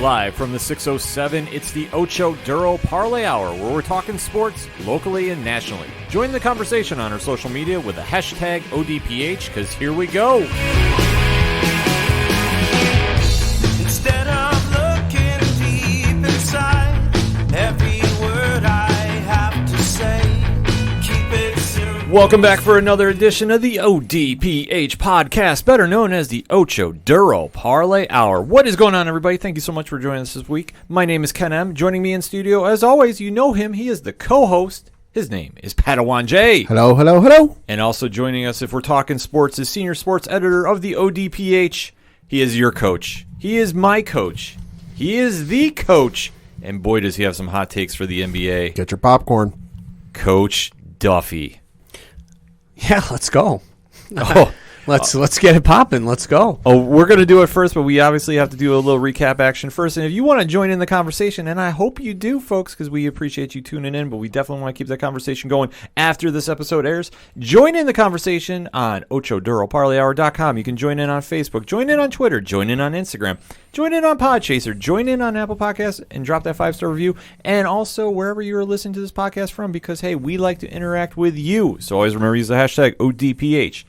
Live from the 607, it's the Ocho Duro Parlay Hour, where we're talking sports locally and nationally. Join the conversation on our social media with the hashtag ODPH, because here we go. Instead of looking deep inside, every word I have to say, keep it simple. Welcome back for another edition of the ODPH podcast, better known as the Ocho Duro Parlay Hour. What is going on, everybody? Thank you so much for joining us this week. My name is Ken M. Joining me in studio, as always, you know him. He is the co-host. His name is Padawan J. Hello, hello, hello. And also joining us, if we're talking sports, is senior sports editor of the ODPH. He is your coach. He is my coach. He is the coach. And boy, does he have some hot takes for the NBA. Get your popcorn. Coach Duffy. Yeah, let's go. Oh, Let's get it popping. Let's go. we're going to do it first, but we obviously have to do a little recap action first. And if you want to join in the conversation, and I hope you do, folks, because we appreciate you tuning in, but we definitely want to keep that conversation going after this episode airs. Join in the conversation on OchoDuroParlayHour.com. You can join in on Facebook, join in on Twitter, join in on Instagram, join in on Podchaser, join in on Apple Podcasts, and drop that 5-star review. And also wherever you're listening to this podcast from, because, hey, we like to interact with you. So always remember to use the hashtag ODPH.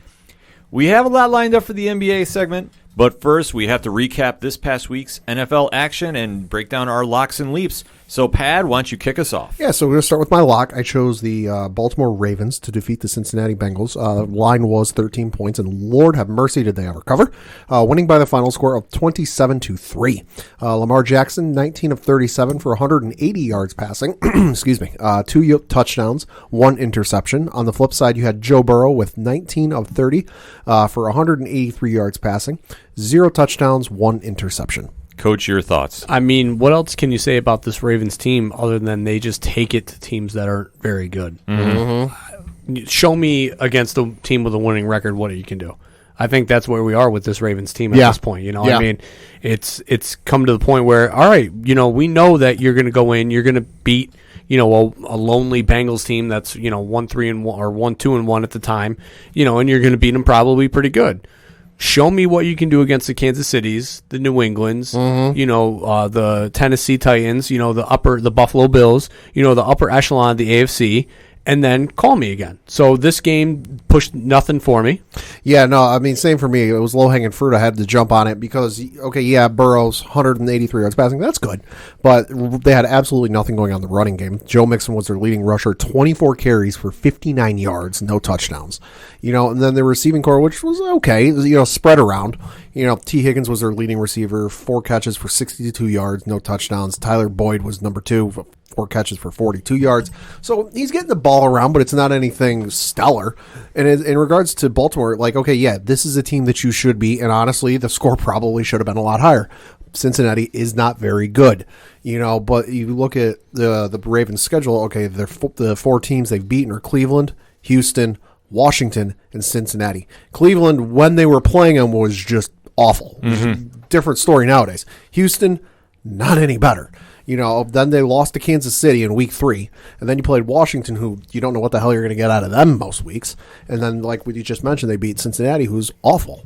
We have a lot lined up for the NBA segment, but first we have to recap this past week's NFL action and break down our locks and leaps. So, Pad, why don't you kick us off? Yeah, so we're going to start with my lock. I chose the Baltimore Ravens to defeat the Cincinnati Bengals. Line was 13 points, and Lord have mercy, did they ever cover. Winning by the final score of 27-3. Lamar Jackson, 19 of 37 for 180 yards passing. Excuse me. 2 touchdowns, 1 interception. On the flip side, you had Joe Burrow with 19 of 30 for 183 yards passing. 0 touchdowns, 1 interception. Coach, your thoughts. I mean, what else can you say about this Ravens team other than they just take it to teams that aren't very good? Mm-hmm. Show me against a team with a winning record what you can do. I think that's where we are with this Ravens team at this point. You know, I mean, it's come to the point where, all right, you know, we know that you're going to go in, you're going to beat, you know, a lonely Bengals team that's, you know, 1-3-1 or 1-2-1 at the time, you know, and you're going to beat them probably pretty good. Show me what you can do against the Kansas Cities, the New Englands, you know, the Tennessee Titans, you know, the Buffalo Bills, you know, the upper echelon of the AFC, and then call me again. So this game pushed nothing for me. Yeah, no, I mean, same for me. It was low-hanging fruit. I had to jump on it because, okay, yeah, Burrow's 183 yards passing. That's good. But they had absolutely nothing going on in the running game. Joe Mixon was their leading rusher, 24 carries for 59 yards, no touchdowns. You know, and then the receiving core, which was okay, you know, spread around. You know, T. Higgins was their leading receiver, 4 catches for 62 yards, no touchdowns. Tyler Boyd was number 2, 4 catches for 42 yards. So he's getting the ball around, but it's not anything stellar. And in regards to Baltimore, like, okay, yeah, this is a team that you should beat, and honestly, the score probably should have been a lot higher. Cincinnati is not very good, you know, but you look at the Ravens' schedule, okay, the 4 teams they've beaten are Cleveland, Houston, Washington, and Cincinnati. Cleveland, when they were playing them, was just awful. Different story nowadays. Houston, not any better. You know, then they lost to Kansas City in week 3, and then you played Washington, who you don't know what the hell you're going to get out of them most weeks. And then, like what you just mentioned, they beat Cincinnati, who's awful.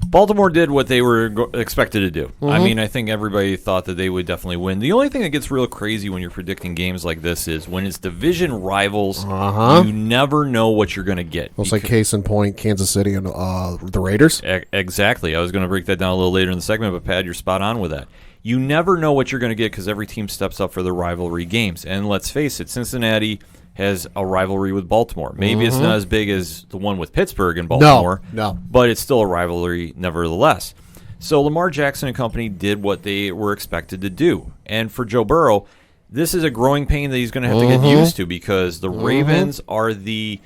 Baltimore did what they were expected to do. I mean, I think everybody thought that they would definitely win. The only thing that gets real crazy when you're predicting games like this is when it's division rivals, you never know what you're going to get. It's like case in point, Kansas City and the Raiders. Exactly. I was going to break that down a little later in the segment, but Pat, you're spot on with that. You never know what you're going to get because every team steps up for their rivalry games. And let's face it, Cincinnati has a rivalry with Baltimore. Maybe it's not as big as the one with Pittsburgh and Baltimore, no, but it's still a rivalry nevertheless. So Lamar Jackson and company did what they were expected to do. And for Joe Burrow, this is a growing pain that he's going to have to get used to because the Ravens are the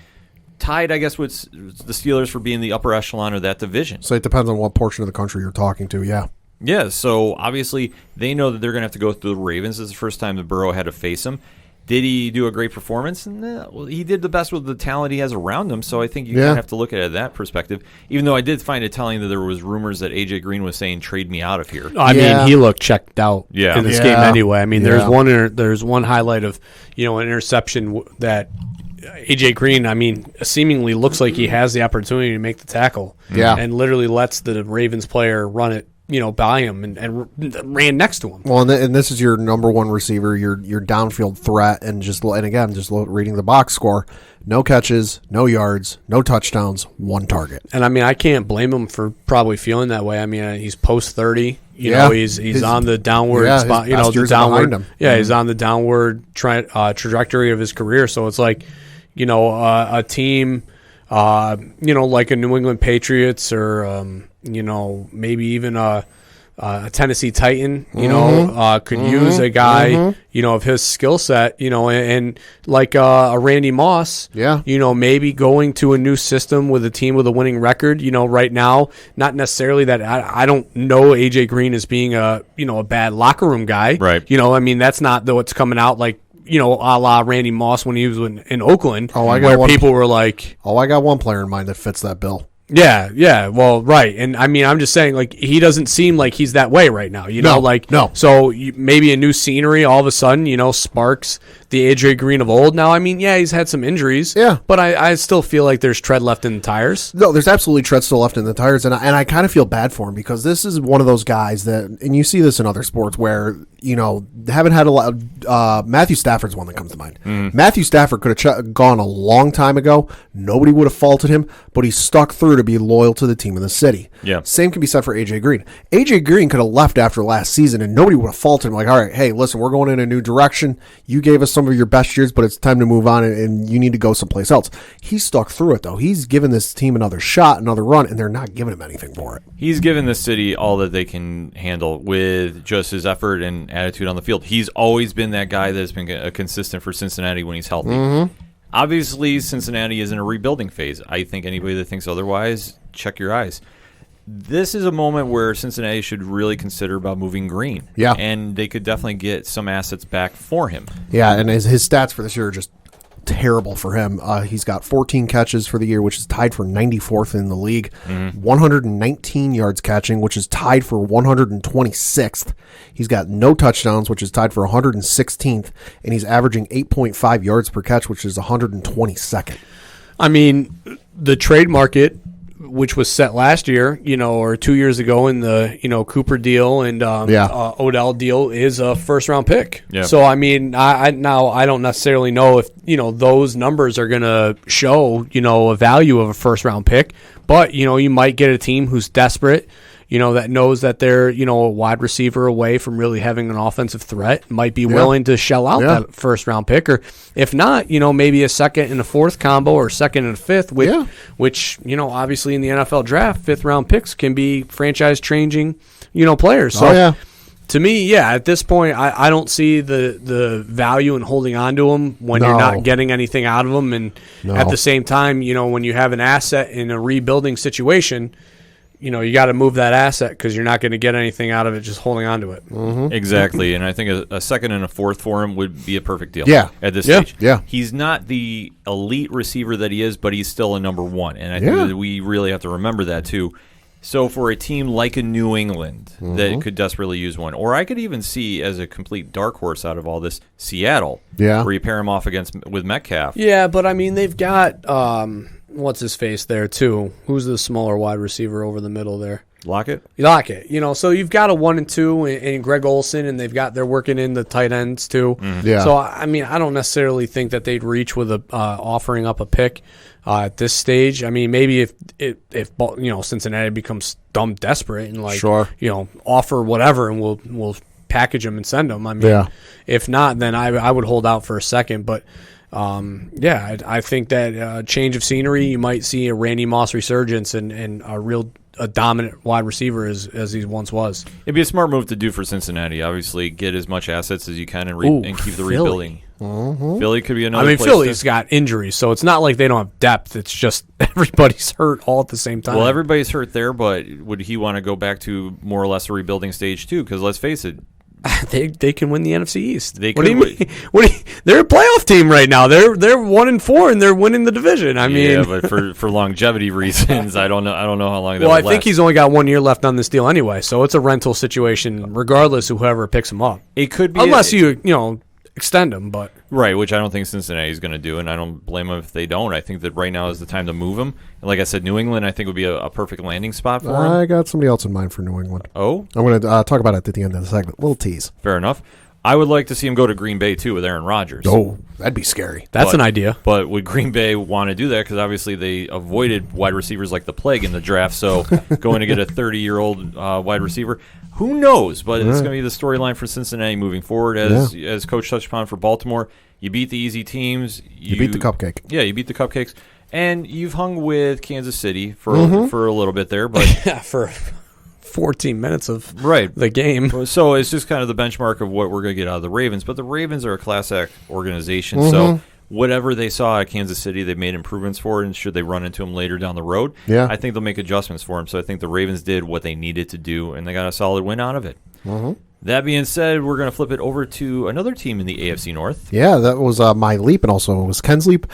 tied, I guess, with the Steelers for being the upper echelon of that division. So it depends on what portion of the country you're talking to, yeah. Yeah, so obviously they know that they're going to have to go through the Ravens. This is the first time that Burrow had to face them. Did he do a great performance? No, well, he did the best with the talent he has around him, so I think you kind of have to look at it that perspective, even though I did find it telling that there was rumors that A.J. Green was saying, trade me out of here. I mean, he looked checked out in this game anyway. I mean, there's one highlight of, you know, an interception that A.J. Green, I mean, seemingly looks like he has the opportunity to make the tackle and literally lets the Ravens player run it by him and ran next to him. Well, and this is your number one receiver, your downfield threat, and again, reading the box score, no catches, no yards, no touchdowns, one target. And I mean, I can't blame him for probably feeling that way. I mean, he's post 30. He's on the downward spot. The downward. Yeah, he's on the downward trajectory of his career. So it's like, a team, like a New England Patriots or maybe even a Tennessee Titan, could use a guy, of his skill set, and like a Randy Moss, maybe going to a new system with a team with a winning record, right now, not necessarily that I don't know AJ Green as being a bad locker room guy, right? I mean, that's not what's coming out like, a la Randy Moss when he was in Oakland, people were like, I got one player in mind that fits that bill. Yeah, well, right, and I mean, I'm just saying, like, he doesn't seem like he's that way right now, No. So maybe a new scenery all of a sudden, sparks the AJ Green of old. Now, I mean, yeah, he's had some injuries, but I still feel like there's tread left in the tires. No, there's absolutely tread still left in the tires, and I kind of feel bad for him because this is one of those guys that, and you see this in other sports where haven't had a lot. Matthew Stafford's one that comes to mind. Matthew Stafford could have gone a long time ago. Nobody would have faulted him, but he stuck through to be loyal to the team in the city. Yeah. Same can be said for AJ Green. AJ Green could have left after last season, and nobody would have faulted him. Like, all right, hey, listen, we're going in a new direction. You gave us some of your best years, but it's time to move on, and you need to go someplace else. He stuck through it, though. He's given this team another shot, another run, and they're not giving him anything for it. He's given the city all that they can handle with just his effort and attitude on the field. He's always been that guy that's been a consistent for Cincinnati when he's healthy. Obviously, Cincinnati is in a rebuilding phase. I think anybody that thinks otherwise, check your eyes. This is a moment where Cincinnati should really consider about moving Green. Yeah. And they could definitely get some assets back for him. Yeah, and his stats for this year are just terrible for him. He's got 14 catches for the year, which is tied for 94th in the league. 119 yards catching, which is tied for 126th. He's got no touchdowns, which is tied for 116th, and he's averaging 8.5 yards per catch, which is 122nd. I mean, the trade market, which was set last year, or 2 years ago in the, Cooper deal and Odell deal, is a first-round pick. Yeah. So, I mean, I don't necessarily know if, those numbers are going to show, a value of a first-round pick. But, you might get a team who's desperate, that knows that they're, a wide receiver away from really having an offensive threat, might be willing to shell out that first-round pick. Or if not, maybe a second and a fourth combo or second and a fifth, which obviously in the NFL draft, fifth-round picks can be franchise-changing, players. So to me, at this point, I don't see the value in holding on to them when you're not getting anything out of them. And at the same time, when you have an asset in a rebuilding situation, you got to move that asset because you're not going to get anything out of it just holding on to it. Exactly, and I think a second and a fourth for him would be a perfect deal at this stage. Yeah. He's not the elite receiver that he is, but he's still a number one, and I think that we really have to remember that too. So for a team like a New England that could desperately use one, or I could even see as a complete dark horse out of all this, Seattle, where you pair him off with Metcalf. Yeah, but I mean, they've got... what's his face there too? Who's the smaller wide receiver over the middle there? Lockett. So you've got a 1 and 2 and Greg Olsen, and they're working in the tight ends too. Yeah. So I mean, I don't necessarily think that they'd reach with a offering up a pick at this stage. I mean, maybe if Cincinnati becomes dumb desperate and offer whatever, and we'll package them and send them. I mean, if not, then I would hold out for a second, but. I think that change of scenery, you might see a Randy Moss resurgence and a dominant wide receiver as he once was. It'd be a smart move to do for Cincinnati. Obviously, get as much assets as you can and keep the rebuilding. Philly could be another. I mean, place Philly's got injuries, so it's not like they don't have depth. It's just everybody's hurt all at the same time. Well, everybody's hurt there, but would he want to go back to more or less a rebuilding stage too? Because let's face it. They can win the NFC East. What do you mean? They're a playoff team right now. They're 1-4 and they're winning the division. I mean, but for longevity reasons, I don't know how long. Well, I think he's only got 1 year left on this deal anyway, so it's a rental situation regardless of whoever picks him up. It could be unless you extend them, but Right, which I don't think Cincinnati's going to do, and I don't blame them if they don't. I think that right now is the time to move him. And like I said, New England, I think, would be a perfect landing spot for him. I got somebody else in mind for New England. Oh? I'm going to talk about it at the end of the segment. Little tease. Fair enough. I would like to see him go to Green Bay, too, with Aaron Rodgers. Oh, that'd be scary. that's an idea. But would Green Bay want to do that? Because obviously they avoided wide receivers like the plague in the draft, so going to get a 30-year-old wide receiver, who knows? But it's going to be the storyline for Cincinnati moving forward. As Coach touched upon for Baltimore, you beat the easy teams. You beat the cupcake. Yeah, you beat the cupcakes. And you've hung with Kansas City for a little bit there. But For 14 minutes of right. the game. So it's just kind of the benchmark of what we're going to get out of the Ravens. But the Ravens are a class act organization, so whatever they saw at Kansas City, they've made improvements for it, and should they run into them later down the road, I think they'll make adjustments for them. So I think the Ravens did what they needed to do, and they got a solid win out of it. That being said, we're going to flip it over to another team in the AFC North. Yeah, that was my leap, and also it was Ken's leap.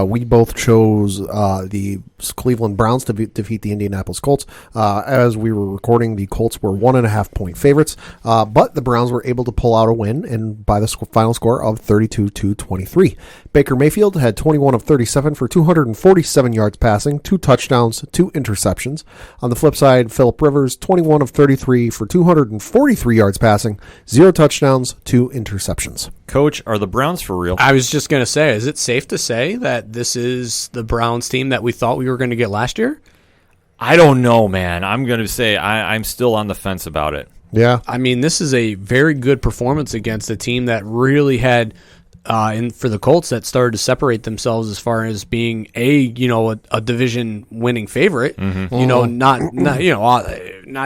We both chose the Cleveland Browns to defeat the Indianapolis Colts. As we were recording, the Colts were 1.5-point favorites, but the Browns were able to pull out a win, and by the final score of 32-23. Baker Mayfield had 21 of 37 for 247 yards passing, 2 touchdowns, 2 interceptions. On the flip side, Phillip Rivers, 21 of 33 for 243 yards passing, 0 touchdowns, 2 interceptions. Coach, are the Browns for real? I was just going to say, is it safe to say that this is the Browns team that we thought we were going to get last year? I don't know, man. I'm going to say I'm still on the fence about it. Yeah. I mean, this is a very good performance against a team that really had, for the Colts, that started to separate themselves as far as being a division winning favorite. Not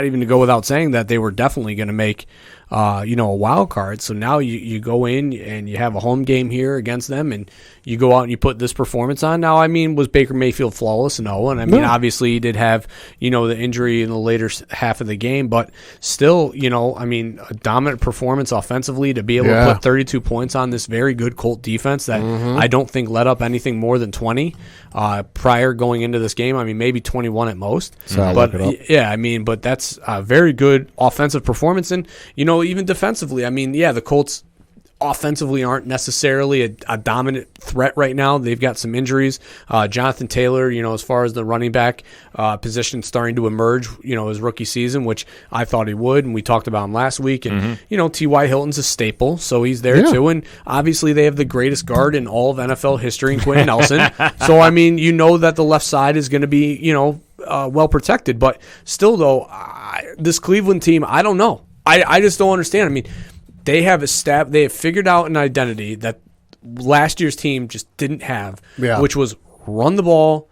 even to go without saying that they were definitely going to make a wild card. So now you go in and you have a home game here against them, and you go out and you put this performance on. Now, I mean, was Baker Mayfield flawless? No. And I mean, obviously he did have, the injury in the later half of the game, but still, a dominant performance offensively to be able to put 32 points on this very good Colt defense that I don't think let up anything more than 20 prior going into this game. I mean, maybe 21 at most. So but that's a very good offensive performance. And, even defensively, I mean, the Colts offensively aren't necessarily a dominant threat right now. They've got some injuries. Jonathan Taylor, as far as the running back position starting to emerge, his rookie season, which I thought he would, and we talked about him last week. And, T.Y. Hilton's a staple, so he's there too. And obviously they have the greatest guard in all of NFL history in Quentin Nelson. So, I mean, that the left side is going to be, well protected. But still, though, this Cleveland team, I don't know. I just don't understand. I mean, they have figured out an identity that last year's team just didn't have, which was run the ball,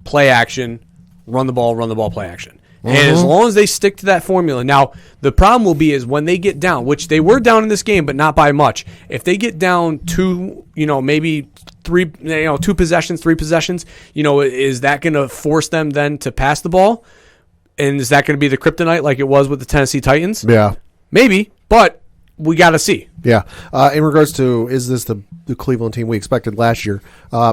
play action, run the ball, play action. And as long as they stick to that formula. Now, the problem will be is when they get down, which they were down in this game, but not by much. If they get down 2, maybe 3, 2 possessions, 3 possessions, is that going to force them then to pass the ball? And is that going to be the kryptonite like it was with the Tennessee Titans? Yeah. Maybe, but we got to see. Yeah. In regards to, is this the Cleveland team we expected last year,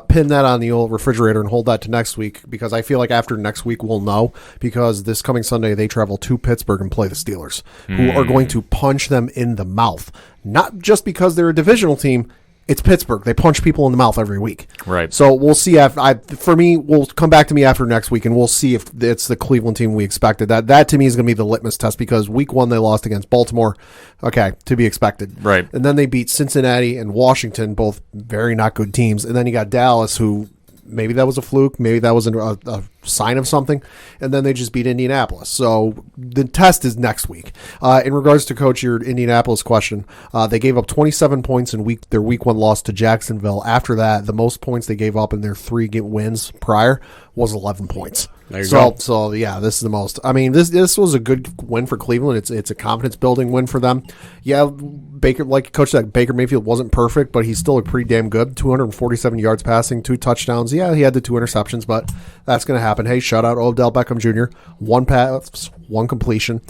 pin that on the old refrigerator and hold that to next week, because I feel like after next week we'll know, because this coming Sunday they travel to Pittsburgh and play the Steelers, who are going to punch them in the mouth. Not just because they're a divisional team. It's Pittsburgh. They punch people in the mouth every week. Right. So we'll see. We'll come back to me after next week, and we'll see if it's the Cleveland team we expected. That to me is going to be the litmus test, because week 1 they lost against Baltimore. Okay, to be expected. Right. And then they beat Cincinnati and Washington, both very not good teams. And then you got Dallas, who maybe that was a fluke, maybe that was a sign of something, and then they just beat Indianapolis. So the test is next week. In regards to, Coach, your Indianapolis question, they gave up 27 points in their week 1 loss to Jacksonville. After that, the most points they gave up in their 3 wins prior was 11 points. There you go. So yeah, this is the most. I mean, this was a good win for Cleveland. It's a confidence building win for them. Yeah, Baker, like Coach said, Baker Mayfield wasn't perfect, but he's still pretty damn good. 247 yards passing, 2 touchdowns. Yeah, he had the 2 interceptions, but that's going to happen. Hey, shout out Odell Beckham Jr. 1 pass, 1 completion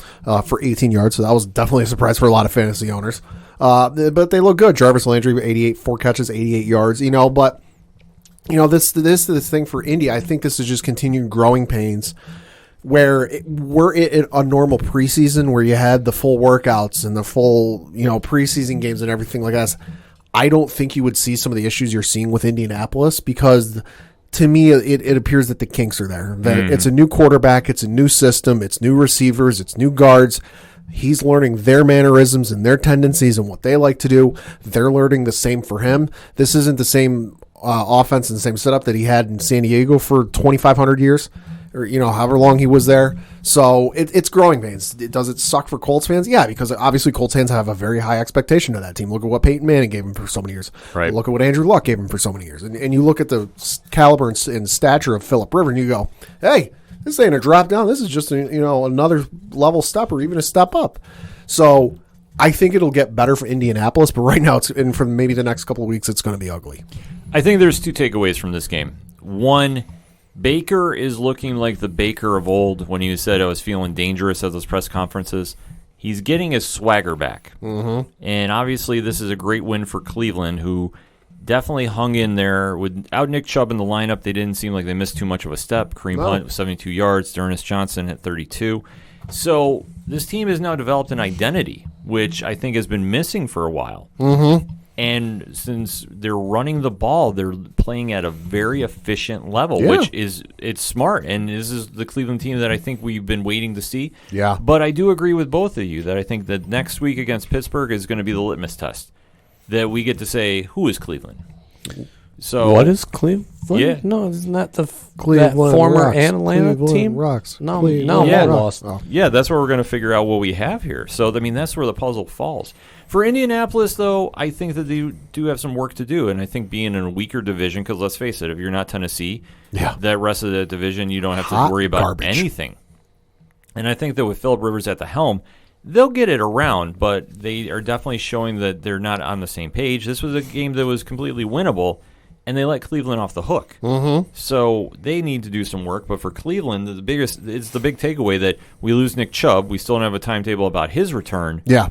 for 18 yards. So that was definitely a surprise for a lot of fantasy owners. But they look good. Jarvis Landry, 88, 4 catches, 88 yards. But. This is the thing for Indy. I think this is just continued growing pains where we're in a normal preseason where you had the full workouts and the full, preseason games and everything like that, I don't think you would see some of the issues you're seeing with Indianapolis, because to me, it appears that the kinks are there. That it's a new quarterback, it's a new system, it's new receivers, it's new guards. He's learning their mannerisms and their tendencies and what they like to do. They're learning the same for him. This isn't the same offense and the same setup that he had in San Diego for 2,500 years, or however long he was there. So it's growing pains. Does it suck for Colts fans? Yeah, because obviously Colts fans have a very high expectation of that team. Look at what Peyton Manning gave him for so many years. Right. Look at what Andrew Luck gave him for so many years. And you look at the caliber and stature of Phillip Rivers, and you go, hey, this ain't a drop down. This is just another level step or even a step up. So I think it'll get better for Indianapolis, but right now, and for maybe the next couple of weeks, it's going to be ugly. I think there's two takeaways from this game. One, Baker is looking like the Baker of old when he said I was feeling dangerous at those press conferences. He's getting his swagger back. Mm-hmm. And obviously this is a great win for Cleveland, who definitely hung in there. Without Nick Chubb in the lineup, they didn't seem like they missed too much of a step. Kareem Hunt with 72 yards, D'Ernest Johnson at 32. So this team has now developed an identity, which I think has been missing for a while. Mm-hmm. And since they're running the ball, they're playing at a very efficient level, which it's smart. And this is the Cleveland team that I think we've been waiting to see. Yeah. But I do agree with both of you that I think that next week against Pittsburgh is going to be the litmus test, that we get to say, who is Cleveland? So what is Cleveland? Yeah. No, isn't that the Cleveland that former Rocks. Atlanta Cleveland team? Rocks. No, Cleveland no, Yeah. lost. Oh. Yeah, that's where we're going to figure out what we have here. So, I mean, that's where the puzzle falls. For Indianapolis, though, I think that they do have some work to do. And I think being in a weaker division, because let's face it, if you're not Tennessee, that rest of the division, you don't have to worry about anything. And I think that with Phillip Rivers at the helm, they'll get it around, but they are definitely showing that they're not on the same page. This was a game that was completely winnable, and they let Cleveland off the hook. Mm-hmm. So they need to do some work. But for Cleveland, it's the big takeaway that we lose Nick Chubb. We still don't have a timetable about his return. Yeah.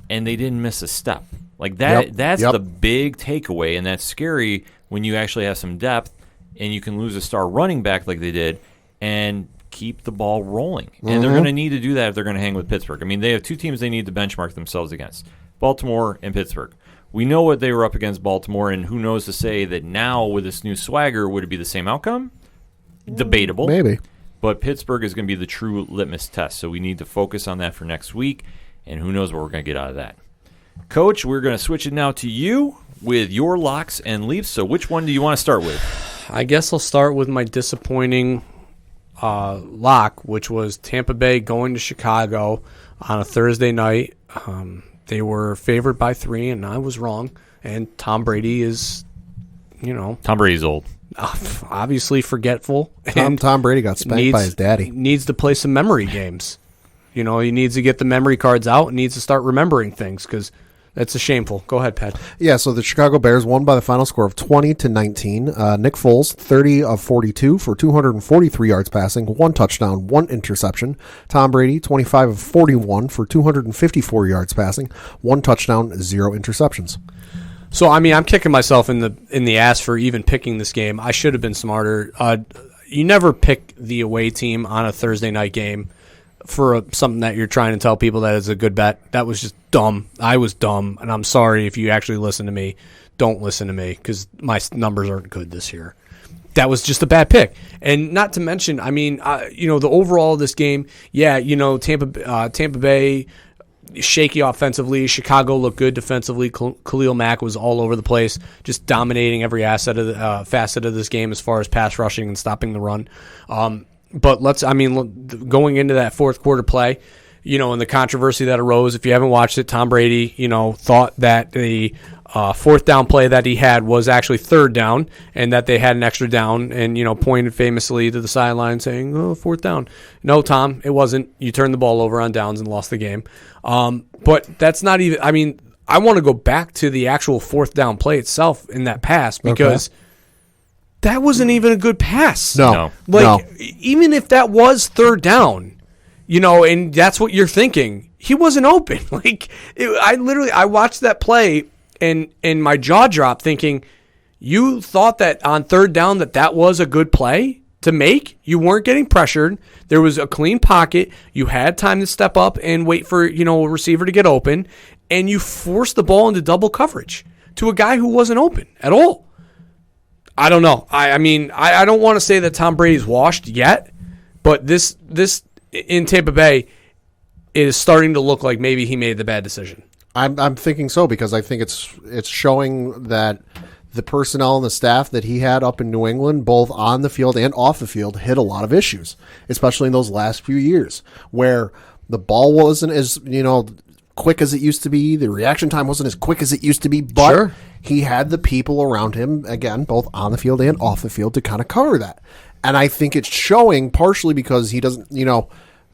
And they didn't miss a step. Like that. That's the big takeaway, and that's scary when you actually have some depth and you can lose a star running back like they did and keep the ball rolling. And they're going to need to do that if they're going to hang with Pittsburgh. I mean, they have two teams they need to benchmark themselves against, Baltimore and Pittsburgh. We know what they were up against Baltimore, and who knows to say that now with this new swagger, would it be the same outcome? Debatable. Maybe. But Pittsburgh is going to be the true litmus test, so we need to focus on that for next week, and who knows what we're going to get out of that. Coach, we're going to switch it now to you with your locks and leaps, so which one do you want to start with? I guess I'll start with my disappointing lock, which was Tampa Bay going to Chicago on a Thursday night. They were favored by 3, and I was wrong. And Tom Brady is, Tom Brady's old. Obviously forgetful. Tom Brady got spanked by his daddy. Needs to play some memory games. He needs to get the memory cards out and needs to start remembering things, because that's shameful. Go ahead, Pat. Yeah, so the Chicago Bears won by the final score of 20-19. Nick Foles, 30 of 42 for 243 yards passing, 1 touchdown, 1 interception. Tom Brady, 25 of 41 for 254 yards passing, 1 touchdown, 0 interceptions. So, I mean, I'm kicking myself in the ass for even picking this game. I should have been smarter. You never pick the away team on a Thursday night game for something that you're trying to tell people that is a good bet. That was just dumb. I was dumb, and I'm sorry if you actually listen to me. Don't listen to me, because my numbers aren't good this year. That was just a bad pick. And not to mention, I mean, the overall of this game, Tampa Bay, shaky offensively. Chicago looked good defensively. Khalil Mack was all over the place, just dominating every facet of this game as far as pass rushing and stopping the run. But going into that fourth quarter play, and the controversy that arose, if you haven't watched it, Tom Brady, thought that the fourth down play that he had was actually third down, and that they had an extra down, and, pointed famously to the sideline saying, oh, fourth down. No, Tom, it wasn't. You turned the ball over on downs and lost the game. But that's not even, I want to go back to the actual fourth down play itself in that pass, because that wasn't even a good pass. No. Even if that was third down, and that's what you're thinking, he wasn't open. I watched that play and my jaw dropped thinking, you thought that on third down that was a good play? to make. You weren't getting pressured. There was a clean pocket. You had time to step up and wait for, a receiver to get open, and you forced the ball into double coverage to a guy who wasn't open at all. I don't know. I mean, I don't want to say that Tom Brady's washed yet, but this in Tampa Bay is starting to look like maybe he made the bad decision. I'm thinking so, because I think it's showing that the personnel and the staff that he had up in New England, both on the field and off the field, hit a lot of issues, especially in those last few years where the ball wasn't as, quick as it used to be. The reaction time wasn't as quick as it used to be, but Sure. he had the people around him, again, both on the field and off the field, to kind of cover that. And I think it's showing partially because he doesn't,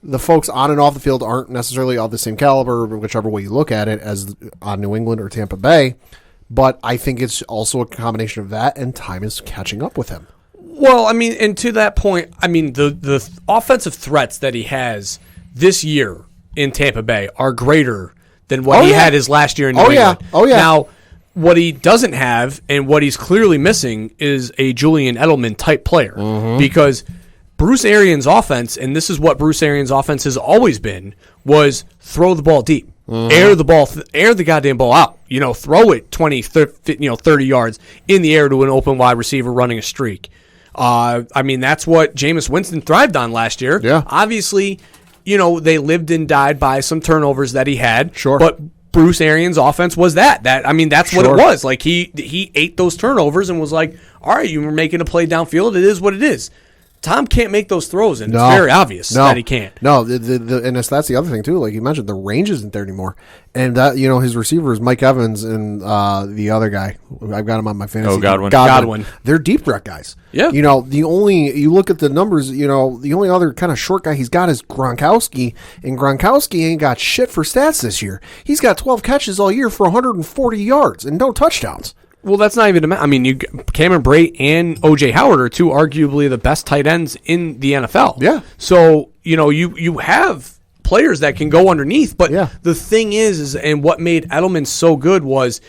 the folks on and off the field aren't necessarily of the same caliber, whichever way you look at it, as on New England or Tampa Bay. But I think it's also a combination of that, and time is catching up with him. Well, I mean, and to that point, I mean, the offensive threats that he has this year in Tampa Bay are greater than what he had his last year in New England. Oh, yeah. Now, what he doesn't have and what he's clearly missing is a Julian Edelman type player, because Bruce Arians' offense, and this is what Bruce Arians' offense has always been, was throw the ball deep. Air the ball, air the goddamn ball out. Throw it 20, 30 yards in the air to an open wide receiver running a streak. I mean, that's what Jameis Winston thrived on last year. Yeah. Obviously, they lived and died by some turnovers that he had. Sure. But Bruce Arians' offense was that. That's what it Sure. was. Like, he ate those turnovers and was like, all right, you were making a play downfield. It is what it is. Tom can't make those throws, and it's very obvious that he can't. No, and that's the other thing too. Like you mentioned, the range isn't there anymore, and that his receivers, Mike Evans and the other guy, I've got him on my fantasy. Oh, Godwin. Godwin. They're deep threat guys. Yeah. You look at the numbers. The only other kind of short guy he's got is Gronkowski, and Gronkowski ain't got shit for stats this year. He's got 12 catches all year for 140 yards and no touchdowns. Well, that's not even. I mean, Cameron Brate and O.J. Howard are two arguably the best tight ends in the NFL. Yeah. So you have players that can go underneath, but Yeah. the thing is, and what made Edelman so good was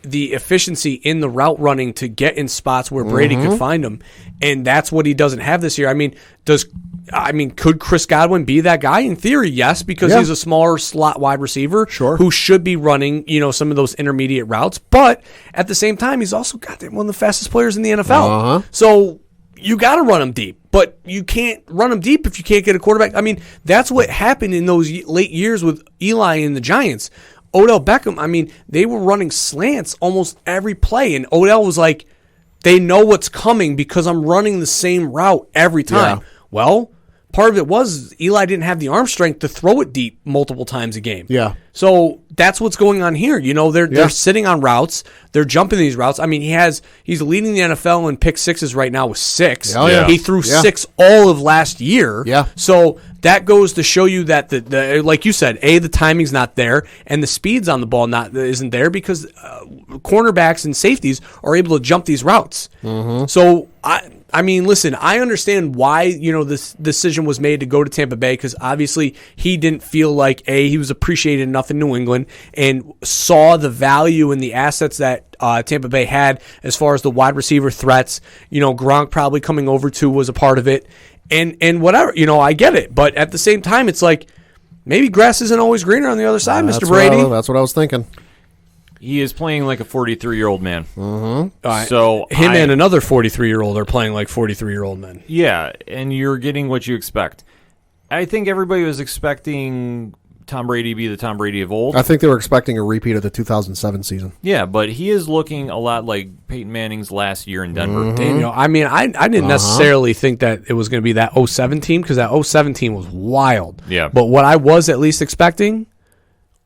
the efficiency in the route running to get in spots where Brady could find him, and that's what he doesn't have this year. I mean, could Chris Godwin be that guy? In theory, yes, because he's a smaller slot wide receiver who should be running, some of those intermediate routes. But at the same time, he's also got one of the fastest players in the NFL. So you got to run him deep, but you can't run him deep if you can't get a quarterback. I mean, that's what happened in those late years with Eli and the Giants. Odell Beckham, I mean, they were running slants almost every play, and Odell was like, they know what's coming because I'm running the same route every time. Yeah. Well, part of it was Eli didn't have the arm strength to throw it deep multiple times a game. Yeah. So that's what's going on here. They're sitting on routes. They're jumping these routes. I mean, he's leading the NFL in pick sixes right now with 6. Oh, yeah. He threw Yeah. 6 all of last year. Yeah. So that goes to show you that the like you said, the timing's not there, and the speed's on the ball isn't there because cornerbacks and safeties are able to jump these routes. So I mean, listen, I understand why, this decision was made to go to Tampa Bay, because obviously he didn't feel like, he was appreciated enough in New England and saw the value in the assets that Tampa Bay had as far as the wide receiver threats. Gronk probably coming over too was a part of it. And whatever, I get it. But at the same time, it's like, maybe grass isn't always greener on the other side, Mr. Brady. That's what I was thinking. He is playing like a 43-year-old man. So Him and another 43-year-old are playing like 43-year-old men. Yeah, and you're getting what you expect. I think everybody was expecting Tom Brady to be the Tom Brady of old. I think they were expecting a repeat of the 2007 season. Yeah, but he is looking a lot like Peyton Manning's last year in Denver. Daniel, I mean, I didn't necessarily think that it was going to be that 07 team, because that 07 team was wild. Yeah. But what I was at least expecting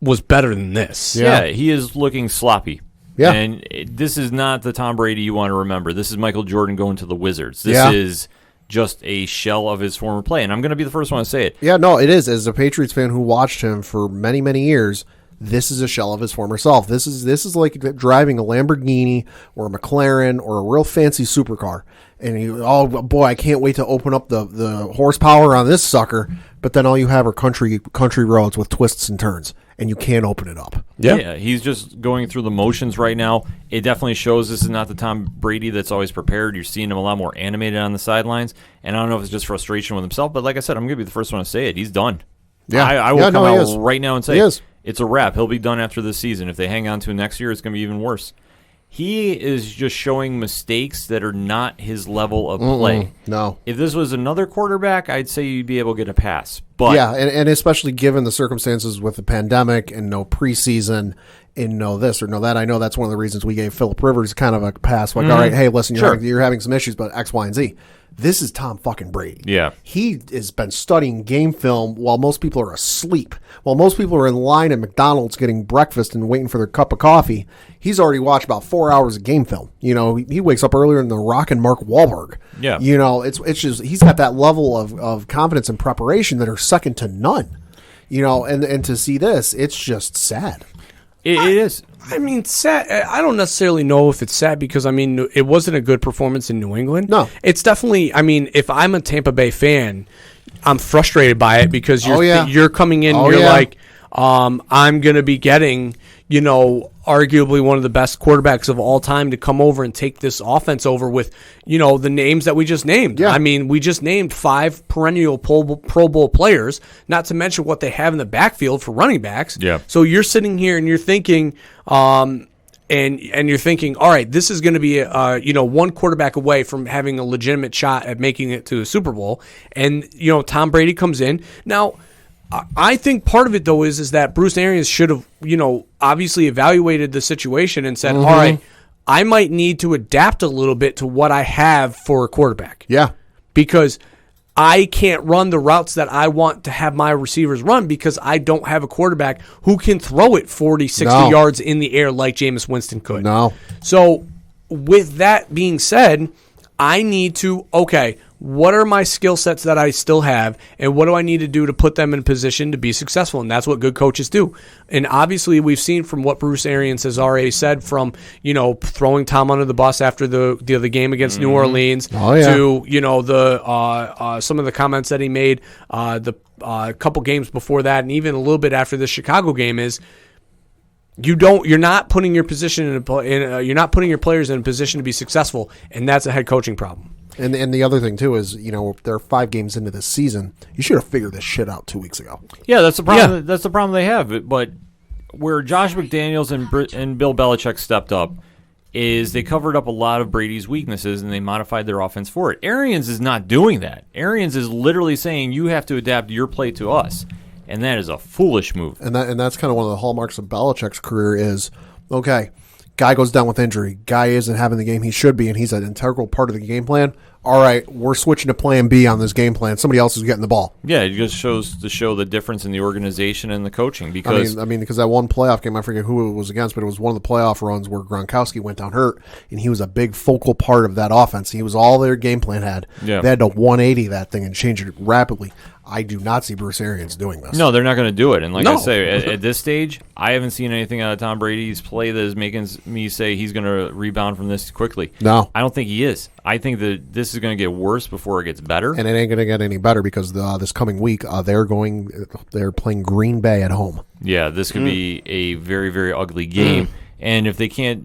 was better than this. Yeah, he is looking sloppy. Yeah. And this is not the Tom Brady you want to remember. This is Michael Jordan going to the Wizards. This is just a shell of his former play, and I'm going to be the first one to say it. Yeah, no, it is. As a Patriots fan who watched him for many, many years, this is a shell of his former self. This is like driving a Lamborghini or a McLaren or a real fancy supercar. And oh boy, I can't wait to open up the horsepower on this sucker. But then all you have are country roads with twists and turns, and you can't open it up. Yeah, he's just going through the motions right now. It definitely shows this is not the Tom Brady that's always prepared. You're seeing him a lot more animated on the sidelines. And I don't know if it's just frustration with himself, but like I said, I'm going to be the first one to say it. He's done. Yeah, I will come out right now and say it's a wrap. He'll be done after this season. If they hang on to him next year, it's going to be even worse. He is just showing mistakes that are not his level of play. No. If this was another quarterback, I'd say you'd be able to get a pass. But yeah, and especially given the circumstances with the pandemic and no preseason and no this or no that. I know that's one of the reasons we gave Phillip Rivers kind of a pass. Like, all right, hey, listen, you're having some issues, but X, Y, and Z. This is Tom fucking Brady. Yeah. He has been studying game film while most people are asleep. While most people are in line at McDonald's getting breakfast and waiting for their cup of coffee, he's already watched about 4 hours of game film. You know, he wakes up earlier than The Rock and Mark Wahlberg. Yeah. You know, it's just he's got that level of confidence and preparation that are second to none. You know, and to see this, it's just sad. It is. I mean, sad. I don't necessarily know if it's sad because, I mean, it wasn't a good performance in New England. No. It's definitely, I mean, if I'm a Tampa Bay fan, I'm frustrated by it because you're coming in, like, I'm going to be getting, you know, arguably one of the best quarterbacks of all time to come over and take this offense over with, you know, the names that we just named. Yeah. I mean, we just named 5 perennial Pro Bowl players, not to mention what they have in the backfield for running backs. Yeah. So you're sitting here and you're thinking, and you're thinking, all right, this is going to be, you know, one quarterback away from having a legitimate shot at making it to a Super Bowl. And, you know, Tom Brady comes in. Now, I think part of it, though, is that Bruce Arians should have, you know, obviously evaluated the situation and said, all right, I might need to adapt a little bit to what I have for a quarterback. Yeah. Because I can't run the routes that I want to have my receivers run because I don't have a quarterback who can throw it 40, 60 yards in the air like Jameis Winston could. No. So with that being said, I need to, okay, what are my skill sets that I still have, and what do I need to do to put them in position to be successful? And that's what good coaches do. And obviously, we've seen from what Bruce Arians has already said, from, you know, throwing Tom under the bus after the game against New Orleans, to, you know, the some of the comments that he made the couple games before that, and even a little bit after the Chicago game is, you're not putting your position you're not putting your players in a position to be successful, and that's a head coaching problem. And the other thing too is, you know, they're 5 games into this season. You should have figured this shit out 2 weeks ago. Yeah, that's the problem. Yeah. That's the problem they have. But where Josh McDaniels and Bill Belichick stepped up is they covered up a lot of Brady's weaknesses and they modified their offense for it. Arians is not doing that. Arians is literally saying you have to adapt your play to us, and that is a foolish move. And that's kind of one of the hallmarks of Belichick's career is, okay, guy goes down with injury. Guy isn't having the game he should be, and he's an integral part of the game plan. All right, we're switching to plan B on this game plan. Somebody else is getting the ball. Yeah, it just shows to show the difference in the organization and the coaching. Because I mean, because that one playoff game, I forget who it was against, but it was one of the playoff runs where Gronkowski went down hurt, and he was a big focal part of that offense. He was all their game plan had. Yeah. They had to 180 that thing and change it rapidly. I do not see Bruce Arians doing this. No, they're not going to do it. And like I say, at this stage, I haven't seen anything out of Tom Brady's play that is making me say he's going to rebound from this quickly. No. I don't think he is. I think that this is going to get worse before it gets better. And it ain't going to get any better because this coming week, they're playing Green Bay at home. Yeah, this could be a very, very ugly game. And if they can't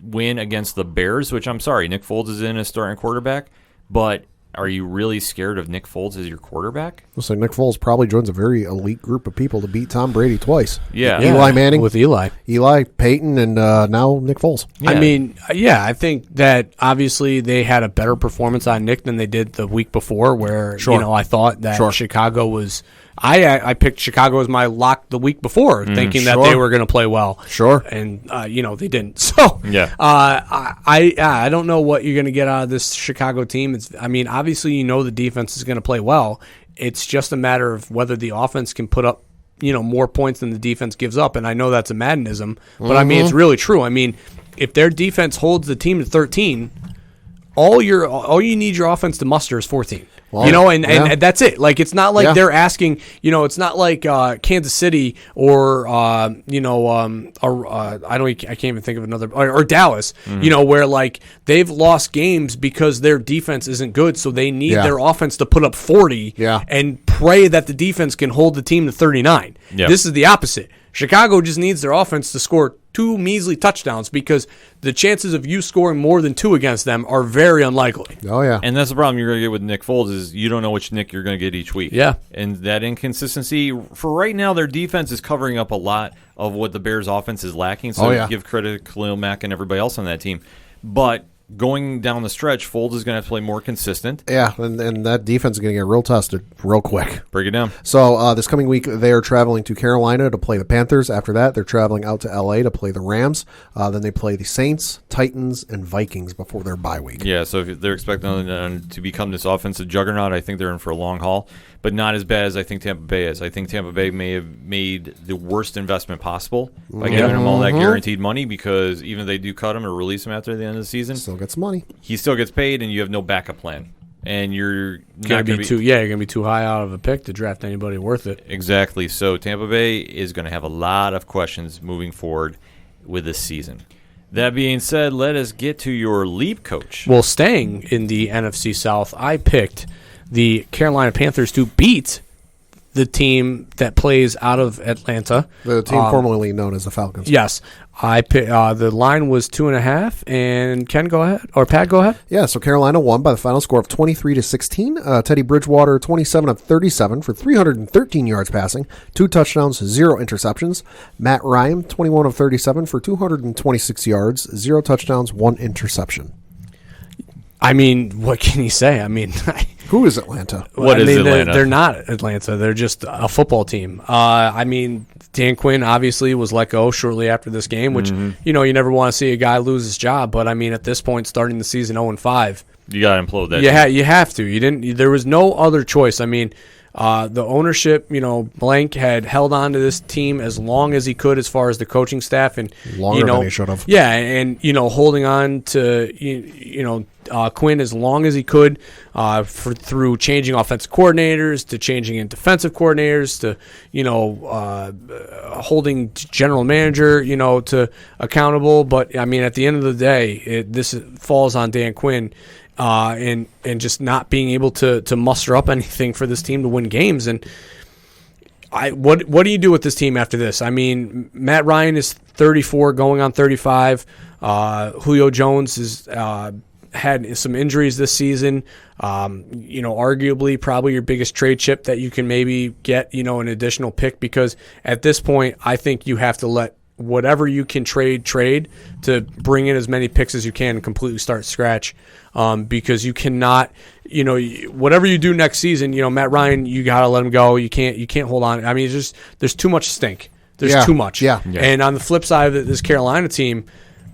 win against the Bears, which I'm sorry, Nick Foles is in as starting quarterback, but are you really scared of Nick Foles as your quarterback? So Nick Foles probably joins a very elite group of people to beat Tom Brady twice. Yeah. Eli Manning. With Eli, Peyton, and now Nick Foles. Yeah. I mean, yeah, I think that obviously they had a better performance on Nick than they did the week before where, you know, I thought that Chicago was – I picked Chicago as my lock the week before thinking that they were going to play well. Sure. And, you know, they didn't. So, I don't know what you're going to get out of this Chicago team. I mean, obviously you know the defense is going to play well. It's just a matter of whether the offense can put up, you know, more points than the defense gives up. And I know that's a Maddenism, but I mean, it's really true. I mean, if their defense holds the team to 13, all you need your offense to muster is 14. Well, and that's it. Like, it's not like Yeah. they're asking, it's not like Kansas City or I can't even think of another, or Dallas, where like they've lost games because their defense isn't good, so they need their offense to put up 40 and pray that the defense can hold the team to 39. Yeah. This is the opposite. Chicago just needs their offense to score 2 measly touchdowns because the chances of you scoring more than 2 against them are very unlikely. Oh, yeah. And that's the problem you're going to get with Nick Foles is you don't know which Nick you're going to get each week. Yeah. And that inconsistency, for right now, their defense is covering up a lot of what the Bears' offense is lacking. So give credit to Khalil Mack and everybody else on that team. But going down the stretch, Foles is going to have to play more consistent. Yeah, and that defense is going to get real tested real quick. Break it down. So this coming week, they are traveling to Carolina to play the Panthers. After that, they're traveling out to L.A. to play the Rams. Then they play the Saints, Titans, and Vikings before their bye week. Yeah, so if they're expecting them to become this offensive juggernaut, I think they're in for a long haul, but not as bad as I think Tampa Bay is. I think Tampa Bay may have made the worst investment possible by giving them all that guaranteed money because even if they do cut him or release him after the end of the season, Still get some money. he still gets paid and you have no backup plan. And you're You're not going to be you're going to be too high out of a pick to draft anybody worth it. Exactly. So Tampa Bay is going to have a lot of questions moving forward with this season. That being said, let us get to your leap coach. Well, staying in the NFC South, I picked the Carolina Panthers to beat the team that plays out of Atlanta. The team formerly known as the Falcons. Yes. I picked, the line was 2.5, and Ken, go ahead. Or Pat, go ahead. Yeah, so Carolina won by the final score of 23-16. Teddy Bridgewater, 27 of 37 for 313 yards passing, 2 touchdowns, 0 interceptions. Matt Ryan, 21 of 37 for 226 yards, 0 touchdowns, 1 interception. I mean, what can you say? I mean, Who is Atlanta? What is Atlanta? They're not Atlanta. They're just a football team. I mean, Dan Quinn obviously was let go shortly after this game, which, you never want to see a guy lose his job. But, I mean, at this point, starting the season 0-5. You got to implode that. You have to. There was no other choice. I mean, the ownership, Blank had held on to this team as long as he could as far as the coaching staff. And Longer than he should have. Yeah, and, holding on to, Quinn as long as he could through changing offensive coordinators to changing in defensive coordinators to, holding general manager, to accountable. But, I mean, at the end of the day, this falls on Dan Quinn. And just not being able to muster up anything for this team to win games. And what do you do with this team after this? I mean, Matt Ryan is 34 going on 35. Julio Jones has had some injuries this season. Arguably probably your biggest trade chip that you can maybe get, an additional pick, because at this point I think you have to let whatever you can trade to bring in as many picks as you can and completely start scratch. Because you cannot, whatever you do next season, Matt Ryan, you got to let him go. You can't hold on. I mean, there's too much stink. There's too much. Yeah. And on the flip side of this Carolina team,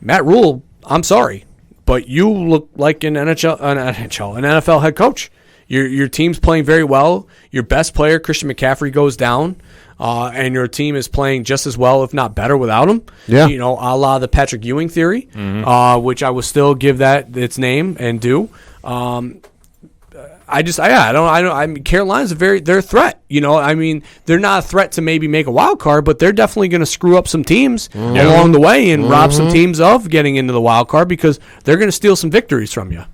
Matt Rule, I'm sorry, but you look like an NFL head coach. Your team's playing very well. Your best player, Christian McCaffrey, goes down. And your team is playing just as well, if not better, without him. Yeah. A la the Patrick Ewing theory, which I will still give that its name and do. Carolina's they're a threat. I mean, they're not a threat to maybe make a wild card, but they're definitely going to screw up some teams along the way and rob some teams of getting into the wild card because they're going to steal some victories from you.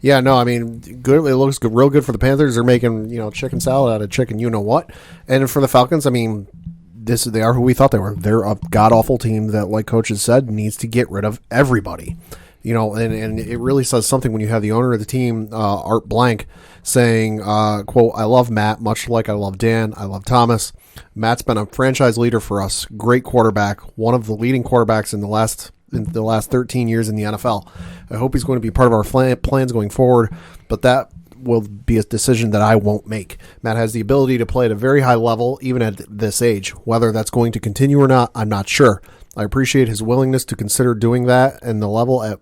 Yeah, no, I mean, good. It looks good, real good for the Panthers. They're making chicken salad out of chicken, what. And for the Falcons, I mean, they are who we thought they were. They're a god awful team that, like coaches said, needs to get rid of everybody. And it really says something when you have the owner of the team, Art Blank, saying, "quote I love Matt much like I love Dan. I love Thomas. Matt's been a franchise leader for us. Great quarterback, one of the leading quarterbacks in the last 13 years in the NFL. I hope he's going to be part of our plans going forward, but that will be a decision that I won't make. Matt has the ability to play at a very high level, even at this age. Whether that's going to continue or not, I'm not sure. I appreciate his willingness to consider doing that and the level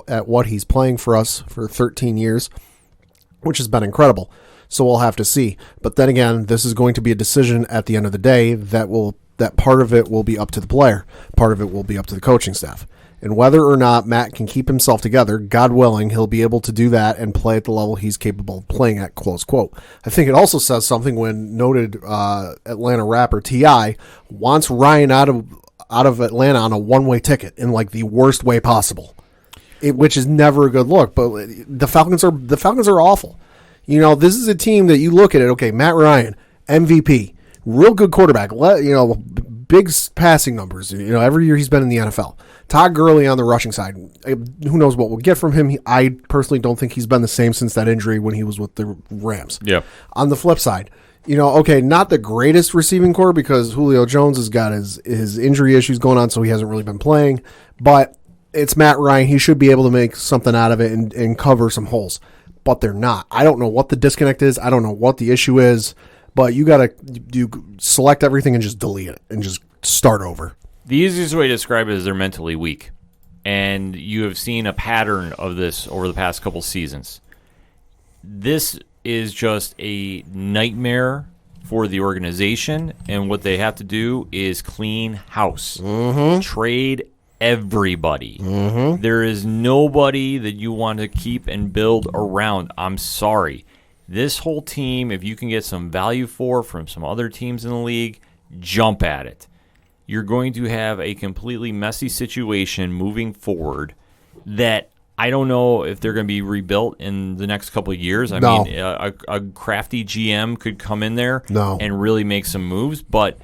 at what he's playing for us for 13 years, which has been incredible. So we'll have to see. But then again, this is going to be a decision at the end of the day that part of it will be up to the player. Part of it will be up to the coaching staff. And whether or not Matt can keep himself together, God willing, he'll be able to do that and play at the level he's capable of playing at, close quote. I think it also says something when noted Atlanta rapper T.I. wants Ryan out of Atlanta on a one-way ticket in like the worst way possible, which is never a good look. But the Falcons are awful. You know, this is a team that you look at it, okay, Matt Ryan, MVP, real good quarterback, big passing numbers. You know, every year he's been in the NFL. Todd Gurley on the rushing side. Who knows what we'll get from him. I personally don't think he's been the same since that injury when he was with the Rams. Yeah. On the flip side, you know, okay, not the greatest receiving core because Julio Jones has got his injury issues going on, so he hasn't really been playing. But it's Matt Ryan. He should be able to make something out of it and cover some holes. But they're not. I don't know what the disconnect is. I don't know what the issue is. But you got to select everything and just delete it and just start over. The easiest way to describe it is they're mentally weak. And you have seen a pattern of this over the past couple seasons. This is just a nightmare for the organization, and what they have to do is clean house. Mm-hmm. Trade everybody. Mm-hmm. There is nobody that you want to keep and build around. I'm sorry. This whole team, if you can get some value from some other teams in the league, jump at it. You're going to have a completely messy situation moving forward that I don't know if they're going to be rebuilt in the next couple of years. I mean, a crafty GM could come in there and really make some moves, but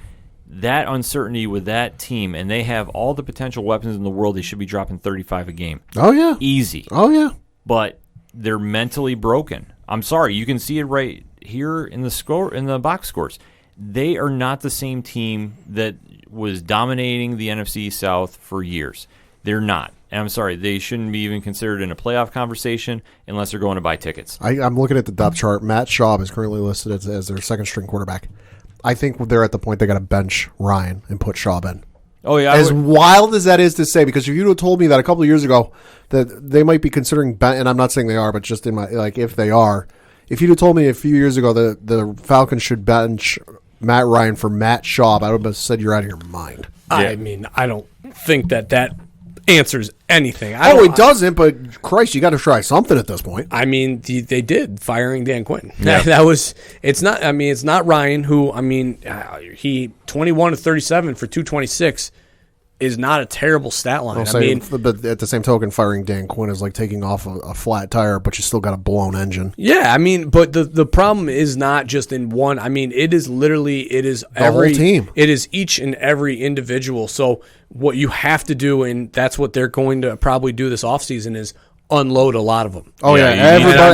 that uncertainty with that team, and they have all the potential weapons in the world, they should be dropping 35 a game. Oh, yeah. Easy. Oh, yeah. But they're mentally broken. I'm sorry. You can see it right here in the box scores. They are not the same team that was dominating the NFC South for years. They're not. And I'm sorry, they shouldn't be even considered in a playoff conversation unless they're going to buy tickets. I'm looking at the depth chart. Matt Schaub is currently listed as their second-string quarterback. I think they're at the point they got to bench Ryan and put Schaub in. Oh, yeah. As wild as that is to say, because if you'd have told me that a couple of years ago that they might be considering, and I'm not saying they are, but just in my, like, if they are, if you'd have told me a few years ago that the Falcons should bench Matt Ryan for Matt Schaub, I would have said you're out of your mind. Yeah. I mean, I don't think that answers anything. It doesn't, but Christ, you got to try something at this point. I mean, they did, firing Dan Quinn. Yeah. It's not Ryan who, he 21 to 37 for 226 is not a terrible stat line. But at the same token, firing Dan Quinn is like taking off a flat tire, but you still got a blown engine. Yeah, but the problem is not just in one. It is the whole team. It is each and every individual. So what you have to do, and that's what they're going to probably do this offseason, is unload a lot of them. Oh, yeah.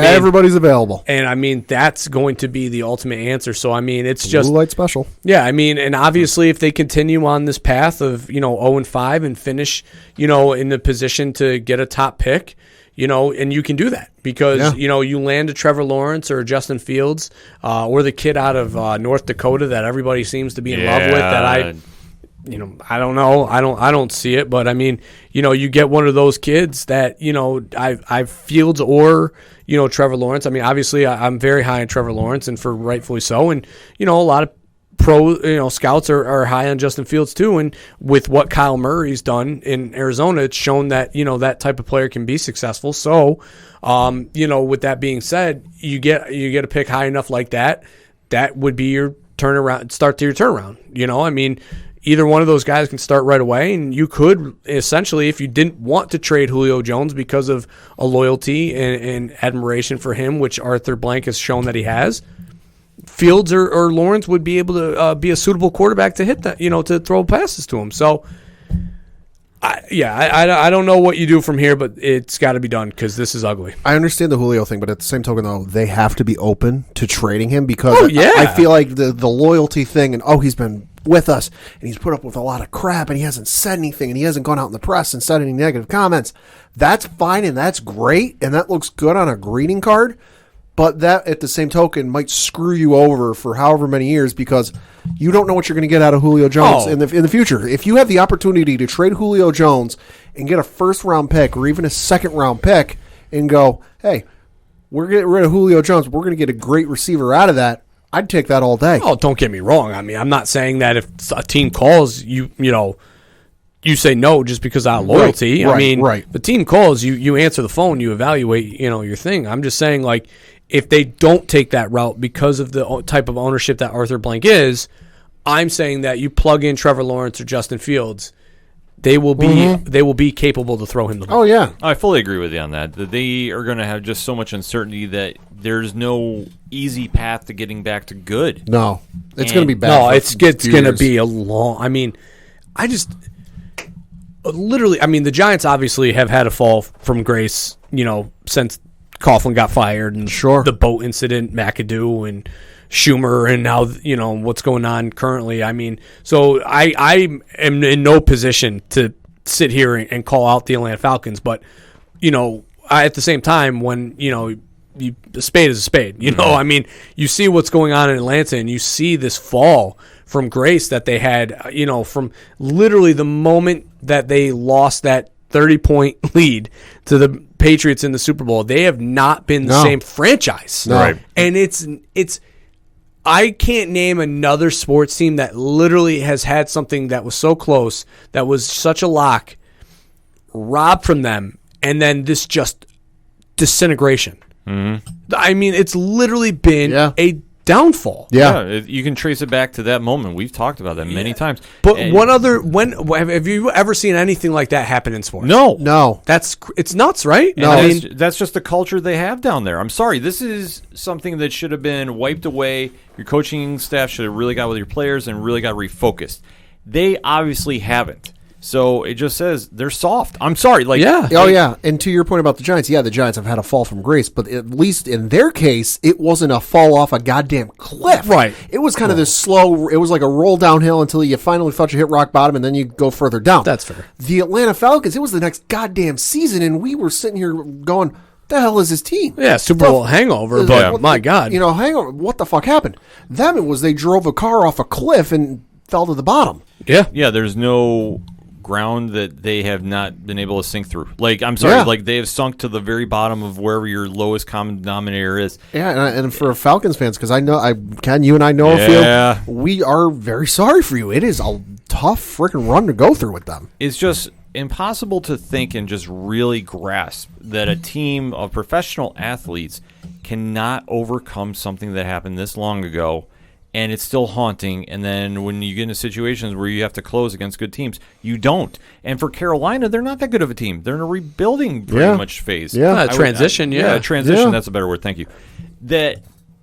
Everybody's available. And, that's going to be the ultimate answer. So, it's just... Blue light special. Yeah, and obviously if they continue on this path of, 0-5 and finish, in the position to get a top pick, and you can do that because, you land a Trevor Lawrence or Justin Fields or the kid out of North Dakota that everybody seems to be in love with that I don't know. I don't see it, but you get one of those kids that, I've Fields or, Trevor Lawrence. Obviously I'm very high on Trevor Lawrence and for rightfully so. And, a lot of pro, scouts are high on Justin Fields too. And with what Kyle Murray's done in Arizona, it's shown that, that type of player can be successful. So, with that being said, you get a pick high enough like that would be your start to your turnaround. Either one of those guys can start right away, and you could essentially, if you didn't want to trade Julio Jones because of a loyalty and admiration for him, which Arthur Blank has shown that he has, Fields or Lawrence would be able to be a suitable quarterback to hit that, to throw passes to him. So, I don't know what you do from here, but it's got to be done because this is ugly. I understand the Julio thing, but at the same token, though, they have to be open to trading him because I feel like the loyalty thing and, he's been with us and he's put up with a lot of crap and he hasn't said anything and he hasn't gone out in the press and said any negative comments. That's fine and that's great and that looks good on a greeting card, but that at the same token might screw you over for however many years because you don't know what you're going to get out of Julio Jones in the future. If you have the opportunity to trade Julio Jones and get a first-round pick or even a second-round pick and go, hey, we're getting rid of Julio Jones, we're going to get a great receiver out of that, I'd take that all day. Oh, don't get me wrong. I'm not saying that if a team calls you you say no just because out of loyalty. I mean, the team calls, you answer the phone, you evaluate, your thing. I'm just saying, like, if they don't take that route because of the type of ownership that Arthur Blank is, I'm saying that you plug in Trevor Lawrence or Justin Fields, they will be capable to throw him the ball. Oh, yeah. I fully agree with you on that. That they are going to have just so much uncertainty that there's no easy path to getting back to good. No. It's going to be bad. No, it's going to be a long... I mean, the Giants obviously have had a fall from grace, since Coughlin got fired and the boat incident, McAdoo and Schumer, and now what's going on currently. I mean, so I am in no position to sit here and call out the Atlanta Falcons, but at the same time, when a spade is a spade. I mean, you see what's going on in Atlanta, and you see this fall from grace that they had. From literally the moment that they lost that 30-point lead to the Patriots in the Super Bowl, they have not been the same franchise. No. Right. And it's I can't name another sports team that literally has had something that was so close, that was such a lock, robbed from them, and then this just disintegration. Mm-hmm. I mean, it's literally been a downfall. Yeah, you can trace it back to that moment. We've talked about that many times. But have you ever seen anything like that happen in sports? No. It's nuts, right? No, that's just the culture they have down there. I'm sorry. This is something that should have been wiped away. Your coaching staff should have really got with your players and really got refocused. They obviously haven't. So it just says they're soft. I'm sorry. And to your point about the Giants, the Giants have had a fall from grace, but at least in their case, it wasn't a fall off a goddamn cliff. Right. It was kind of this slow, it was like a roll downhill until you finally thought you hit rock bottom, and then you go further down. That's fair. The Atlanta Falcons, it was the next goddamn season, and we were sitting here going, the hell is this team? Yeah, Super Bowl hangover, but my God. Hangover, what the fuck happened? Them, it was they drove a car off a cliff and fell to the bottom. Yeah. Yeah, there's no ground that they have not been able to sink through. Like, I'm sorry, they have sunk to the very bottom of wherever your lowest common denominator is. Yeah, and for Falcons fans, because Ken, you and I know a few, we are very sorry for you. It is a tough freaking run to go through with them. It's just impossible to think and just really grasp that a team of professional athletes cannot overcome something that happened this long ago, and it's still haunting. And then when you get into situations where you have to close against good teams, you don't. And for Carolina, they're not that good of a team. They're in a rebuilding pretty much phase. Yeah, transition. Transition. That's a better word. Thank you. That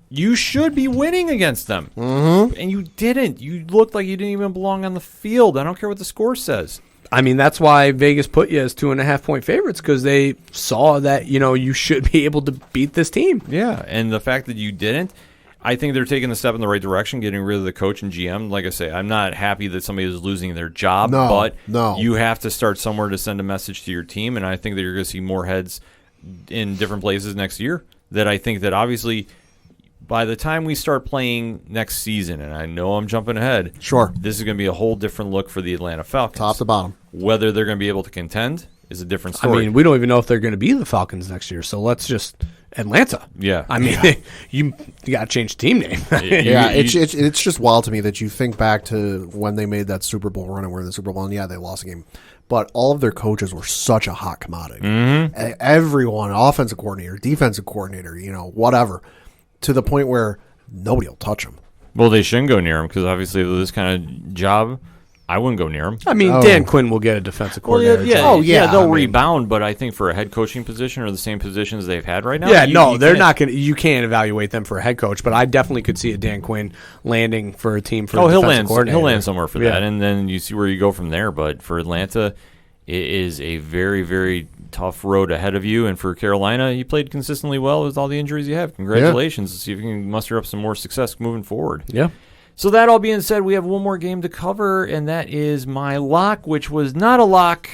you should be winning against them, and you didn't. You looked like you didn't even belong on the field. I don't care what the score says. I mean, that's why Vegas put you as 2.5-point favorites, because they saw that you should be able to beat this team. Yeah, and the fact that you didn't, I think they're taking a step in the right direction, getting rid of the coach and GM. Like I say, I'm not happy that somebody is losing their job, but you have to start somewhere to send a message to your team, and I think that you're going to see more heads in different places next year. That I think that obviously by the time we start playing next season, and I know I'm jumping ahead, this is going to be a whole different look for the Atlanta Falcons. Top to bottom. Whether they're going to be able to contend is a different story. I mean, we don't even know if they're going to be the Falcons next year, so let's just Atlanta. Yeah. I mean, you got to change the team name. It's just wild to me that you think back to when they made that Super Bowl run and were in the Super Bowl, and they lost a game. But all of their coaches were such a hot commodity. Mm-hmm. Everyone, offensive coordinator, defensive coordinator, whatever, to the point where nobody will touch them. Well, they shouldn't go near him because obviously with this kind of job, I wouldn't go near him. I mean, Dan Quinn will get a defensive coordinator. They'll rebound, but I think for a head coaching position or the same positions they've had right now. Yeah, they're not going to. You can't evaluate them for a head coach, but I definitely could see a Dan Quinn landing for a team for a defensive coordinator. He'll land somewhere for that, and then you see where you go from there. But for Atlanta, it is a very, very tough road ahead of you. And for Carolina, you played consistently well with all the injuries you have. Congratulations. Let's see if you can muster up some more success moving forward. Yeah. So that all being said, we have one more game to cover, and that is my lock, which was not a lock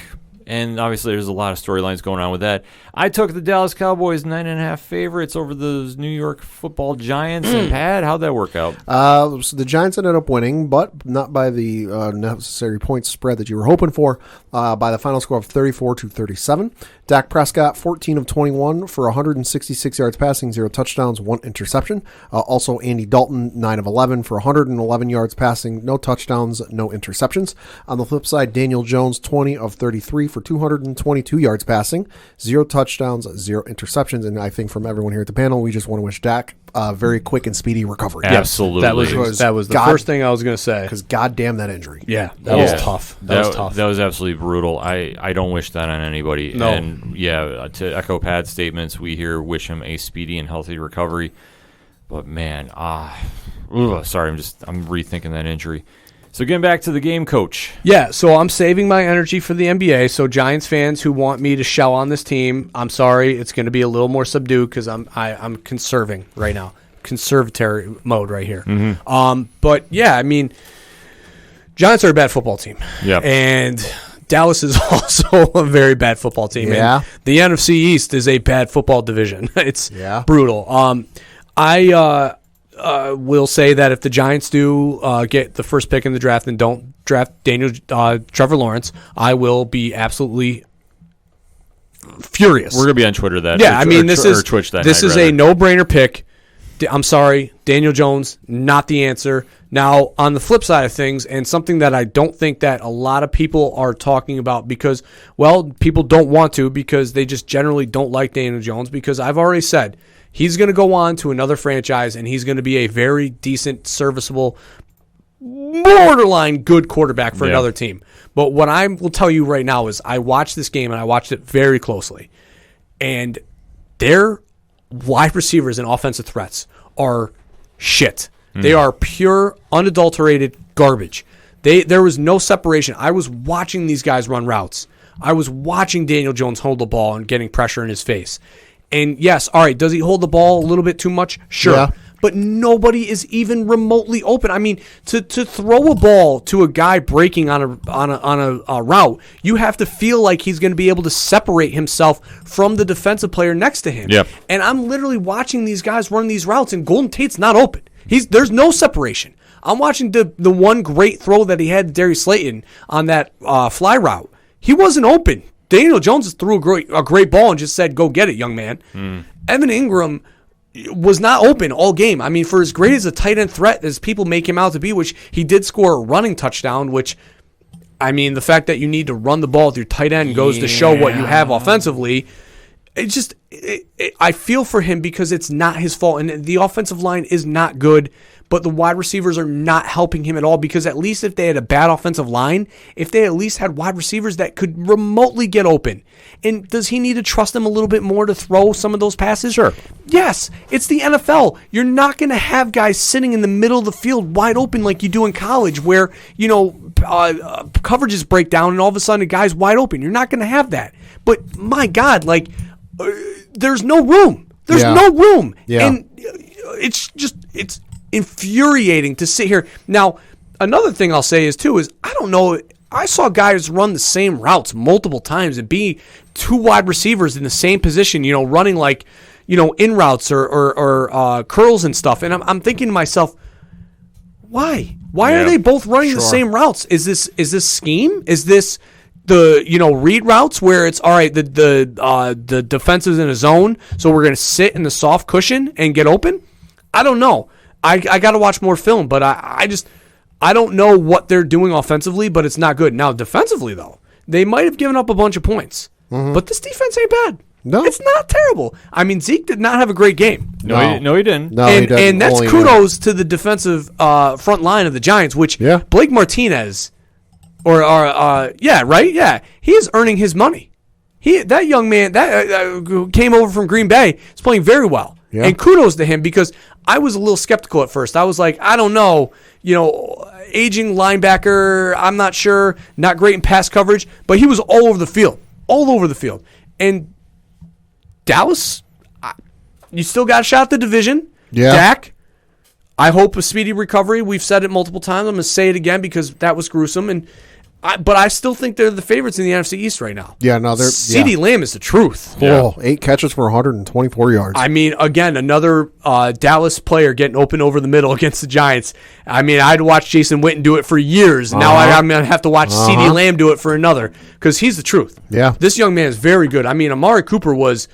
and obviously there's a lot of storylines going on with that. I took the Dallas Cowboys 9.5 favorites over those New York Football Giants. And Pat, how'd that work out? So the Giants ended up winning, but not by the necessary point spread that you were hoping for, by the final score of 34-37. Dak Prescott, 14 of 21 for 166 yards passing, 0 touchdowns, 1 interception. Also, Andy Dalton, 9 of 11 for 111 yards passing, no touchdowns, no interceptions. On the flip side, Daniel Jones, 20 of 33 for 222 yards passing, 0 touchdowns, 0 interceptions. And I think from everyone here at the panel, we just want to wish Dak a very quick and speedy recovery. Absolutely. That was the first thing I was going to say. Because goddamn that injury. Yeah, that was tough. That was tough. That was absolutely brutal. I don't wish that on anybody. No. And yeah, to echo Pat's statements, we here wish him a speedy and healthy recovery. But man, sorry, I'm rethinking that injury. So getting back to the game, Coach. Yeah, so I'm saving my energy for the NBA. So Giants fans who want me to shell on this team, I'm sorry, it's going to be a little more subdued because I'm conserving right now, conservatory mode right here. Mm-hmm. But yeah, I mean, Giants are a bad football team. Yeah, and Dallas is also a very bad football team. Yeah, and the NFC East is a bad football division. It's brutal. I will say that if the Giants do get the first pick in the draft and don't draft Trevor Lawrence, I will be absolutely furious. We're gonna be on Twitter that. Yeah, I mean this is Twitch that. This is a no-brainer pick. I'm sorry, Daniel Jones, not the answer. Now, on the flip side of things, and something that I don't think that a lot of people are talking about because, well, people don't want to because they just generally don't like Daniel Jones because I've already said he's going to go on to another franchise and he's going to be a very decent, serviceable, borderline good quarterback for another team. But what I will tell you right now is I watched this game and I watched it very closely. And their wide receivers and offensive threats are shit. They are pure, unadulterated garbage. There was no separation. I was watching these guys run routes. I was watching Daniel Jones hold the ball and getting pressure in his face. And yes, all right, does he hold the ball a little bit too much? Sure. Yeah. But nobody is even remotely open. I mean, to throw a ball to a guy breaking on a route, you have to feel like he's going to be able to separate himself from the defensive player next to him. Yep. And I'm literally watching these guys run these routes, and Golden Tate's not open. There's no separation. I'm watching the one great throw that he had to Darius Slayton on that fly route. He wasn't open. Daniel Jones threw a great ball and just said, "Go get it, young man." Evan Ingram was not open all game. I mean, for as great as a tight end threat as people make him out to be, which he did score a running touchdown, which, I mean, the fact that you need to run the ball with your tight end goes to show what you have offensively. It's just, I feel for him because it's not his fault. And the offensive line is not good, but the wide receivers are not helping him at all because at least if they had a bad offensive line, if they at least had wide receivers that could remotely get open. And does he need to trust them a little bit more to throw some of those passes? Sure. Yes, it's the NFL. You're not going to have guys sitting in the middle of the field wide open like you do in college where, coverages break down and all of a sudden a guy's wide open. You're not going to have that. But my God, there's no room. There's no room. Yeah. And it's infuriating to sit here. Now, another thing I'll say is I don't know, I saw guys run the same routes multiple times and be two wide receivers in the same position, running in routes or curls and stuff. And I'm thinking to myself, why? Why are they both running the same routes? Is this scheme? Is this the read routes where it's all right? The defense is in a zone, so we're going to sit in the soft cushion and get open. I don't know. I got to watch more film, but I don't know what they're doing offensively, but it's not good. Now defensively though, they might have given up a bunch of points, but this defense ain't bad. No, it's not terrible. I mean, Zeke did not have a great game. No, he didn't. No, he didn't. And that's kudos to the defensive front line of the Giants, which Blake Martinez. He is earning his money. That young man that came over from Green Bay is playing very well, and kudos to him because I was a little skeptical at first. I was like, I don't know, aging linebacker. I'm not sure, not great in pass coverage, but he was all over the field, and Dallas, you still got a shot at the division. Yeah, Dak. I hope a speedy recovery. We've said it multiple times. I'm going to say it again because that was gruesome. And But I still think they're the favorites in the NFC East right now. Yeah, no, they're CeeDee Lamb is the truth. Oh, 8 catches for 124 yards. I mean, again, another Dallas player getting open over the middle against the Giants. I mean, I'd watch Jason Witten do it for years. Now I'm going to have to watch CeeDee Lamb do it for another because he's the truth. Yeah. This young man is very good. I mean, Amari Cooper was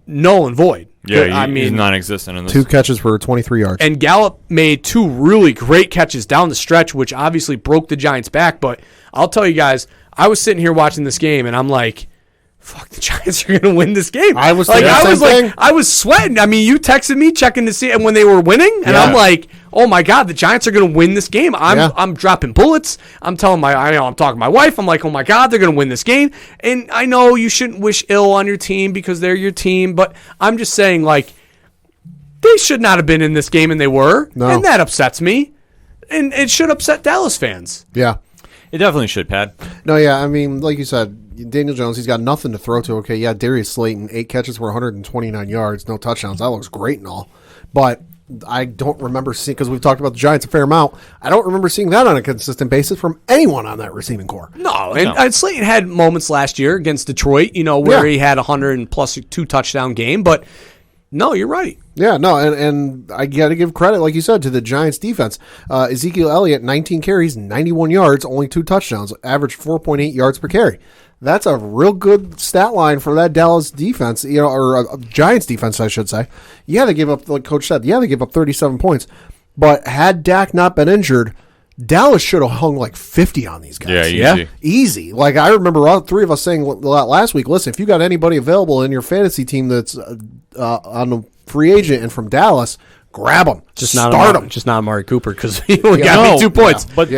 null and void. Yeah, he's non-existent in this. 2 catches for 23 yards. And Gallup made 2 really great catches down the stretch, which obviously broke the Giants' back. But I'll tell you guys, I was sitting here watching this game, and I'm like, fuck, the Giants are going to win this game. I was thinking the same thing. I was sweating. I mean, you texted me checking to see it when they were winning, and I'm like, oh my God, the Giants are going to win this game. I'm dropping bullets. I'm talking to my wife. I'm like, oh my God, they're going to win this game. And I know you shouldn't wish ill on your team because they're your team, but I'm just saying, like, they should not have been in this game, and they were. No. And that upsets me. And it should upset Dallas fans. Yeah. It definitely should, Pat. No, yeah, I mean, like you said, Daniel Jones, he's got nothing to throw to. Okay, yeah, Darius Slayton, 8 catches for 129 yards, no touchdowns. That looks great and all. But I don't remember seeing, because we've talked about the Giants a fair amount, I don't remember seeing that on a consistent basis from anyone on that receiving core. No, and Slayton had moments last year against Detroit, where he had 100 and plus 2 touchdown game, but no, you're right. Yeah, no, and I got to give credit, like you said, to the Giants' defense. Ezekiel Elliott, 19 carries, 91 yards, only 2 touchdowns, averaged 4.8 yards per carry. That's a real good stat line for that Dallas defense, or Giants defense, I should say. Yeah, they gave up, like Coach said, they gave up 37 points. But had Dak not been injured, Dallas should have hung like 50 on these guys. Yeah, easy. Like, I remember all 3 of us saying last week, listen, if you got anybody available in your fantasy team that's on the free agent and from Dallas, grab them. Start them. Just not Amari Cooper because he only got me 2 points. But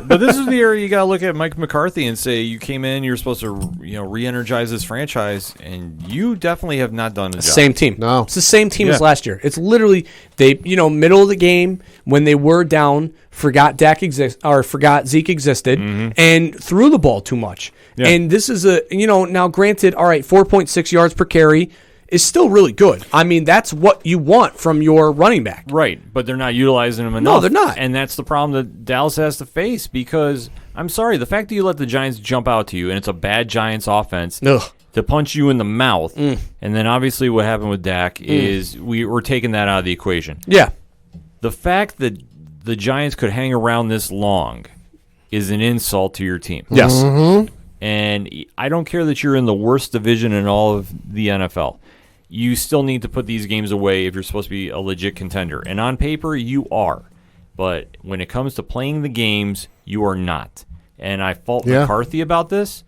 but this is the area you got to look at Mike McCarthy and say you came in, you're supposed to re-energize this franchise, and you definitely have not done the job. Same team. No, it's the same team as last year. It's literally middle of the game when they were down, forgot Zeke existed, and threw the ball too much. Yeah. And this is now granted, all right, 4.6 yards per carry is still really good. I mean, that's what you want from your running back. Right, but they're not utilizing him enough. No, they're not. And that's the problem that Dallas has to face because, I'm sorry, the fact that you let the Giants jump out to you, and it's a bad Giants offense, to punch you in the mouth, and then obviously what happened with Dak is we're taking that out of the equation. Yeah. The fact that the Giants could hang around this long is an insult to your team. Yes. Mm-hmm. And I don't care that you're in the worst division in all of the NFL. You still need to put these games away if you're supposed to be a legit contender. And on paper, you are. But when it comes to playing the games, you are not. And I fault McCarthy about this.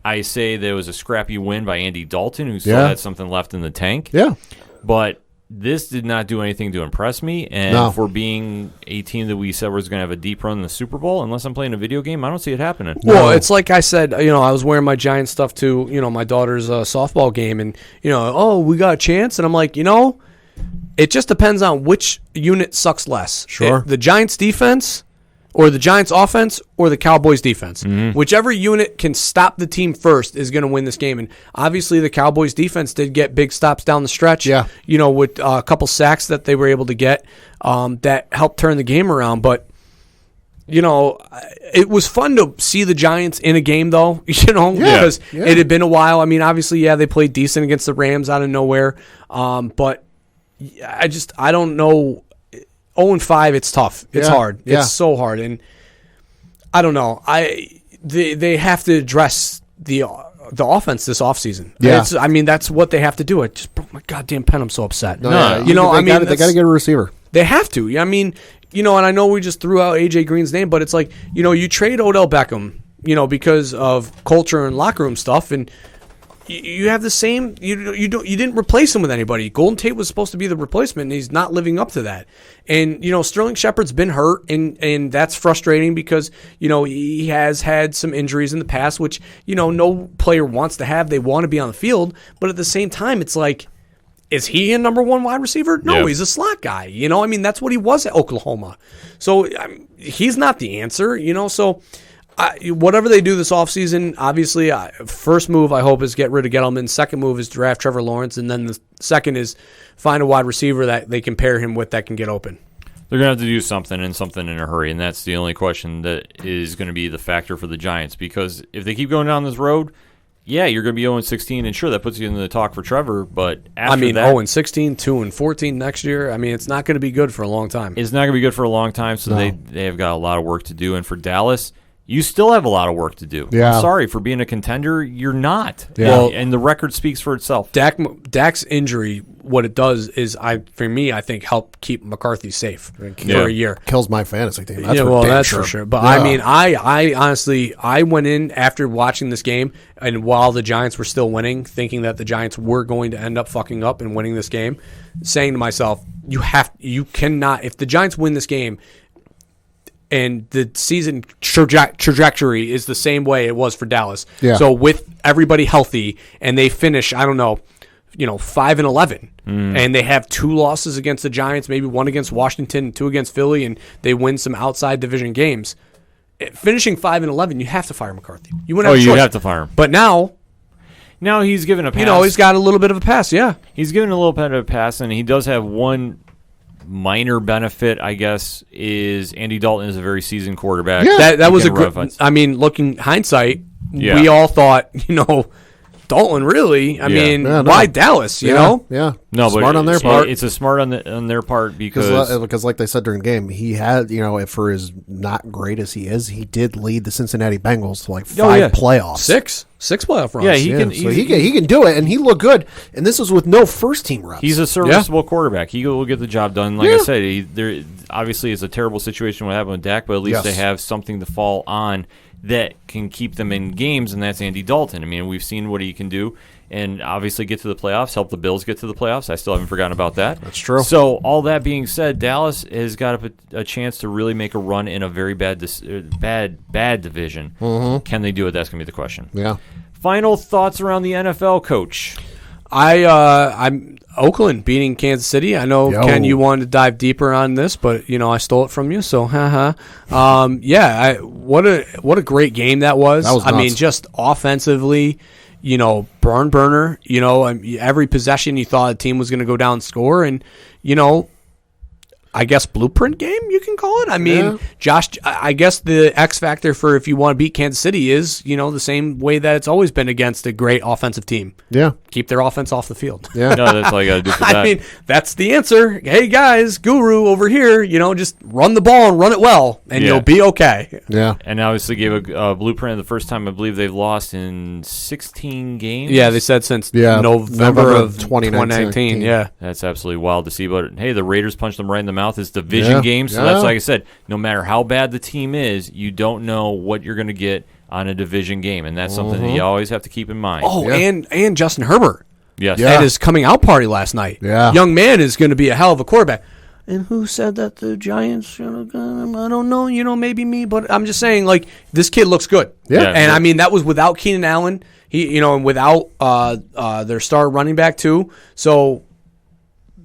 I say there was a scrappy win by Andy Dalton, who still had something left in the tank. Yeah. But this did not do anything to impress me. And for being a team that we said was going to have a deep run in the Super Bowl, unless I'm playing a video game, I don't see it happening. Well, it's like I said, I was wearing my Giants stuff to, my daughter's softball game. And, we got a chance. And I'm like, it just depends on which unit sucks less. Sure. The Giants defense or the Giants offense or the Cowboys defense. Whichever unit can stop the team first is going to win this game. And obviously the Cowboys defense did get big stops down the stretch. Yeah. With a couple sacks that they were able to get that helped turn the game around. But, it was fun to see the Giants in a game, though, because it had been a while. I mean, obviously, they played decent against the Rams out of nowhere. But I don't know. 0-5, it's tough. It's hard. Yeah. It's so hard. And I don't know. They have to address the offense this offseason. Yeah. That's what they have to do. I just broke my goddamn pen. I'm so upset. They got to get a receiver. They have to. I mean, and I know we just threw out A.J. Green's name, but it's like, you trade Odell Beckham, because of culture and locker room stuff, and you have the same. You didn't replace him with anybody. Golden Tate was supposed to be the replacement, and he's not living up to that. And Sterling Shepard's been hurt, and that's frustrating because he has had some injuries in the past, which no player wants to have. They want to be on the field, but at the same time, it's like, is he a number 1 wide receiver? No, he's a slot guy. That's what he was at Oklahoma. So he's not the answer. So. Whatever they do this offseason, obviously, first move I hope is get rid of Gettleman. Second move is draft Trevor Lawrence. And then the second is find a wide receiver that they can pair him with that can get open. They're going to have to do something and something in a hurry, and that's the only question that is going to be the factor for the Giants. Because if they keep going down this road, yeah, you're going to be 0-16, and sure, that puts you in the talk for Trevor. But after that, 0-16, 2-14 next year. I mean, it's not going to be good for a long time. It's not going to be good for a long time. So they have got a lot of work to do. And for Dallas, you still have a lot of work to do. Yeah. I'm sorry, for being a contender, you're not. Yeah. Well, and the record speaks for itself. Dak's injury, what it does is, I think, help keep McCarthy safe for a year. Kills my fantasy team. That's That's for sure. But I mean, I honestly, I went in after watching this game, and while the Giants were still winning, thinking that the Giants were going to end up fucking up and winning this game, saying to myself, you cannot, if the Giants win this game, and the season trajectory is the same way it was for Dallas. Yeah. So with everybody healthy, and they finish, 5-11, and they have 2 losses against the Giants, maybe 1 against Washington, 2 against Philly, and they win some outside division games. Finishing 5-11, you have to fire McCarthy. You wouldn't have a choice. Have to fire him. But now he's given a pass. He's got a little bit of a pass. Yeah, he's given a little bit of a pass, and he does have one minor benefit, I guess, is Andy Dalton is a very seasoned quarterback. Yeah. That was a good. I mean, looking hindsight, we all thought, Dalton really. I mean, why Dallas? You know? Yeah. No, smart but on their part. It's a smart on their part because like they said during the game, he had for as not great as he is, he did lead the Cincinnati Bengals to like 5 playoffs, 6 playoff runs. Yeah, he can do it, and he looked good. And this was with no first team reps. He's a serviceable quarterback. He will get the job done. Like I said, there obviously it's a terrible situation what happened with Dak, but at least they have something to fall on that can keep them in games, and that's Andy Dalton. I mean, we've seen what he can do, and obviously get to the playoffs, help the Bills get to the playoffs. I still haven't forgotten about that. That's true. So all that being said, Dallas has got a chance to really make a run in a very bad division. Mm-hmm. Can they do it? That's going to be the question. Yeah. Final thoughts around the NFL, Coach? I'm Oakland beating Kansas City. I know, Ken, you wanted to dive deeper on this, but I stole it from you. So, what a great game that was. That was nuts. I mean, just offensively, barn burner. Every possession you thought a team was going to go down and score, and I guess blueprint game, you can call it. I mean, Josh, I guess the X factor for if you want to beat Kansas City is, the same way that it's always been against a great offensive team. Yeah. Keep their offense off the field. Yeah. No, that's all you got to do for that. I mean, that's the answer. Hey, guys, guru over here, just run the ball and run it well, and you'll be okay. Yeah. And obviously gave a blueprint the first time I believe they've lost in 16 games. Yeah, they said since November of 2019. Yeah. That's absolutely wild to see. But, hey, the Raiders punched them right in the mouth. It's division games. So that's like I said, no matter how bad the team is, you don't know what you're going to get on a division game. And that's something that you always have to keep in mind. Oh, and Justin Herbert. Yes. At his coming out party last night. Yeah. Young man is going to be a hell of a quarterback. And who said that the Giants should have gone him? I don't know. Maybe me. But I'm just saying, this kid looks good. Yeah. And, I mean, that was without Keenan Allen. He, and without their star running back, too. So,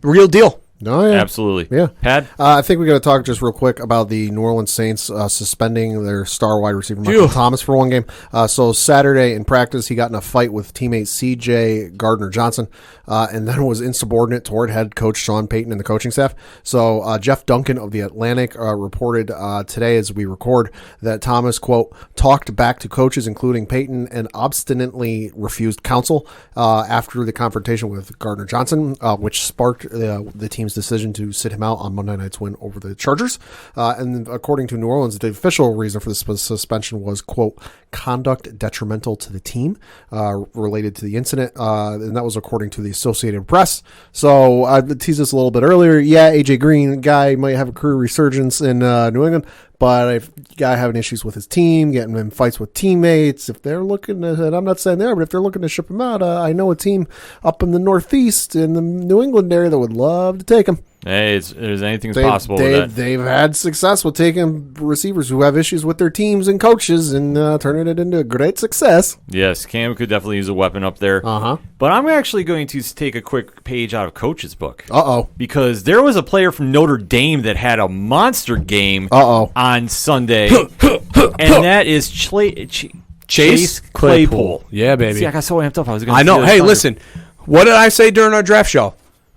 real deal. Oh, yeah. Absolutely. Yeah. Pat? I think we got to talk just real quick about the New Orleans Saints suspending their star wide receiver, Michael Thomas, for one game. So Saturday in practice, he got in a fight with teammate C.J. Gardner-Johnson, and then was insubordinate toward head coach Sean Payton and the coaching staff. So Jeff Duncan of The Atlantic reported today as we record that Thomas, quote, talked back to coaches, including Payton, and obstinately refused counsel after the confrontation with Gardner-Johnson, which sparked the team's decision to sit him out on Monday night's win over the Chargers. And according to New Orleans, the official reason for the suspension was, quote, conduct detrimental to the team related to the incident. And that was according to the Associated Press. So I teased this a little bit earlier. Yeah, AJ Green, guy might have a career resurgence in New England. But if you guy having issues with his team, getting in fights with teammates, if they're looking to, and I'm not saying there, but if they're looking to ship him out, I know a team up in the Northeast in the New England area that would love to take him. Hey, there's anything's possible with that. They've had success with taking receivers who have issues with their teams and coaches and turning it into a great success. Yes, Cam could definitely use a weapon up there. But I'm actually going to take a quick page out of Coach's book. Because there was a player from Notre Dame that had a monster game on Sunday, and that is Chase Claypool. Yeah, baby. See, I got so amped up. I know. Hey, listen. What did I say during our draft show?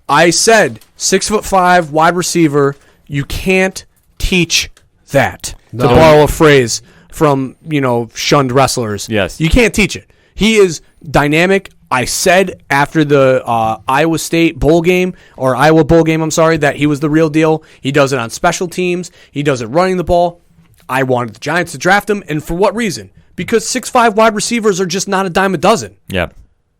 I said 6'5" wide receiver. You can't teach that. No. To borrow a phrase from, shunned wrestlers. Yes. You can't teach it. He is dynamic. I said after the Iowa State bowl game, or Iowa bowl game, I'm sorry, that he was the real deal. He does it on special teams. He does it running the ball. I wanted the Giants to draft him, and for what reason? Because 6'5" wide receivers are just not a dime a dozen. Yeah.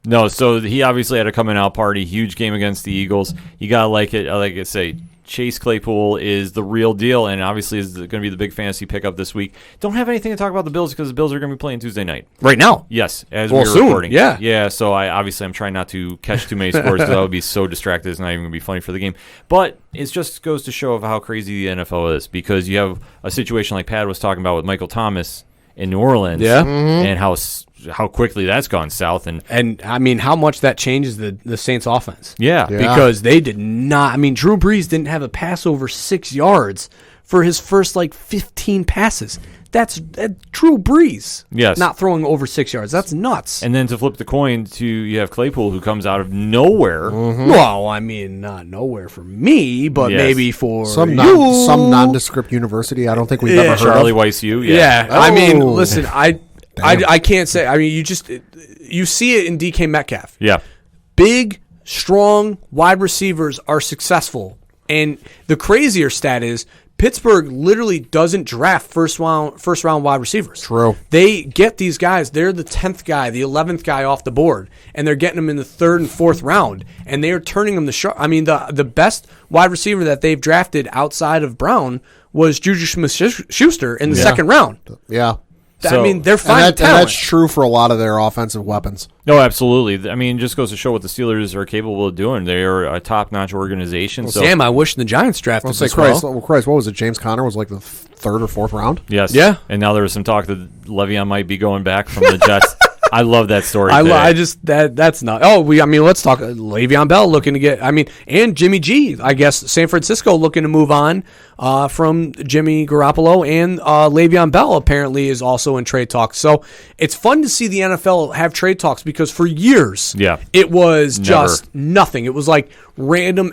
No, so he obviously had a coming out party. Huge game against the Eagles. You got to like it. Like I say, Chase Claypool is the real deal, and obviously is going to be the big fantasy pickup this week. Don't have anything to talk about the Bills because the Bills are going to be playing Tuesday night. Right now. Yes, as Well, we're soon, recording. yeah. Yeah, so I'm trying not to catch too many scores because I would be so distracted. It's not even going to be funny for the game. But it just goes to show of how crazy the NFL is because you have a situation like Pat was talking about with Michael Thomas in New Orleans and how quickly that's gone south. And I mean, how much that changes the Saints' offense. Yeah. Because they did not. I mean, Drew Brees didn't have a pass over 6 yards for his first 15 passes. That's Drew Brees. Yes. Not throwing over 6 yards. That's nuts. And then to flip the coin to you have Claypool who comes out of nowhere. Well, I mean, not nowhere for me, but Yes. maybe for Some you. nondescript university. I don't think we've ever heard Charlie of. Weiss U. Yeah. I mean, Oh. listen, I can't say. I mean, you see it in DK Metcalf. Yeah. Big, strong wide receivers are successful. And the crazier stat is Pittsburgh literally doesn't draft first round wide receivers. True. They get these guys. They're the 10th guy, the 11th guy off the board, and they're getting them in the 3rd and 4th round, and they are turning them I mean, the best wide receiver that they've drafted outside of Brown was Juju Smith-Schuster in the 2nd round. Yeah. I mean, they're And, finding and talent. that's true for a lot of their offensive weapons. No, absolutely. I mean, it just goes to show what the Steelers are capable of doing. They are a top-notch organization. So Sam, I wish the Giants drafted I'll say, this Christ, well. what was it? James Conner was like the 3rd or 4th round? yes. Yeah. And now there was some talk that Le'Veon might be going back from the Jets. I love that story. That's not. Let's talk. Le'Veon Bell looking to get. And Jimmy G. I guess San Francisco looking to move on from Jimmy Garoppolo, and Le'Veon Bell apparently is also in trade talks. So it's fun to see the NFL have trade talks because for years, it was just nothing. It was like random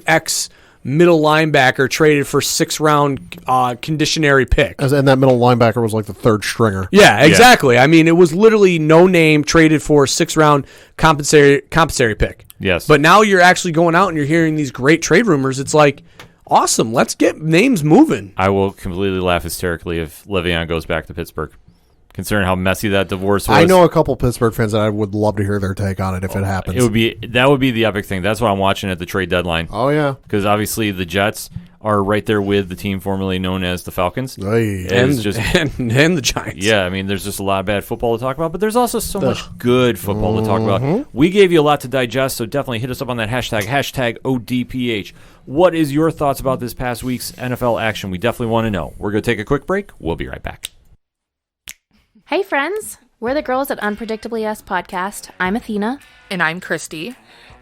middle linebacker traded for 6th round conditionary pick. And that middle linebacker was like the 3rd stringer. Yeah, exactly. I mean, it was literally no name traded for 6th round compensatory pick. Yes. But now you're actually going out and you're hearing these great trade rumors. It's like, awesome. Let's get names moving. I will completely laugh hysterically if Le'Veon goes back to Pittsburgh, considering how messy that divorce was. I know a couple Pittsburgh fans that I would love to hear their take on it if it happens. That would be the epic thing. That's what I'm watching at the trade deadline. Oh, yeah. Because obviously the Jets are right there with the team formerly known as the Falcons. Hey. And It's just the Giants. yeah, I mean, there's just a lot of bad football to talk about, but there's also so much good football to talk about. We gave you a lot to digest, so definitely hit us up on that hashtag ODPH. What is your thoughts about this past week's NFL action? We definitely want to know. We're going to take a quick break. We'll be right back. Hey friends, we're the girls at Unpredictably Us podcast. I'm Athena. And I'm Christy.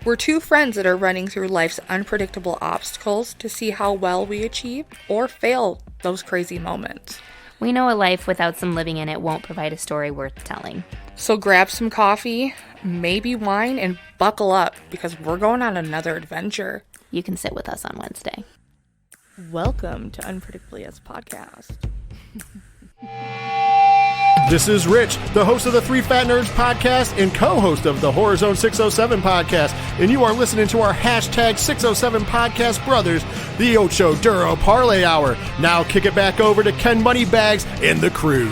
We're two friends that are running through life's unpredictable obstacles to see how well we achieve or fail those crazy moments. We know a life without some living in it won't provide a story worth telling. So grab some coffee, maybe wine, and buckle up because we're going on another adventure. You can sit with us on Wednesday. Welcome to Unpredictably Us podcast. This is Rich, the host of the Three Fat Nerds podcast and co-host of the Horror Zone 607 podcast, and you are listening to our hashtag 607 podcast brothers, the Ocho Duro Parlay Hour. Now kick it back over to Ken Moneybags and the crew.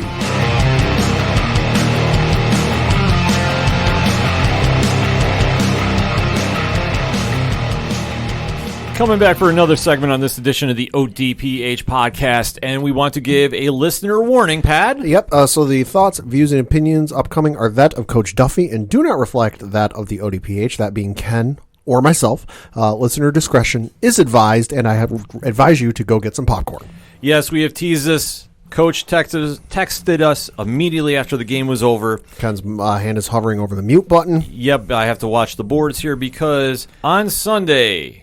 Coming back for another segment on this edition of the ODPH podcast, and we want to give a listener warning, Pad. Yep. So the thoughts, views, and opinions upcoming are that of Coach Duffy and do not reflect that of the ODPH, that being Ken or myself. Listener discretion is advised, and I have advise you to go get some popcorn. Yes, we have teased this. Coach texted us immediately after the game was over. Ken's hand is hovering over the mute button. Yep, I have to watch the boards here because on Sunday,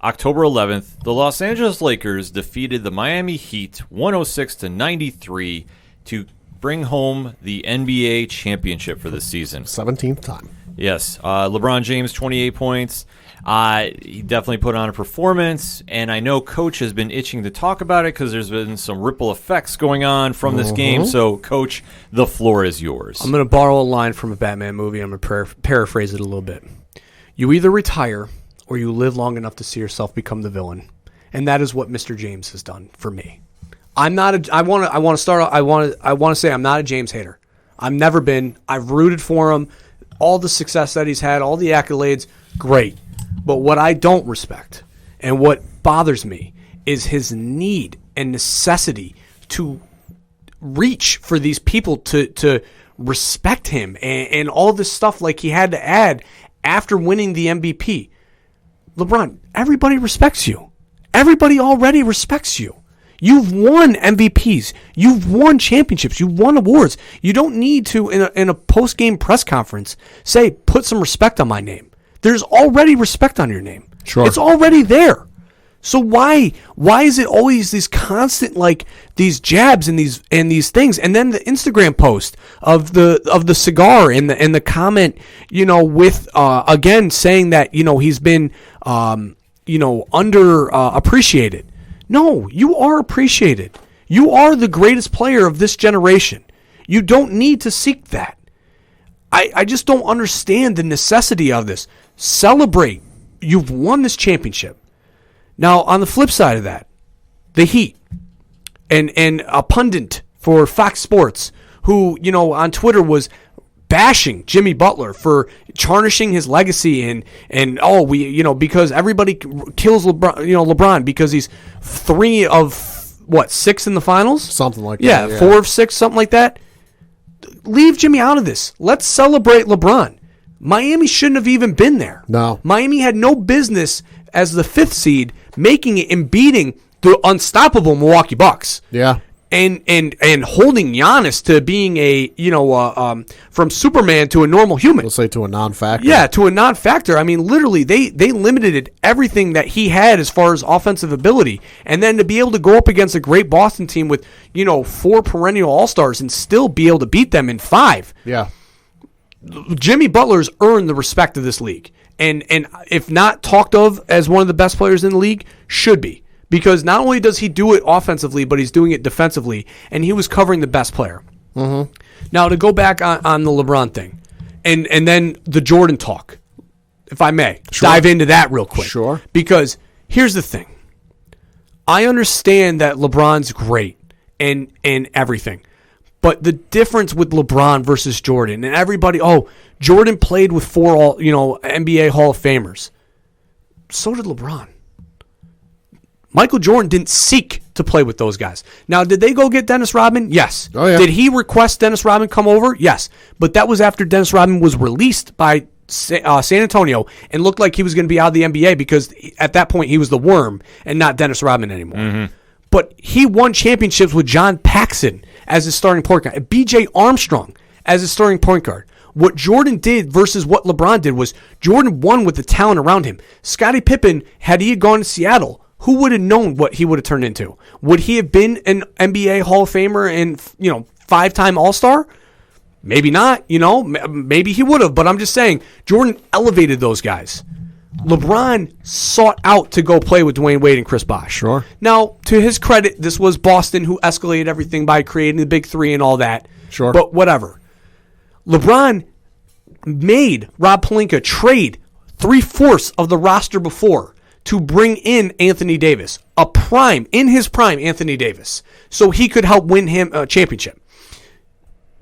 October 11th, the Los Angeles Lakers defeated the Miami Heat 106-93 to bring home the NBA championship for this season. 17th time. Yes, LeBron James, 28 points. He definitely put on a performance, and I know Coach has been itching to talk about it because there's been some ripple effects going on from this game. So, Coach, the floor is yours. I'm going to borrow a line from a Batman movie. I'm going to paraphrase it a little bit. You either retire or you live long enough to see yourself become the villain. And that is what Mr. James has done for me. I want to say I'm not a James hater. I've never been. I've rooted for him. All the success that he's had, all the accolades, great. But what I don't respect and what bothers me is his need and necessity to reach for these people to respect him and all this stuff like he had to add after winning the MVP. LeBron, everybody respects you. Everybody already respects you. You've won MVPs. You've won championships. You've won awards. You don't need to, in a post-game press conference, say, put some respect on my name. There's already respect on your name. Sure. It's already there. So why is it always these constant, like, these jabs and these things? And then the Instagram post of the cigar and the comment, with again saying that, he's been under appreciated. No, you are appreciated. You are the greatest player of this generation. You don't need to seek that. I just don't understand the necessity of this. Celebrate. You've won this championship. Now, on the flip side of that, the Heat and a pundit for Fox Sports who, on Twitter was bashing Jimmy Butler for tarnishing his legacy because everybody kills LeBron because he's 3 of 6 in the finals, something like that. Yeah, 4 of 6, something like that. Leave Jimmy out of this. Let's celebrate LeBron. Miami shouldn't have even been there. No, Miami had no business as the 5th seed making it and beating the unstoppable Milwaukee Bucks. Yeah. And holding Giannis to being from Superman to a normal human. We'll say to a non-factor. Yeah, to a non-factor. I mean, literally, they limited everything that he had as far as offensive ability. And then to be able to go up against a great Boston team with, 4 perennial All-Stars and still be able to beat them in 5. Yeah. Jimmy Butler's earned the respect of this league. And if not talked of as one of the best players in the league, should be. Because not only does he do it offensively, but he's doing it defensively, and he was covering the best player. Mm-hmm. Now, to go back on the LeBron thing, and then the Jordan talk, if I may, dive into that real quick. Sure. Because here's the thing. I understand that LeBron's great and everything, but the difference with LeBron versus Jordan, and everybody, Jordan played with 4 NBA Hall of Famers. So did LeBron. Michael Jordan didn't seek to play with those guys. Now, did they go get Dennis Rodman? Yes. Oh, yeah. Did he request Dennis Rodman come over? Yes. But that was after Dennis Rodman was released by San Antonio and looked like he was going to be out of the NBA because at that point he was the worm and not Dennis Rodman anymore. Mm-hmm. But he won championships with John Paxson as his starting point guard, and B.J. Armstrong as his starting point guard. What Jordan did versus what LeBron did was Jordan won with the talent around him. Scottie Pippen, had he gone to Seattle, who would have known what he would have turned into? Would he have been an NBA Hall of Famer and 5-time All-Star? Maybe not. Maybe he would have. But I'm just saying, Jordan elevated those guys. LeBron sought out to go play with Dwayne Wade and Chris Bosh. Sure. Now, to his credit, this was Boston who escalated everything by creating the Big Three and all that. Sure. But whatever. LeBron made Rob Pelinka trade 3/4 of the roster before to bring in Anthony Davis, in his prime Anthony Davis, so he could help win him a championship.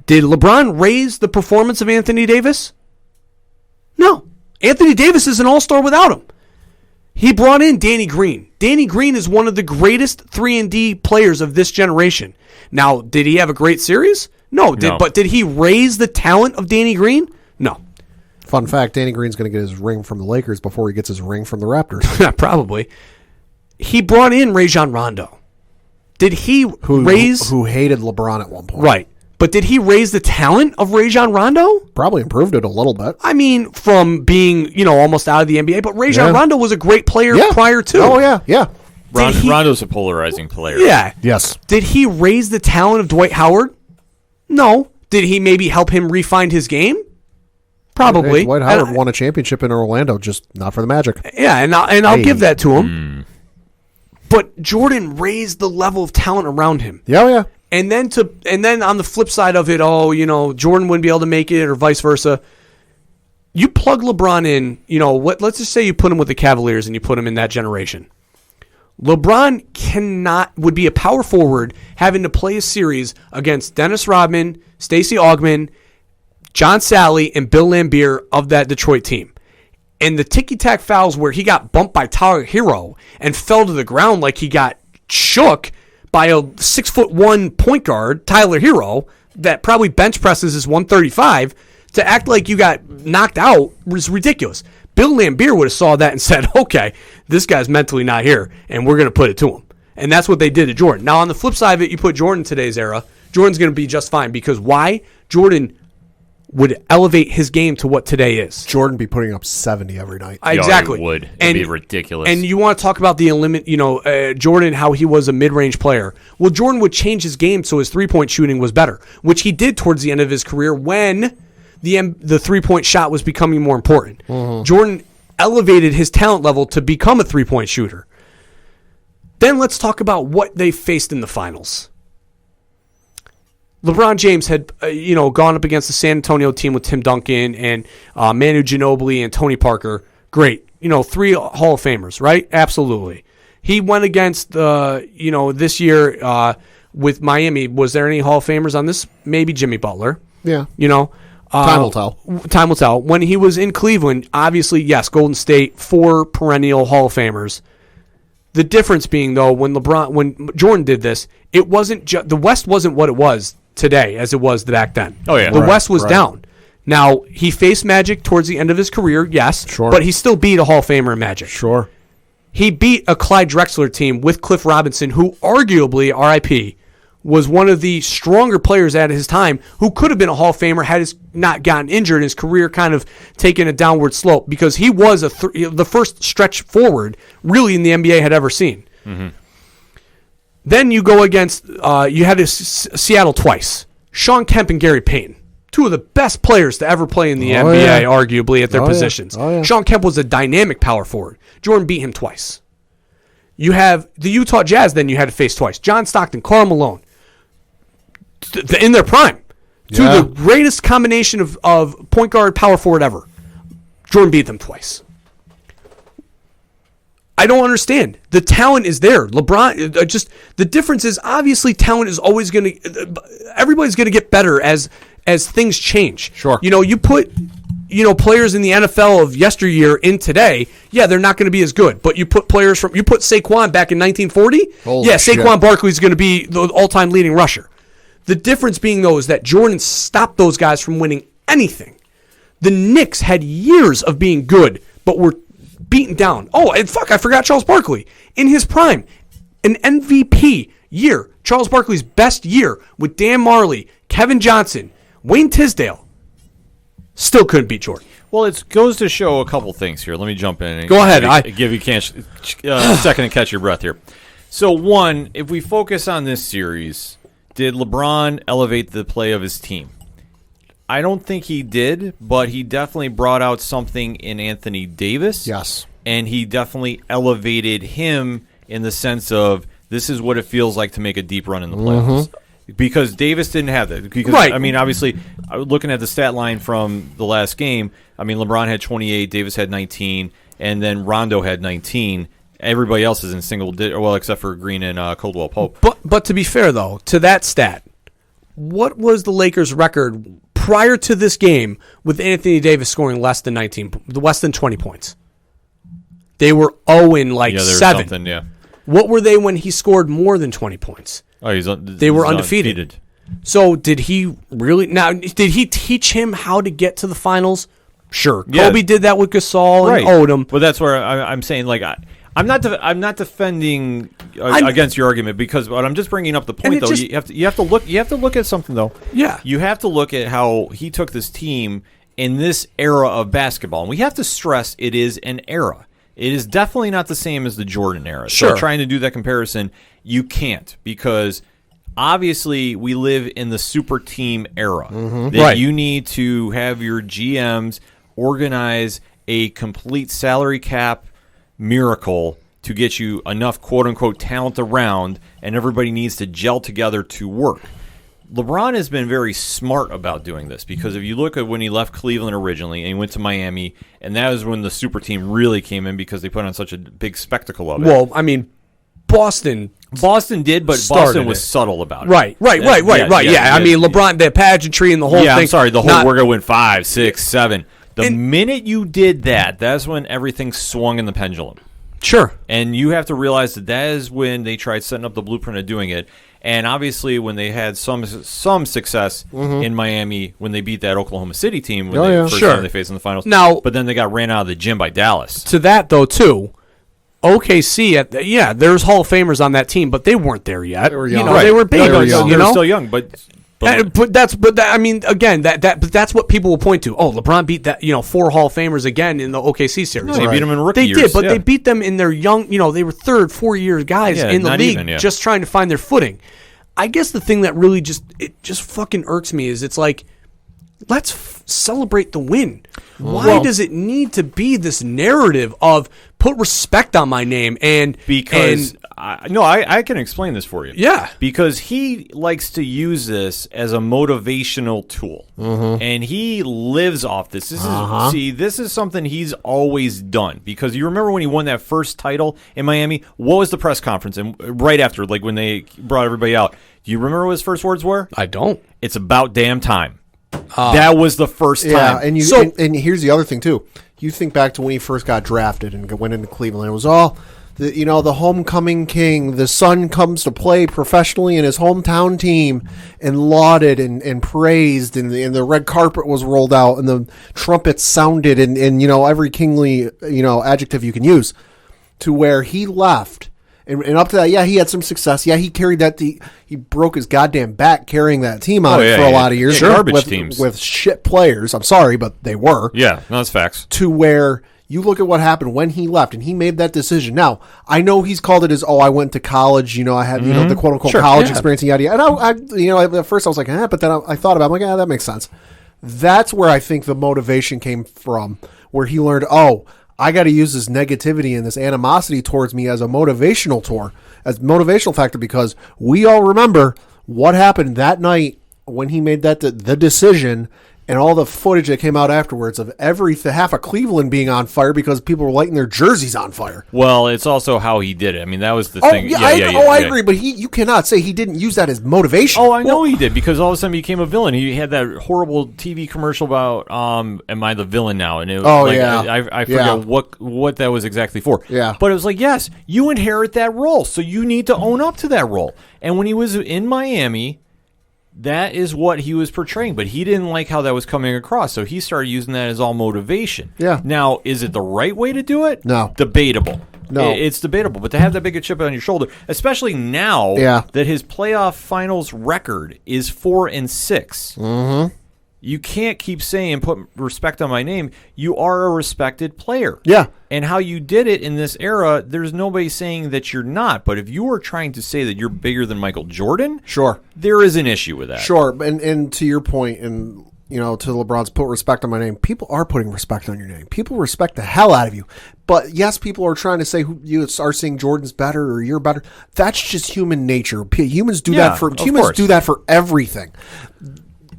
Did LeBron raise the performance of Anthony Davis? No. Anthony Davis is an all-star without him. He brought in Danny Green. Danny Green is one of the greatest 3-and-D players of this generation. Now, did he have a great series? No. But did he raise the talent of Danny Green? No. Fun fact, Danny Green's going to get his ring from the Lakers before he gets his ring from the Raptors. Probably. He brought in Rajon Rondo. Did he raise... Who hated LeBron at one point. Right. But did he raise the talent of Rajon Rondo? Probably improved it a little bit. I mean, from being, almost out of the NBA. But Rajon Rondo was a great player prior to. Oh, yeah. Rondo's a polarizing player. Yeah. Yes. Did he raise the talent of Dwight Howard? No. Did he maybe help him refine his game? Probably. Hey, Dwight Howard won a championship in Orlando, just not for the Magic. Yeah, and I'll give that to him. But Jordan raised the level of talent around him. Yeah. And then on the flip side of it, Jordan wouldn't be able to make it or vice versa. You plug LeBron in, let's just say you put him with the Cavaliers and you put him in that generation. LeBron would be a power forward having to play a series against Dennis Rodman, Stacey Augmon, John Sally, and Bill Laimbeer of that Detroit team. And the ticky-tack fouls where he got bumped by Tyler Hero and fell to the ground like he got shook by a 6'1" point guard, Tyler Hero, that probably bench presses his 135, to act like you got knocked out was ridiculous. Bill Laimbeer would have saw that and said, okay, this guy's mentally not here, and we're going to put it to him. And that's what they did to Jordan. Now, on the flip side of it, you put Jordan in today's era, Jordan's going to be just fine. Because why? Jordan would elevate his game to what today is. Jordan be putting up 70 every night. Exactly. It would. It'd be ridiculous. And you want to talk about the Jordan, how he was a mid-range player. Well, Jordan would change his game so his three-point shooting was better, which he did towards the end of his career when the three-point shot was becoming more important. Jordan elevated his talent level to become a three-point shooter. Then let's talk about what they faced in the finals. LeBron James had, gone up against the San Antonio team with Tim Duncan and Manu Ginobili and Tony Parker. Great. 3 Hall of Famers, right? Absolutely. He went against, this year with Miami. Was there any Hall of Famers on this? Maybe Jimmy Butler. Yeah. Time will tell. Time will tell. When he was in Cleveland, obviously, yes, Golden State, 4 perennial Hall of Famers. The difference being, though, when Jordan did this, it wasn't the West wasn't what it was today as it was back then. Oh, yeah. The West was down. Now, he faced Magic towards the end of his career, yes, Sure. but he still beat a Hall of Famer in Magic. Sure. He beat a Clyde Drexler team with Cliff Robinson, who arguably, RIP, was one of the stronger players at his time, who could have been a Hall of Famer had he not gotten injured and his career kind of taken a downward slope, because he was the first stretch forward really in the NBA had ever seen. Mm-hmm. Then you go against, you had Seattle twice. Sean Kemp and Gary Payton, 2 of the best players to ever play in the NBA, arguably, at their positions. Yeah. Sean Kemp was a dynamic power forward. Jordan beat him twice. You have the Utah Jazz, then you had to face twice. John Stockton, Karl Malone, in their prime. 2 of the greatest combination of point guard, power forward ever. Jordan beat them twice. I don't understand. The talent is there. LeBron, the difference is obviously talent is always going to, everybody's going to get better as things change. Sure. You put, players in the NFL of yesteryear in today, they're not going to be as good. But you put Saquon back in 1940, Saquon Barkley's going to be the all-time leading rusher. The difference being, though, is that Jordan stopped those guys from winning anything. The Knicks had years of being good, but were beaten down. Oh, and I forgot Charles Barkley. In his prime, an MVP year, Charles Barkley's best year with Dan Marley, Kevin Johnson, Wayne Tisdale, still couldn't beat Jordan. Well, it goes to show a couple things here. Let me jump in and Go ahead. give you a second to catch your breath here. So, one, if we focus on this series, did LeBron elevate the play of his team? I don't think he did, but he definitely brought out something in Anthony Davis. Yes. And he definitely elevated him in the sense of this is what it feels like to make a deep run in the playoffs. Mm-hmm. Because Davis didn't have that. Because, right. I mean, obviously, looking at the stat line from the last game, I mean, LeBron had 28, Davis had 19, and then Rondo had 19. Everybody else is in single digit, well, except for Green and Caldwell Pope. But to be fair, though, to that stat, what was the Lakers' record prior to this game with Anthony Davis scoring less than 20 points? They were 0-7. Something, yeah. What were they when he scored more than 20 points? Oh, they were undefeated. So did he really? Now, did he teach him how to get to the finals? Sure. Yeah. Kobe did that with Gasol and Odom. But that's where I'm saying, I'm not defending against your argument, because but I'm just bringing up the point, though. You have to look at something, though. Yeah. You have to look at how he took this team in this era of basketball, and we have to stress it is an era. It is definitely not the same as the Jordan era. Sure. So trying to do that comparison, you can't, because obviously we live in the super team era. That Right. you need to have your GMs organize a complete salary cap miracle to get you enough quote-unquote talent around, and everybody needs to gel together to work. LeBron has been very smart about doing this, because if you look at when he left Cleveland originally and he went to Miami, and that was when the super team really came in because they put on such a big spectacle of it. Well, I mean, Boston did, but started Boston was it. subtle about it. Right. Yeah, I mean, LeBron, the pageantry and the whole thing. I'm sorry, the whole not- we're going to win 5, 6, 7. The And- minute you did that, that's when everything swung in the pendulum. Sure. And you have to realize that is when they tried setting up the blueprint of doing it. And obviously, when they had some success in Miami, when they beat that Oklahoma City team, when they first Sure. time they faced in the finals. Now- but then they got ran out of the gym by Dallas. To that, though, too, OKC, there's Hall of Famers on that team, but they weren't there yet. They were You young. know, Right. they were They were babies, young. you They were know? still young, but I mean, again, but that's what people will point to. Oh, LeBron beat that, 4 Hall of Famers again in the OKC series. they beat them in rookie They years. did, but yeah. they beat them in their young, they were 3rd, 4-year guys Yeah, in the not league, even, yeah. just trying to find their footing. I guess the thing that really just fucking irks me is it's like, let's celebrate the win. Why does it need to be this narrative of put respect on my name Because I can explain this for you. Yeah. Because he likes to use this as a motivational tool, and he lives off this. This is something he's always done. Because you remember when he won that first title in Miami? What was the press conference? And right after, like when they brought everybody out, do you remember what his first words were? I don't. It's about damn time. That was the first time. Yeah, and here's the other thing too. You think back to when he first got drafted and went into Cleveland. It was all the homecoming king. The son comes to play professionally in his hometown team, and lauded and praised, and the red carpet was rolled out, and the trumpets sounded, and every kingly adjective you can use, to where he left. And up to that, he had some success. Yeah, he carried that. He broke his goddamn back carrying that team on for a lot of years. Yeah, garbage teams. With shit players. I'm sorry, but they were. Yeah, no, that's facts. To where you look at what happened when he left, and he made that decision. Now, I know he's called it as, I went to college. I had the quote unquote college experience. And yada yada. And I at first I was like, but then I thought about it. I'm like, that makes sense. That's where I think the motivation came from, where he learned, I got to use this negativity and this animosity towards me as a motivational factor, because we all remember what happened that night when he made the decision, and all the footage that came out afterwards of half of Cleveland being on fire because people were lighting their jerseys on fire. Well, it's also how he did it. I mean, that was the thing. I agree, but you cannot say he didn't use that as motivation. Oh, I know he did, because all of a sudden he became a villain. He had that horrible TV commercial about "Am I the villain now?" And it was I forget what that was exactly for. Yeah, but it was like, yes, you inherit that role, so you need to own up to that role. And when he was in Miami, that is what he was portraying, but he didn't like how that was coming across, so he started using that as all motivation. Yeah. Now, is it the right way to do it? No. Debatable. No. It's debatable, but to have that big a chip on your shoulder, especially now that his playoff finals record is 4-6. You can't keep saying, put respect on my name. You are a respected player. Yeah. And how you did it in this era, there's nobody saying that you're not. But if you are trying to say that you're bigger than Michael Jordan, sure, there is an issue with that. Sure, and to your point, and to LeBron's put respect on my name, people are putting respect on your name. People respect the hell out of you. But yes, people are trying to say you are saying Jordan's better or you're better. That's just human nature. Humans do that for everything.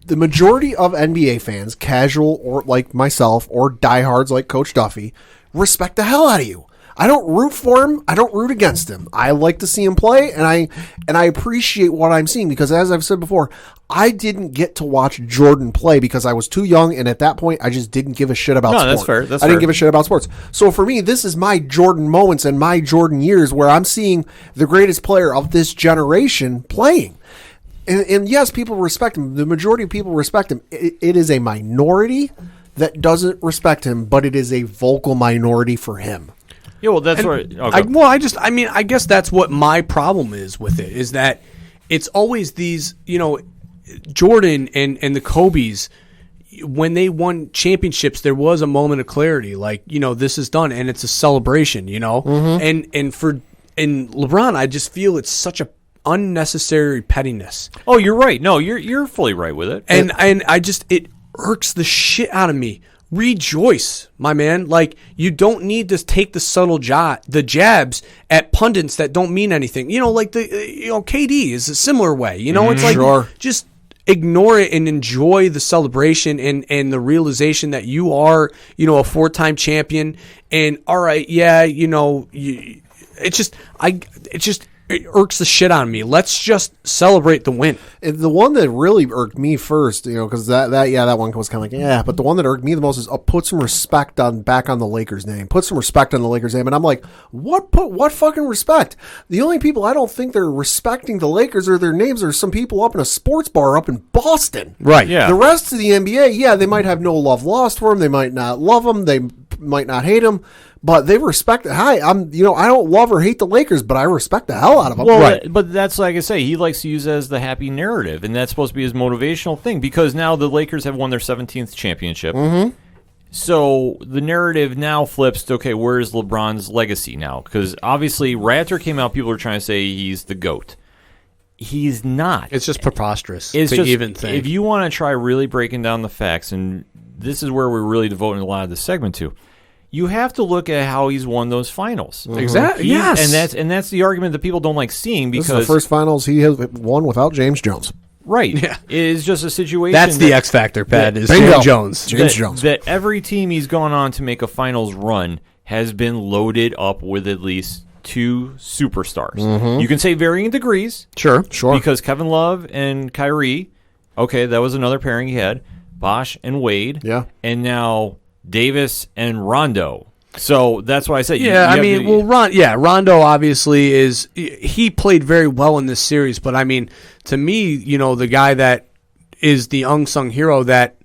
The majority of NBA fans, casual or like myself, or diehards like Coach Duffy, respect the hell out of you. I don't root for him. I don't root against him. I like to see him play, and I appreciate what I'm seeing, because, as I've said before, I didn't get to watch Jordan play because I was too young, and at that point, I just didn't give a shit about sports. That's fair. I didn't give a shit about sports. So for me, this is my Jordan moments and my Jordan years where I'm seeing the greatest player of this generation playing. And yes, people respect him. The majority of people respect him. It is a minority that doesn't respect him, but it is a vocal minority for him. Yeah, well, that's right. I guess that's what my problem is with it, is that it's always these, Jordan and the Kobes, when they won championships, there was a moment of clarity, like, this is done, and it's a celebration, And LeBron, I just feel it's such a unnecessary pettiness. Oh, you're right. No, you're fully right with it. And it irks the shit out of me. Rejoice, my man. Like, you don't need to take the subtle the jabs at pundits that don't mean anything. Like KD is a similar way. It's like, just ignore it and enjoy the celebration and the realization that you are, a 4-time champion. And all right, yeah, it irks the shit out of me. Let's just celebrate the win. And the one that really irked me first, because that one was kind of like, yeah. But the one that irked me the most is put some respect back on the Lakers' name. Put some respect on the Lakers' name. And I'm like, what fucking respect? The only people I don't think they're respecting the Lakers or their names are some people up in a sports bar up in Boston. Right. Yeah. The rest of the NBA, they might have no love lost for him. They might not love him. They might not hate him. But they respect it. I don't love or hate the Lakers, but I respect the hell out of them. Well, right. But that's like I say, he likes to use it as the happy narrative, and that's supposed to be his motivational thing because now the Lakers have won their 17th championship. Mm-hmm. So the narrative now flips to, okay, where's LeBron's legacy now? Because obviously, right after it came out, people are trying to say he's the GOAT. He's not. It's just preposterous It's to just, even think. If you want to try really breaking down the facts, and this is where we're really devoting a lot of the segment to, you have to look at how he's won those finals. Mm-hmm. Exactly. Yes. And that's the argument that people don't like seeing because this is the first finals he has won without James Jones. Right. Yeah. It is just a situation. That's the X factor, Pat, is Bingo. James Jones. James Jones. That every team he's gone on to make a finals run has been loaded up with at least 2 superstars. Mm-hmm. You can say varying degrees. Sure. Because Kevin Love and Kyrie, okay, that was another pairing he had. Bosh and Wade. Yeah. And now Davis and Rondo. So that's why I said, Rondo obviously he played very well in this series, but I mean, to me, the guy that is the unsung hero that,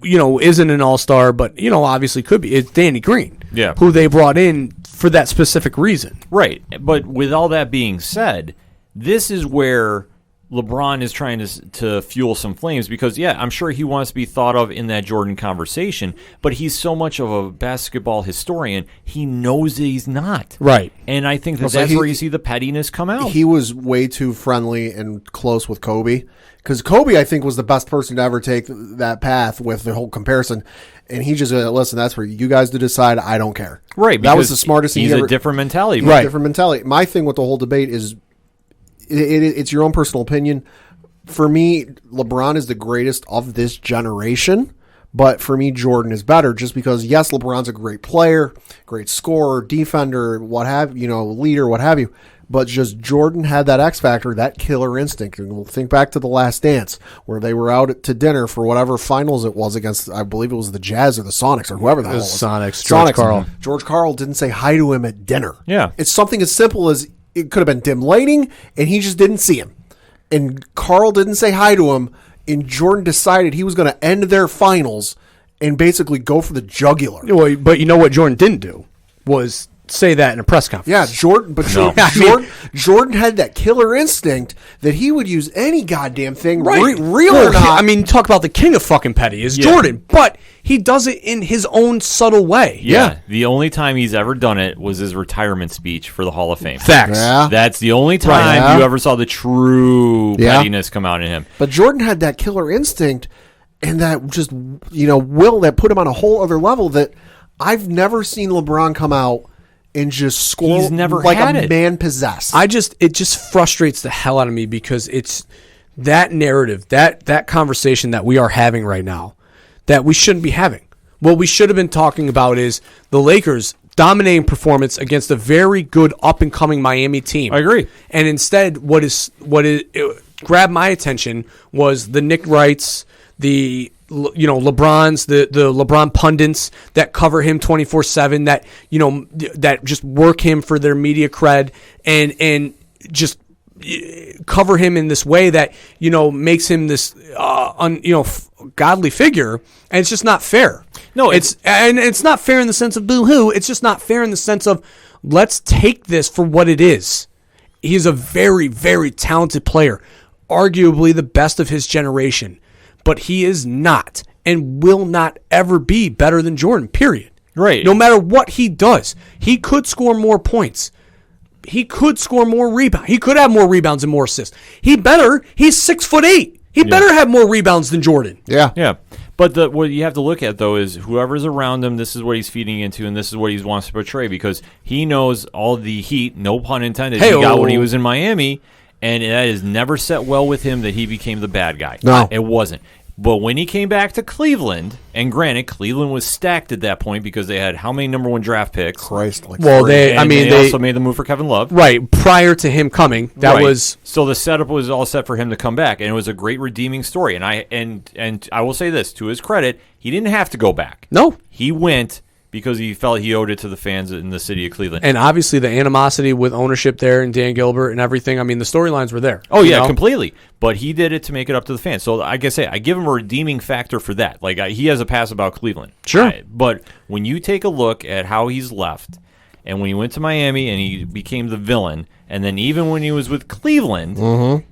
isn't an all-star, but, obviously could be, is Danny Green, who they brought in for that specific reason. Right. But with all that being said, this is where LeBron is trying to fuel some flames because, I'm sure he wants to be thought of in that Jordan conversation, but he's so much of a basketball historian, he knows that he's not. Right. And I think that's where you see the pettiness come out. He was way too friendly and close with Kobe because Kobe, I think, was the best person to ever take that path with the whole comparison. And he just listen, that's for you guys to decide. I don't care. Right. That was the smartest thing he's he ever. A different mentality. Right. Different mentality. My thing with the whole debate is it's your own personal opinion. For me, LeBron is the greatest of this generation, but for me, Jordan is better just because, yes, LeBron's a great player, great scorer, defender, leader, what have you, but just Jordan had that X factor, that killer instinct. And we'll think back to The Last Dance where they were out to dinner for whatever finals it was against, I believe it was the Jazz or the Sonics or whoever the hell it was. Sonics. George Karl. George Karl didn't say hi to him at dinner. Yeah. It's something as simple as it could have been dim lighting, and he just didn't see him. And Karl didn't say hi to him, and Jordan decided he was going to end their finals and basically go for the jugular. Well, but you know what Jordan didn't do was say that in a press conference. Yeah, Jordan had that killer instinct that he would use any goddamn thing, right? Real or not. I mean, talk about the king of fucking petty is Jordan, but he does it in his own subtle way. Yeah. The only time he's ever done it was his retirement speech for the Hall of Fame. Facts. Yeah. That's the only time you ever saw the true pettiness come out in him. But Jordan had that killer instinct and that just, will that put him on a whole other level that I've never seen LeBron come out and just score He's never like had a it. man possessed. It just frustrates the hell out of me because it's that narrative, that conversation that we are having right now that we shouldn't be having. What we should have been talking about is the Lakers dominating performance against a very good up and coming Miami team. I agree. And instead what grabbed my attention was the Nick Wrights, the LeBron's, the LeBron pundits that cover him 24/7, that just work him for their media cred and just cover him in this way that makes him this godly figure, and it's just not fair. No, it's not fair in the sense of boo-hoo. It's just not fair in the sense of let's take this for what it is. He's a very, very talented player, arguably the best of his generation. But he is not and will not ever be better than Jordan, period. Right. No matter what he does. He could score more points. he could score more rebounds. He could have more rebounds and more assists. He's 6'8". He better have more rebounds than Jordan. Yeah. Yeah. But what you have to look at, though, is whoever's around him, this is what he's feeding into, and this is what he wants to portray, because he knows all the heat, no pun intended, he got when he was in Miami, and that has never set well with him that he became the bad guy. No. It wasn't. But when he came back to Cleveland, and granted, Cleveland was stacked at that point because they had how many number one draft picks? Christ. Like Well, three. they also made the move for Kevin Love. Right, prior to him coming, that was... So the setup was all set for him to come back, and it was a great redeeming story. And I will say this, to his credit, he didn't have to go back. No. He went because he felt he owed it to the fans in the city of Cleveland. And obviously the animosity with ownership there and Dan Gilbert and everything, I mean, the storylines were there. Oh, yeah, completely. But he did it to make it up to the fans. So like I say, I give him a redeeming factor for that. Like he has a pass about Cleveland. Sure. But when you take a look at how he's left, and when he went to Miami and he became the villain, and then even when he was with Cleveland,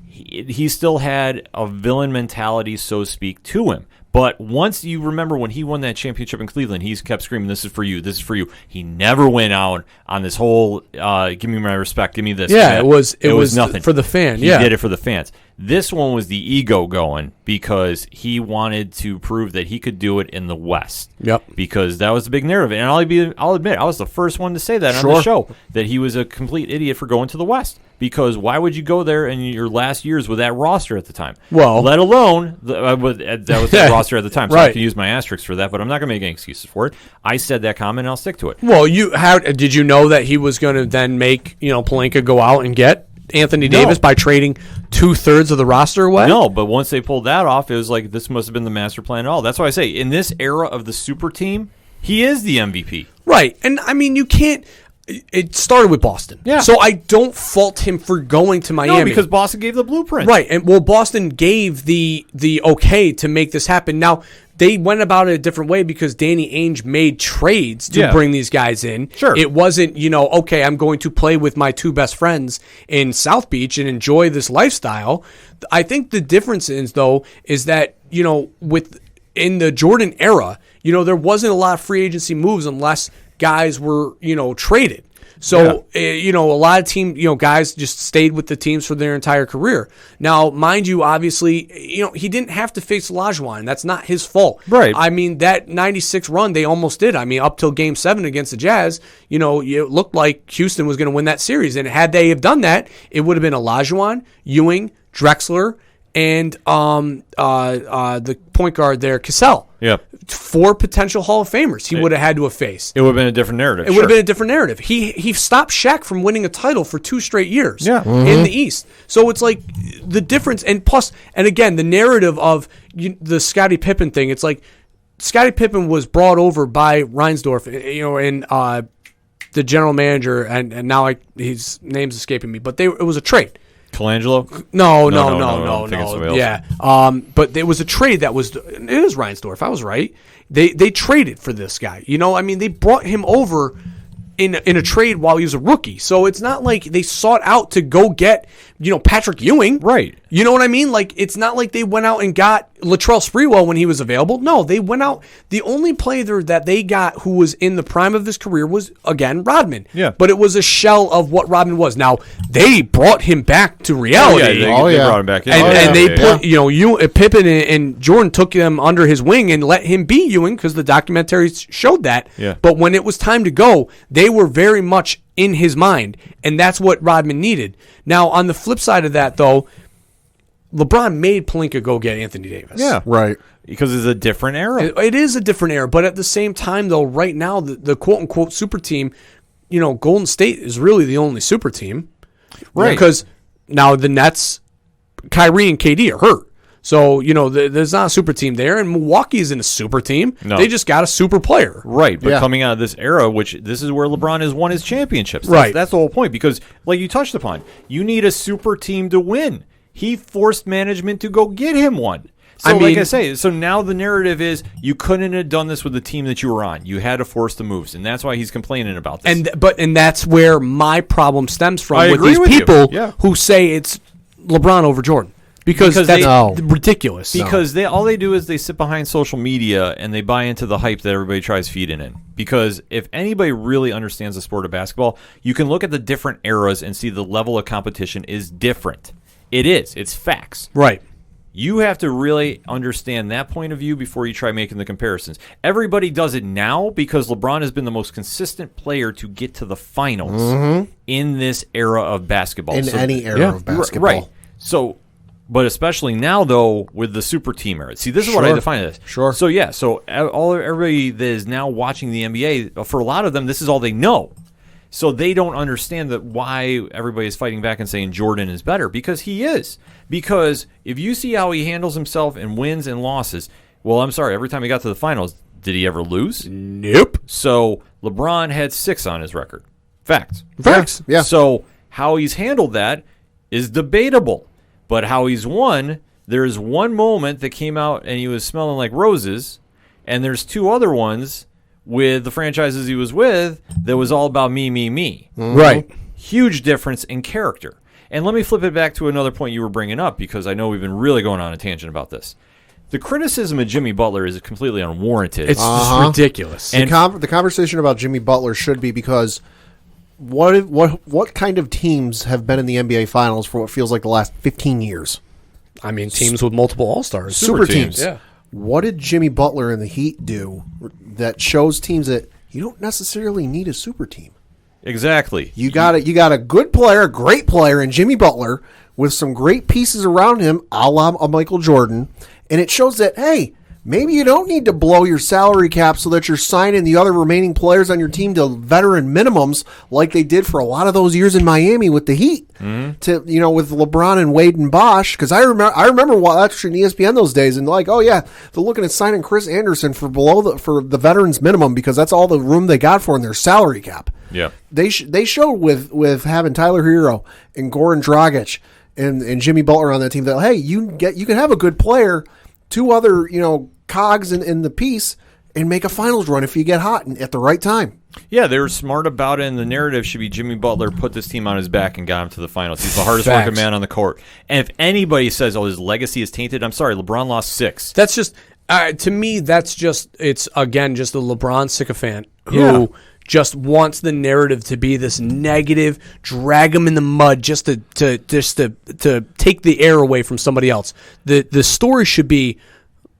he still had a villain mentality, so to speak, to him. But once you remember when he won that championship in Cleveland, he's kept screaming, "This is for you, this is for you." He never went out on this whole, "Give me my respect, give me this." Yeah, it was nothing for the fan. He did it for the fans. This one was the ego going because he wanted to prove that he could do it in the West. Yep. Because that was the big narrative, and I'll admit, I was the first one to say that on the show, that he was a complete idiot for going to the West. Because why would you go there in your last years with that roster at the time? Well, let alone that was the roster at the time. So right. I can use my asterisks for that, but I'm not going to make any excuses for it. I said that comment, and I'll stick to it. Well, did you know that he was going to then make Pelinka go out and get Anthony Davis by trading 2/3 of the roster away? No, but once they pulled that off, it was like this must have been the master plan at all. That's why I say in this era of the super team, he is the MVP. Right, and I mean you can't. It started with Boston. Yeah. So I don't fault him for going to Miami. No, because Boston gave the blueprint. Right. And Boston gave the okay to make this happen. Now, they went about it a different way because Danny Ainge made trades to bring these guys in. Sure. It wasn't, okay, I'm going to play with my two best friends in South Beach and enjoy this lifestyle. I think the difference is, though, is that, in the Jordan era, there wasn't a lot of free agency moves unless guys were, traded. So, a lot of guys just stayed with the teams for their entire career. Now, mind you, obviously, he didn't have to face Olajuwon. That's not his fault. Right. I mean, that 96 run, they almost did. I mean, up till Game 7 against the Jazz, it looked like Houston was going to win that series. And had they have done that, it would have been Olajuwon, Ewing, Drexler, and the point guard there, Cassell. Yeah. 4 potential Hall of Famers he would have had to have faced. It would have been a different narrative. It would have been a different narrative. He stopped Shaq from winning a title for 2 straight years in the East. So it's like the difference, and plus, and again, the narrative of the Scottie Pippen thing, it's like Scottie Pippen was brought over by Reinsdorf, and the general manager, and now his name's escaping me, but it was a trade. Colangelo? No. I'm thinking somebody else. Yeah. But there was a trade that was. It is Reinsdorf. I was right. They traded for this guy. They brought him over in a trade while he was a rookie. So it's not like they sought out to go get Patrick Ewing. Right. You know what I mean? Like, it's not like they went out and got Latrell Sprewell when he was available. No, they went out. The only player that they got who was in the prime of his career was, again, Rodman. Yeah. But it was a shell of what Rodman was. Now, they brought him back to reality. They brought him back in. And they put, Pippen and Jordan took him under his wing and let him be Ewing because the documentaries showed that. Yeah. But when it was time to go, they were very much in his mind, and that's what Rodman needed. Now, on the flip side of that, though, LeBron made Pelinka go get Anthony Davis. Yeah. Right. Because it's a different era. It is a different era, but at the same time, though, right now, the quote-unquote super team, Golden State is really the only super team. Right. Because now the Nets, Kyrie and KD are hurt. So, there's not a super team there, and Milwaukee isn't a super team. No. They just got a super player. Right, but coming out of this era, which this is where LeBron has won his championships. Right. That's the whole point, because, like you touched upon, you need a super team to win. He forced management to go get him one. So, like I say, so now the narrative is you couldn't have done this with the team that you were on. You had to force the moves, and that's why he's complaining about this. And that's where my problem stems from I with agree these with you. people Yeah. who say it's LeBron over Jordan. Because that's No. ridiculous. Because all they do is they sit behind social media and they buy into the hype that everybody tries feeding in. Because if anybody really understands the sport of basketball, you can look at the different eras and see the level of competition is different. It is. It's facts. Right. You have to really understand that point of view before you try making the comparisons. Everybody does it now because LeBron has been the most consistent player to get to the finals in this era of basketball. In any era of basketball. Right. So, but especially now, though, with the super team era. See, this is what I define it as. Sure. So, yeah, everybody that is now watching the NBA, for a lot of them, this is all they know. So they don't understand that why everybody is fighting back and saying Jordan is better, because he is. Because if you see how he handles himself in wins and losses, well, I'm sorry, every time he got to the finals, did he ever lose? Nope. So LeBron had 6 on his record. Facts. Yeah. So how he's handled that is debatable. But how he's won, there's one moment that came out and he was smelling like roses, and there's 2 other ones with the franchises he was with that was all about me, me, me. Right. Huge difference in character. And let me flip it back to another point you were bringing up, because I know we've been really going on a tangent about this. The criticism of Jimmy Butler is completely unwarranted. It's just ridiculous. And The conversation about Jimmy Butler should be because what kind of teams have been in the NBA Finals for what feels like the last 15 years? I mean, teams with multiple All-Stars. Super teams. Yeah. What did Jimmy Butler and the Heat do that shows teams that you don't necessarily need a super team? Exactly. You got a good player, a great player in Jimmy Butler with some great pieces around him, a la a Michael Jordan, and it shows that, hey, maybe you don't need to blow your salary cap so that you're signing the other remaining players on your team to veteran minimums like they did for a lot of those years in Miami with the Heat. To with LeBron and Wade and Bosh, because I remember watching ESPN those days and like, oh yeah, they're looking at signing Chris Anderson for the veterans minimum because that's all the room they got for in their salary cap. Yeah, they showed with having Tyler Hero and Goran Dragic and Jimmy Butler on that team that, hey, you can have a good player, 2 other cogs in the piece, and make a finals run if you get hot and at the right time. Yeah, they were smart about it, and the narrative should be Jimmy Butler put this team on his back and got him to the finals. He's the hardest working man on the court. And if anybody says, oh, his legacy is tainted, I'm sorry, LeBron lost 6. That's just, to me, it's, again, just a LeBron sycophant who just wants the narrative to be this negative, drag him in the mud just to take the air away from somebody else. The story should be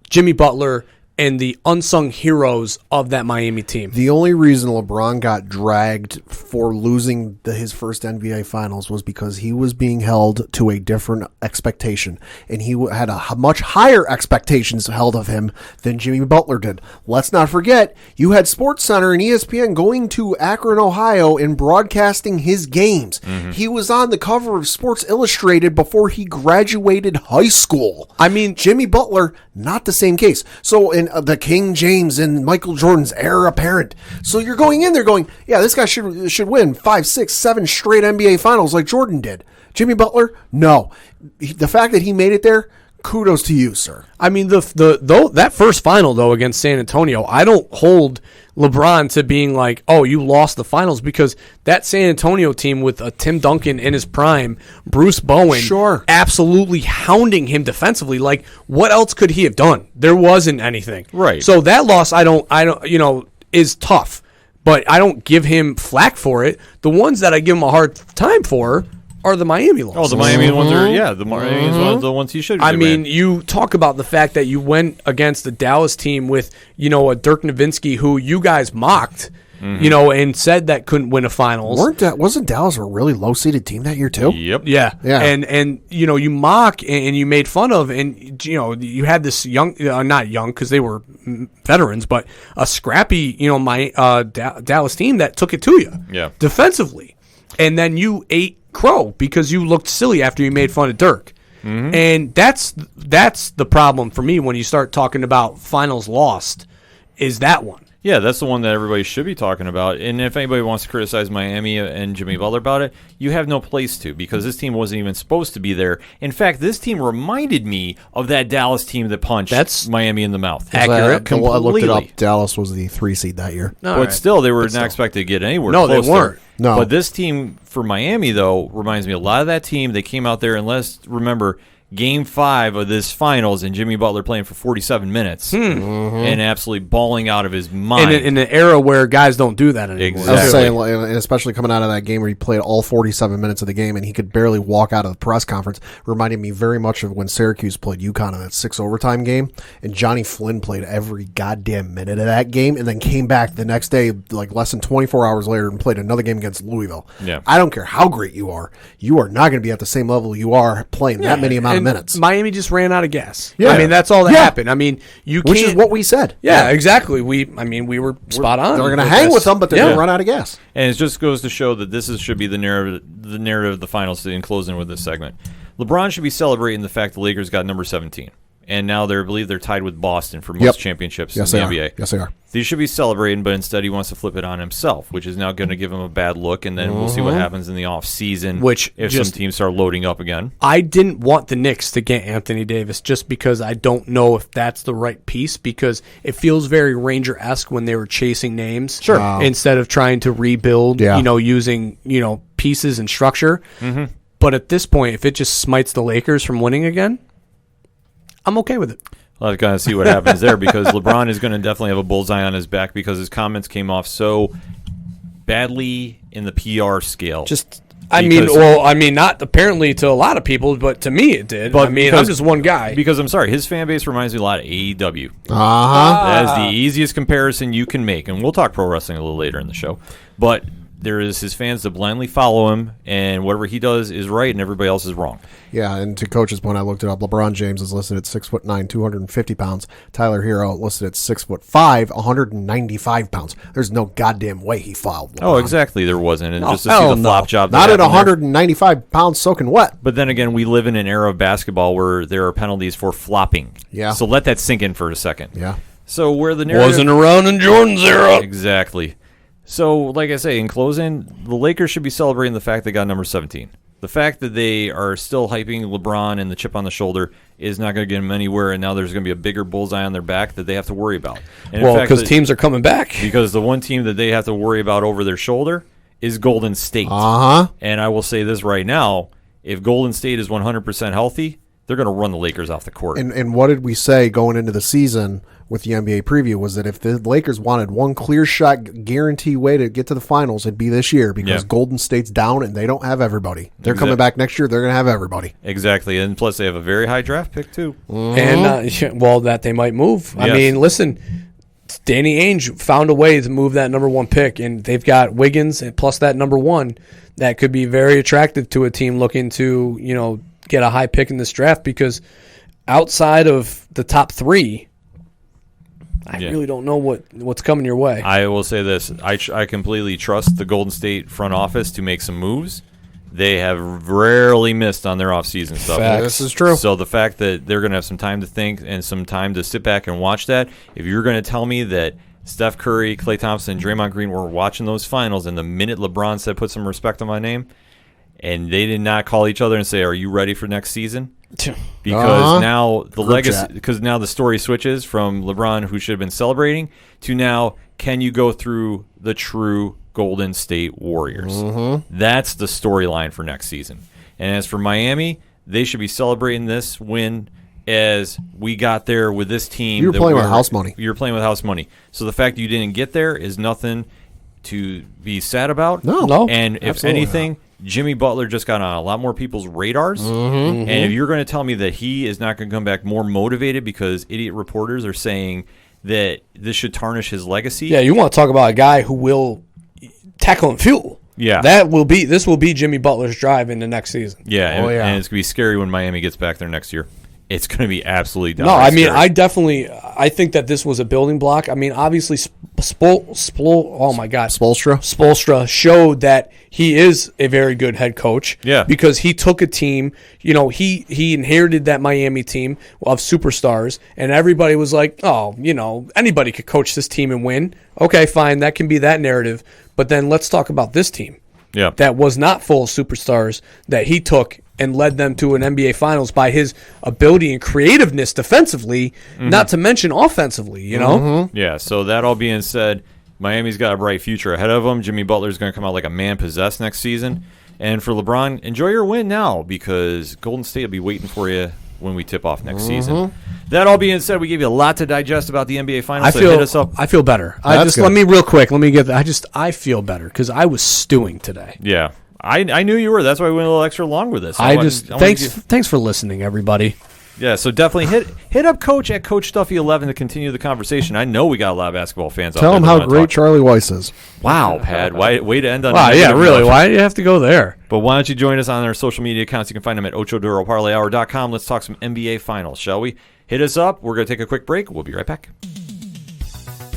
Jimmy Butler and the unsung heroes of that Miami team. The only reason LeBron got dragged for losing his first NBA Finals was because he was being held to a different expectation, and he had a much higher expectations held of him than Jimmy Butler did. Let's not forget, you had SportsCenter and ESPN going to Akron, Ohio, and broadcasting his games. He was on the cover of Sports Illustrated before he graduated high school. I mean, Jimmy Butler, not the same case. So in the King James and Michael Jordan's heir apparent. So you're going in there going, yeah, this guy should win 5, 6, 7 straight NBA Finals like Jordan did. Jimmy Butler, no. The fact that he made it there, kudos to you, sir. I mean, that first final, though, against San Antonio, I don't hold LeBron to being like, oh, you lost the finals, because that San Antonio team with Tim Duncan in his prime, Bruce Bowen, absolutely hounding him defensively. Like, what else could he have done? There wasn't anything. Right. So that loss, I don't, is tough, but I don't give him flack for it. The ones that I give him a hard time for are the Miami losses. Oh, the Miami ones are, the Miami ones are the ones he should have. I mean, you talk about the fact that you went against the Dallas team with, a Dirk Nowitzki who you guys mocked, and said that couldn't win a finals. Wasn't Dallas a really low-seeded team that year too? Yep. Yeah. And you mock and you made fun of, and you had this young, not young because they were veterans, but a scrappy, Dallas team that took it to you, defensively, and then you ate crow because you looked silly after you made fun of Dirk. And that's the problem for me when you start talking about finals lost, is that one. Yeah, that's the one that everybody should be talking about. And if anybody wants to criticize Miami and Jimmy Butler about it, you have no place to, because this team wasn't even supposed to be there. In fact, this team reminded me of that Dallas team that punched Miami in the mouth. Accurate. I looked it up. Dallas was the 3 seed that year. But still, they were not expected to get anywhere close. No, they weren't. But this team for Miami, though, reminds me a lot of that team. They came out there, and let's remember, Game 5 of this finals, and Jimmy Butler playing for 47 minutes and absolutely balling out of his mind. In an era where guys don't do that anymore. Exactly. I was saying, and especially coming out of that game where he played all 47 minutes of the game and he could barely walk out of the press conference, reminded me very much of when Syracuse played UConn in that 6 overtime game, and Johnny Flynn played every goddamn minute of that game and then came back the next day, like less than 24 hours later, and played another game against Louisville. Yeah. I don't care how great you are not going to be at the same level you are playing that many amount of minutes. Miami just ran out of gas. Yeah. I mean, that's all that Yeah. happened. I mean, Which is what we said. Yeah, exactly. We were spot on. They're going to hang with them, but they're going to run out of gas. And it just goes to show that should be the narrative of the finals in closing with this segment. LeBron should be celebrating the fact the Lakers got number 17. And now I believe they're tied with Boston for most championships in the NBA. Yes, they are. They should be celebrating, but instead he wants to flip it on himself, which is now going to give him a bad look, and then we'll see what happens in the offseason if some teams start loading up again. I didn't want the Knicks to get Anthony Davis just because I don't know if that's the right piece, because it feels very Ranger-esque when they were chasing names instead of trying to rebuild, using pieces and structure. But at this point, if it just smites the Lakers from winning again, I'm okay with it. Well, I've got to see what happens there, because LeBron is going to definitely have a bullseye on his back because his comments came off so badly in the PR scale. Not apparently to a lot of people, but to me it did. But I'm just one guy. Because I'm sorry, his fan base reminds me a lot of AEW. Uh-huh. That is the easiest comparison you can make, and we'll talk pro wrestling a little later in the show. But there is his fans that blindly follow him, and whatever he does is right, and everybody else is wrong. Yeah, and to Coach's point, I looked it up. LeBron James is listed at 6'9", 250 pounds. Tyler Hero listed at 6'5", 195 pounds. There's no goddamn way he fouled LeBron. Oh, exactly, there wasn't. And just to see the flop job. Not at happened 195 pounds soaking wet. But then again, we live in an era of basketball where there are penalties for flopping. Yeah. So let that sink in for a second. Yeah. So where the narrative wasn't around in Jordan's era. Exactly. So, like I say, in closing, the Lakers should be celebrating the fact they got number 17. The fact that they are still hyping LeBron and the chip on the shoulder is not going to get them anywhere, and now there's going to be a bigger bullseye on their back that they have to worry about. Well, because teams are coming back. Because the one team that they have to worry about over their shoulder is Golden State. Uh-huh. And I will say this right now, if Golden State is 100% healthy, they're going to run the Lakers off the court. And what did we say going into the season with the NBA preview was that if the Lakers wanted one clear shot guarantee way to get to the finals, it'd be this year, because Golden State's down and they don't have everybody. They're coming back next year. They're going to have everybody. Exactly. And plus they have a very high draft pick too. And, that they might move. Yes. I mean, listen, Danny Ainge found a way to move that number 1 pick, and they've got Wiggins and plus that number 1 that could be very attractive to a team looking to, get a high pick in this draft, because outside of the top 3, I really don't know what's coming your way. I will say this. I completely trust the Golden State front office to make some moves. They have rarely missed on their offseason stuff. This is true. So the fact that they're going to have some time to think and some time to sit back and watch that, if you're going to tell me that Steph Curry, Klay Thompson, Draymond Green were watching those finals, and the minute LeBron said, put some respect on my name, and they did not call each other and say, are you ready for next season? Because now the legacy, because now the story switches from LeBron, who should have been celebrating, to now, can you go through the true Golden State Warriors? That's the storyline for next season. And as for Miami, they should be celebrating this win as we got there with this team. You were playing with house money. You're playing with house money. So the fact you didn't get there is nothing to be sad about. No. And if anything, Jimmy Butler just got on a lot more people's radars. And if you're going to tell me that he is not going to come back more motivated because idiot reporters are saying that this should tarnish his legacy. Yeah, you want to talk about a guy who will tackle and fuel. Yeah. This will be Jimmy Butler's drive in the next season. Yeah, and it's going to be scary when Miami gets back there next year. It's going to be absolutely dumb. No, I mean, I think that this was a building block. I mean, obviously, Spoelstra showed that he is a very good head coach. Yeah. Because he took a team, he inherited that Miami team of superstars, and everybody was like, oh, anybody could coach this team and win. Okay, fine, that can be that narrative. But then let's talk about this team. Yeah. That was not full of superstars that he took and led them to an NBA Finals by his ability and creativeness defensively, not to mention offensively, Yeah, so that all being said, Miami's got a bright future ahead of them. Jimmy Butler's going to come out like a man possessed next season. And for LeBron, enjoy your win now, because Golden State will be waiting for you when we tip off next season. That all being said, we gave you a lot to digest about the NBA Finals. I hit us up. feel better. That's good. Let me real quick. Let me get. I feel better because I was stewing today. Yeah, I knew you were. That's why we went a little extra long with this. Thanks for listening, everybody. Yeah, so definitely hit up Coach at CoachStuffy11 to continue the conversation. I know we got a lot of basketball fans out there. Tell them that how wanna great talk. Charlie Weiss is. Wow, Pad. Way to end on Wow, a yeah, negative really. note. Why do you have to go there? But why don't you join us on our social media accounts? You can find them at OchoDuroParlayHour.com. Let's talk some NBA Finals, shall we? Hit us up. We're going to take a quick break. We'll be right back.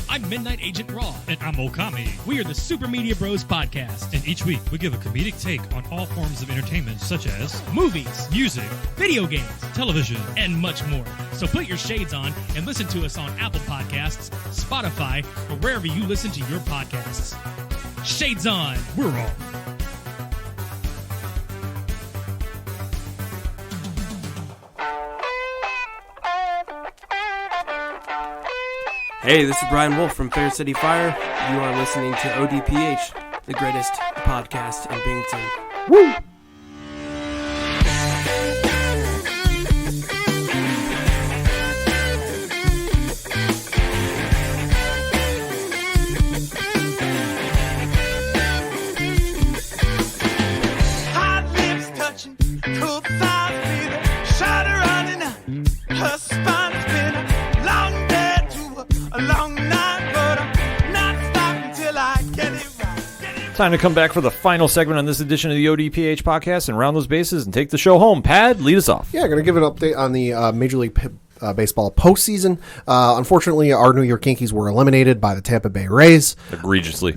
I'm Midnight Agent Raw. And I'm Okami. We are the Super Media Bros Podcast. And each week, we give a comedic take on all forms of entertainment, such as movies, music, video games, television, and much more. So put your shades on and listen to us on Apple Podcasts, Spotify, or wherever you listen to your podcasts. Shades on. We're on. Hey, this is Brian Wolf from Fair City Fire. You are listening to ODPH, the greatest podcast in Binghamton. Woo! Hot lips touching, cool thighs feeling, shudder running up, her spine spinning, long day to a long night, but I'm not stopping till I get it right. Time to come back for the final segment on this edition of the ODPH podcast and round those bases and take the show home. Pad, lead us off. Yeah, going to give an update on the Major League Baseball postseason. Unfortunately, our New York Yankees were eliminated by the Tampa Bay Rays. Egregiously.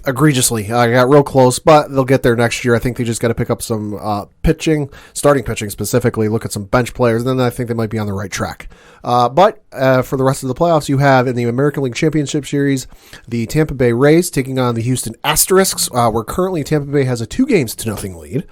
Got real close, but they'll get there next year. I think they just got to pick up some pitching, starting pitching specifically, look at some bench players, and then I think they might be on the right track. But for the rest of the playoffs, you have in the American League Championship Series, the Tampa Bay Rays taking on the Houston Asterisks, where currently Tampa Bay has a 2-0 lead.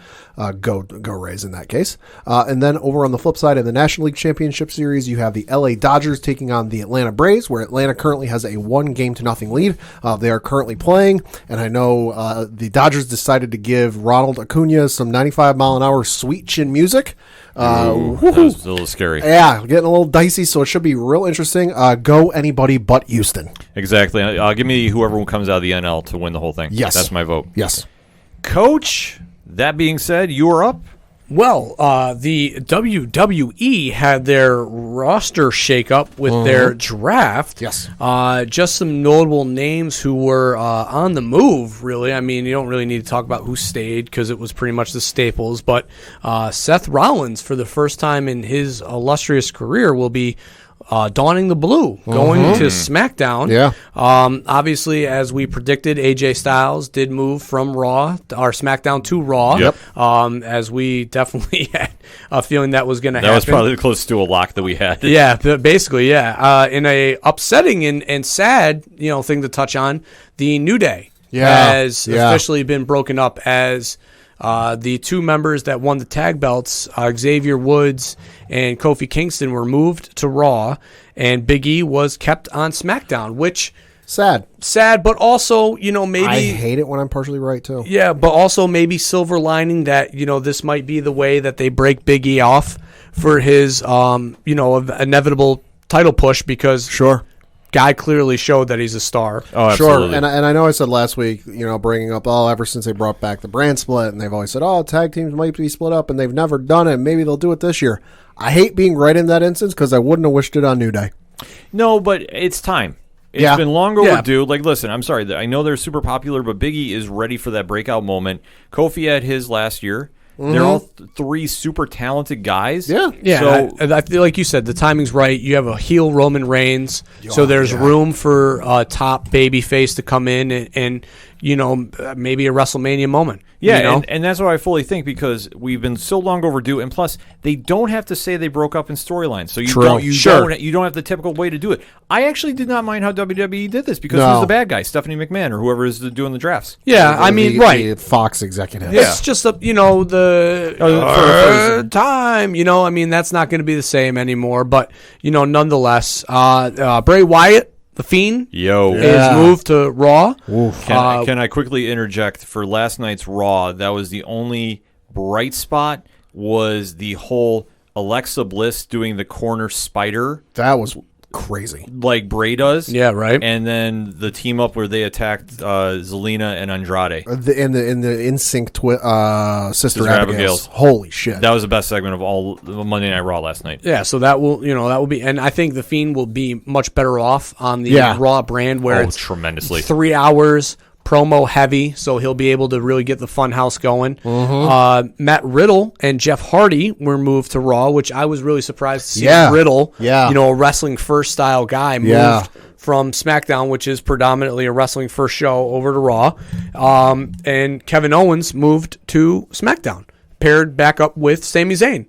Go Rays in that case. And then over on the flip side, in the National League Championship Series, you have the LA Dodgers taking on the Atlanta Braves, where Atlanta currently has a 1-0 lead. They are currently playing, and I know the Dodgers decided to give Ronald Acuna some 95-mile-an-hour sweet chin music. That was a little scary. Yeah, getting a little dicey, so it should be real interesting. Go anybody but Houston. Exactly. Give me whoever comes out of the NL to win the whole thing. Yes. That's my vote. Yes. Coach, that being said, you are up. Well, the WWE had their roster shakeup with their draft. Yes. Just some notable names who were on the move, really. I mean, you don't really need to talk about who stayed because it was pretty much the staples. But Seth Rollins, for the first time in his illustrious career, will be donning the blue, going to SmackDown. Yeah. Obviously, as we predicted, AJ Styles did move from Raw, or SmackDown to Raw. Yep. As we definitely had a feeling that was going to happen. That was probably the closest to a lock that we had. Yeah, basically, yeah. In a upsetting and sad, thing to touch on, the New Day has officially been broken up as the two members that won the tag belts, Xavier Woods and Kofi Kingston, were moved to Raw, and Big E was kept on SmackDown, which Sad, but also, maybe I hate it when I'm partially right too. Yeah, but also maybe silver lining that, this might be the way that they break Big E off for his, inevitable title push, because guy clearly showed that he's a star. Oh, absolutely. Sure, and I know I said last week, bringing up, ever since they brought back the brand split, and they've always said, tag teams might be split up, and they've never done it. Maybe they'll do it this year. I hate being right in that instance because I wouldn't have wished it on New Day. No, but it's time. It's been long overdue. Like, listen, I'm sorry. I know they're super popular, but Big E is ready for that breakout moment. Kofi had his last year. They're all three super talented guys. Yeah. Yeah, so, I feel like you said the timing's right. You have a heel Roman Reigns, so there's room for a top baby face to come in and maybe a WrestleMania moment. Yeah, and that's what I fully think, because we've been so long overdue, and plus they don't have to say they broke up in storylines, so you don't have the typical way to do it. I actually did not mind how WWE did this, because who's the bad guy, Stephanie McMahon or whoever is doing the drafts. Yeah, the Fox executive. Yeah. It's just the time. That's not going to be the same anymore. But nonetheless, Bray Wyatt, the Fiend, is moved to Raw. Can I quickly interject for last night's Raw? That was the only bright spot, was the whole Alexa Bliss doing the corner spider That was crazy. like Bray does. Yeah, right. And then the team up where they attacked Zelina and Andrade. In the NSYNC Sister Sister Abigail's. Abigail's. Holy shit. That was the best segment of all Monday Night Raw last night. Yeah, so that will be, and I think the Fiend will be much better off on the Yeah. Raw brand where it's tremendously 3 hours promo heavy, so he'll be able to really get the fun house going. Matt Riddle and Jeff Hardy were moved to Raw, which I was really surprised to see. Yeah. Riddle, Yeah. a wrestling first style guy, moved Yeah. from SmackDown, which is predominantly a wrestling first show, over to Raw. And Kevin Owens moved to SmackDown, paired back up with Sami Zayn.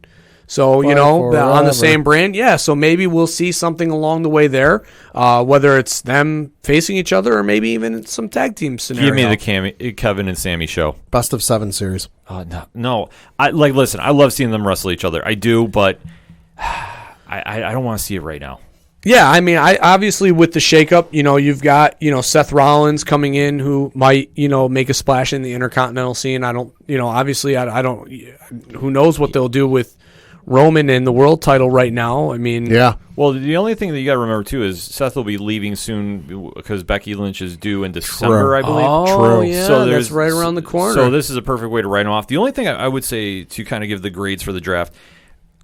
So, Fight on the forever. same brand. Yeah, so maybe we'll see something along the way there, whether it's them facing each other or maybe even some tag team scenario. Give me the Kevin and Sammy show. Best of 7 series. No. Listen, I love seeing them wrestle each other. I do, but I don't want to see it right now. Yeah, I mean, I obviously with the shakeup, you've got, Seth Rollins coming in who might, make a splash in the Intercontinental scene. I don't, obviously I don't, who knows what they'll do with Roman in the world title right now. I mean, Yeah. Well, the only thing that you got to remember, too, is Seth will be leaving soon because Becky Lynch is due in December, I believe. Oh, yeah, So that's right around the corner. So this is a perfect way to write them off. The only thing I would say to kind of give the grades for the draft,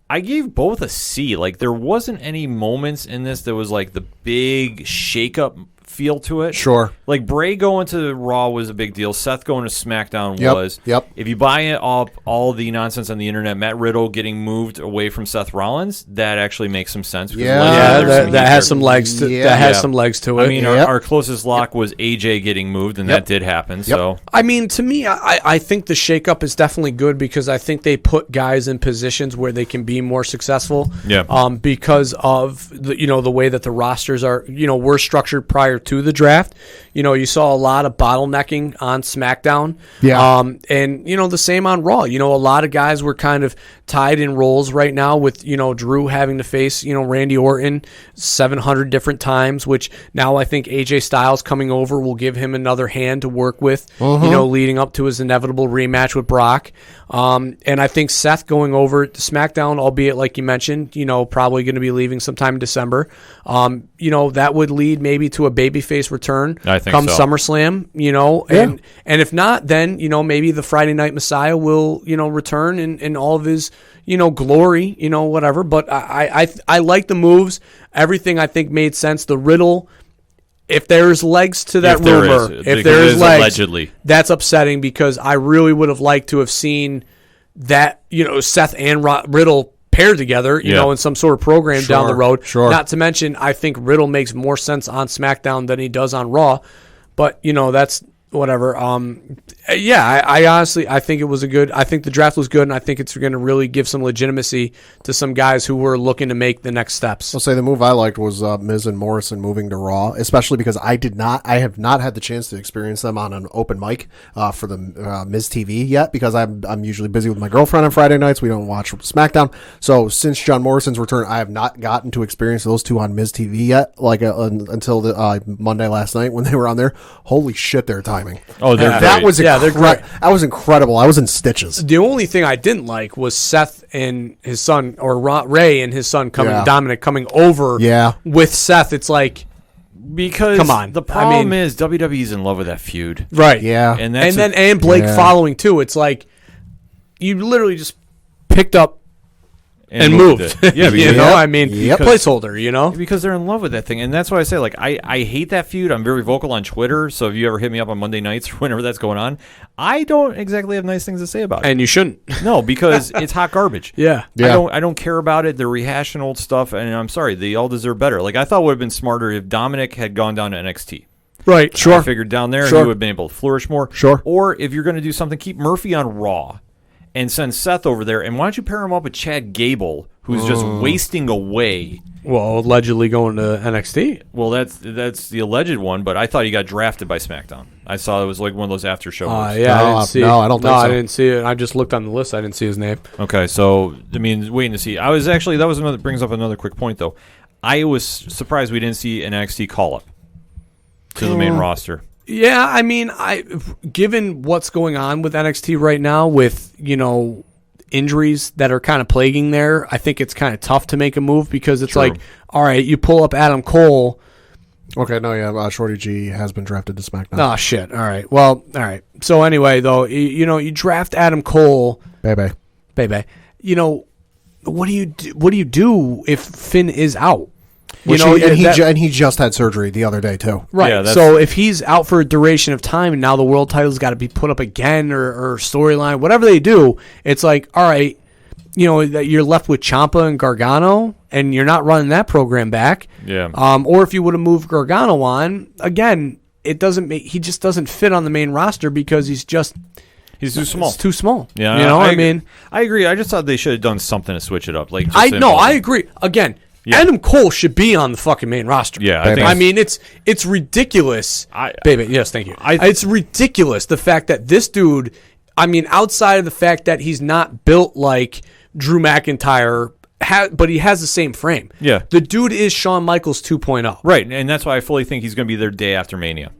I gave both a C. Like, there wasn't any moments in this that was like the big shakeup feel to it. Sure. Like, Bray going to Raw was a big deal. Seth going to SmackDown Yep, was. yep. If you buy it all the nonsense on the internet, Matt Riddle getting moved away from Seth Rollins, that actually makes some sense. because Yeah. allegedly yeah, there's that heat has there. some legs to Yeah. that has Yeah. some legs to it. I mean, Yep. our closest lock was AJ getting moved, and Yep. that did happen. So I mean, to me, I think the shakeup is definitely good because I think they put guys in positions where they can be more successful. Yeah. Because of the way that the rosters are, were structured prior to the draft. You saw a lot of bottlenecking on SmackDown. Yeah. And the same on Raw. A lot of guys were kind of tied in roles right now with Drew having to face Randy Orton 700 different times, which now I think AJ Styles coming over will give him another hand to work with. Leading up to his inevitable rematch with Brock. And I think Seth going over to SmackDown, albeit like you mentioned, probably going to be leaving sometime in December. That would lead maybe to a babyface return I think come so. SummerSlam. And if not, then maybe the Friday Night Messiah will return in all of his glory, whatever. But I like the moves. Everything I think made sense. The Riddle. If there's legs to that If there rumor, is, if because there it is is legs, allegedly. that's upsetting because I really would have liked to have seen that, Seth and Riddle paired together, Yeah. in some sort of program down the road. sure. Not to mention, I think Riddle makes more sense on SmackDown than he does on Raw. But, that's whatever. I honestly, I think I think the draft was good, and I think it's going to really give some legitimacy to some guys who were looking to make the next steps. I'll say the move I liked was Miz and Morrison moving to Raw, especially because I have not had the chance to experience them on an open mic for the Miz TV yet, because I'm usually busy with my girlfriend on Friday nights. We don't watch SmackDown. So since John Morrison's return, I have not gotten to experience those two on Miz TV yet, until the Monday last night when they were on there. Holy shit, their timing. Oh, they're That great. was they're great. That was incredible. I was in stitches. The only thing I didn't like was Seth and his son, or Ray and his son Dominic coming over with Seth. It's like, because come on. The problem is WWE's in love with that feud. right. Yeah. And that's And Blake Yeah. following too. It's like you literally just picked up and moved moved. it. Yeah, because, Yep. Placeholder, because they're in love with that thing. And that's why I say, like, I hate that feud. I'm very vocal on Twitter. So if you ever hit me up on Monday nights or whenever that's going on, I don't exactly have nice things to say about it. And you shouldn't. No, because it's hot garbage. Yeah. I don't care about it. They're rehashing old stuff, and I'm sorry, they all deserve better. Like, I thought it would have been smarter if Dominic had gone down to NXT. Right. I figured down there he would have been able to flourish more. Sure. Or if you're going to do something, keep Murphy on Raw and send Seth over there. And why don't you pair him up with Chad Gable, who's just wasting away? Well, allegedly going to NXT. Well, that's the alleged one, but I thought he got drafted by SmackDown. I saw it was like one of those after show. Yeah, I didn't see it. I don't think so. I didn't see it. I just looked on the list. I didn't see his name. Okay, so I mean, waiting to see. That was another brings up another quick point though. I was surprised we didn't see an NXT call up to the main roster. Yeah, I mean, given what's going on with NXT right now, with injuries that are kind of plaguing there, I think it's kind of tough to make a move because it's True. like, all right, you pull up Adam Cole. Okay, no, yeah, Shorty G has been drafted to SmackDown. Oh, shit. All right. Well, all right. So anyway, though, you draft Adam Cole. Baby. What do you do if Finn is out? And he just had surgery the other day too. Right. Yeah, so if he's out for a duration of time and now the world title's got to be put up again or storyline, whatever they do, it's like, all right, you're left with Ciampa and Gargano and you're not running that program back. Yeah. Or if you would have moved Gargano on, again, he just doesn't fit on the main roster because he's too small. It's too small. Yeah. I agree. I just thought they should have done something to switch it up. I agree. Again, yeah. Adam Cole should be on the fucking main roster. Yeah, it's ridiculous. Baby, yes, thank you. It's ridiculous the fact that this dude, outside of the fact that he's not built like Drew McIntyre, but he has the same frame. Yeah. The dude is Shawn Michaels 2.0. Right, and that's why I fully think he's going to be there day after Mania.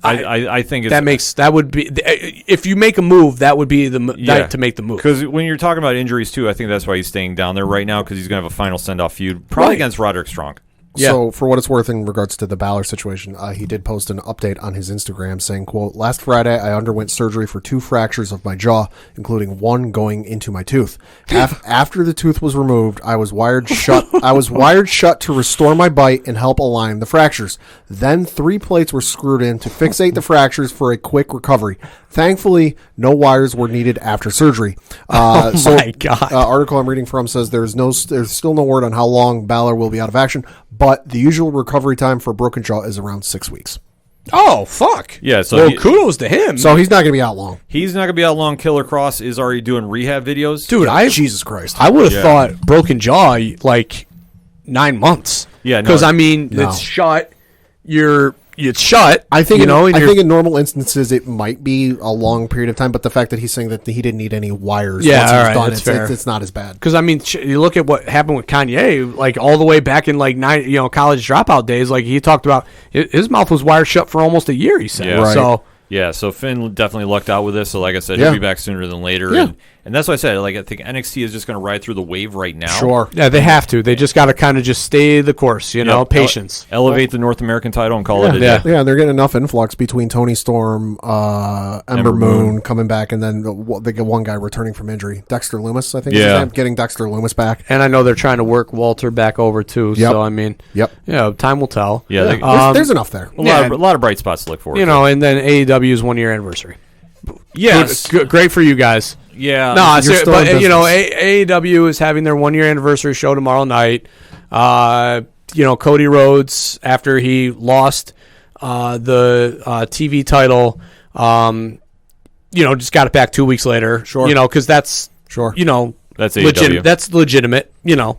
I think that would be if you make a move, that would be the night to make the move. Because when you're talking about injuries too, I think that's why he's staying down there right now because he's going to have a final send-off feud probably against Roderick Strong. Yeah. So for what it's worth in regards to the Balor situation, he did post an update on his Instagram saying, quote, "Last Friday, I underwent surgery for 2 fractures of my jaw, including one going into my tooth. After the tooth was removed, I was wired shut. To restore my bite and help align the fractures. Then 3 plates were screwed in to fixate the fractures for a quick recovery. Thankfully, no wires were needed after surgery." My God. Article I'm reading from says there's still no word on how long Balor will be out of action, but the usual recovery time for a broken jaw is around 6 weeks. Oh, fuck. Yeah, so kudos to him. So he's not going to be out long. He's not going to be out long. Killer Cross is already doing rehab videos. Dude, Jesus Christ. I would have thought broken jaw like 9 months. Yeah, because it's shut. It's shut. I think in normal instances it might be a long period of time, but the fact that he's saying that he didn't need any wires once he was done, it's not as bad. Because you look at what happened with Kanye, like all the way back in like college dropout days. Like he talked about his mouth was wired shut for almost a year. He said, so Finn definitely lucked out with this. So like I said, he'll be back sooner than later. Yeah. And that's why I said, I think NXT is just going to ride through the wave right now. Sure. Yeah, they have to. They just got to kind of just stay the course, patience. Elevate the North American title and call it a day. Yeah, they're getting enough influx between Tony Storm, Ember Moon coming back, and then they get one guy returning from injury. Dexter Lumis, I think is his name. Getting Dexter Lumis back. And I know they're trying to work Walter back over too. Yep. So, time will tell. Yeah, there's enough there. A lot of bright spots to look forward to. And then AEW's 1-year anniversary. Yes. Great for you guys. Yeah. No, AEW is having their 1-year anniversary show tomorrow night. Cody Rhodes, after he lost the TV title, just got it back 2 weeks later. Sure. Because that's that's AEW. That's legitimate. Yeah.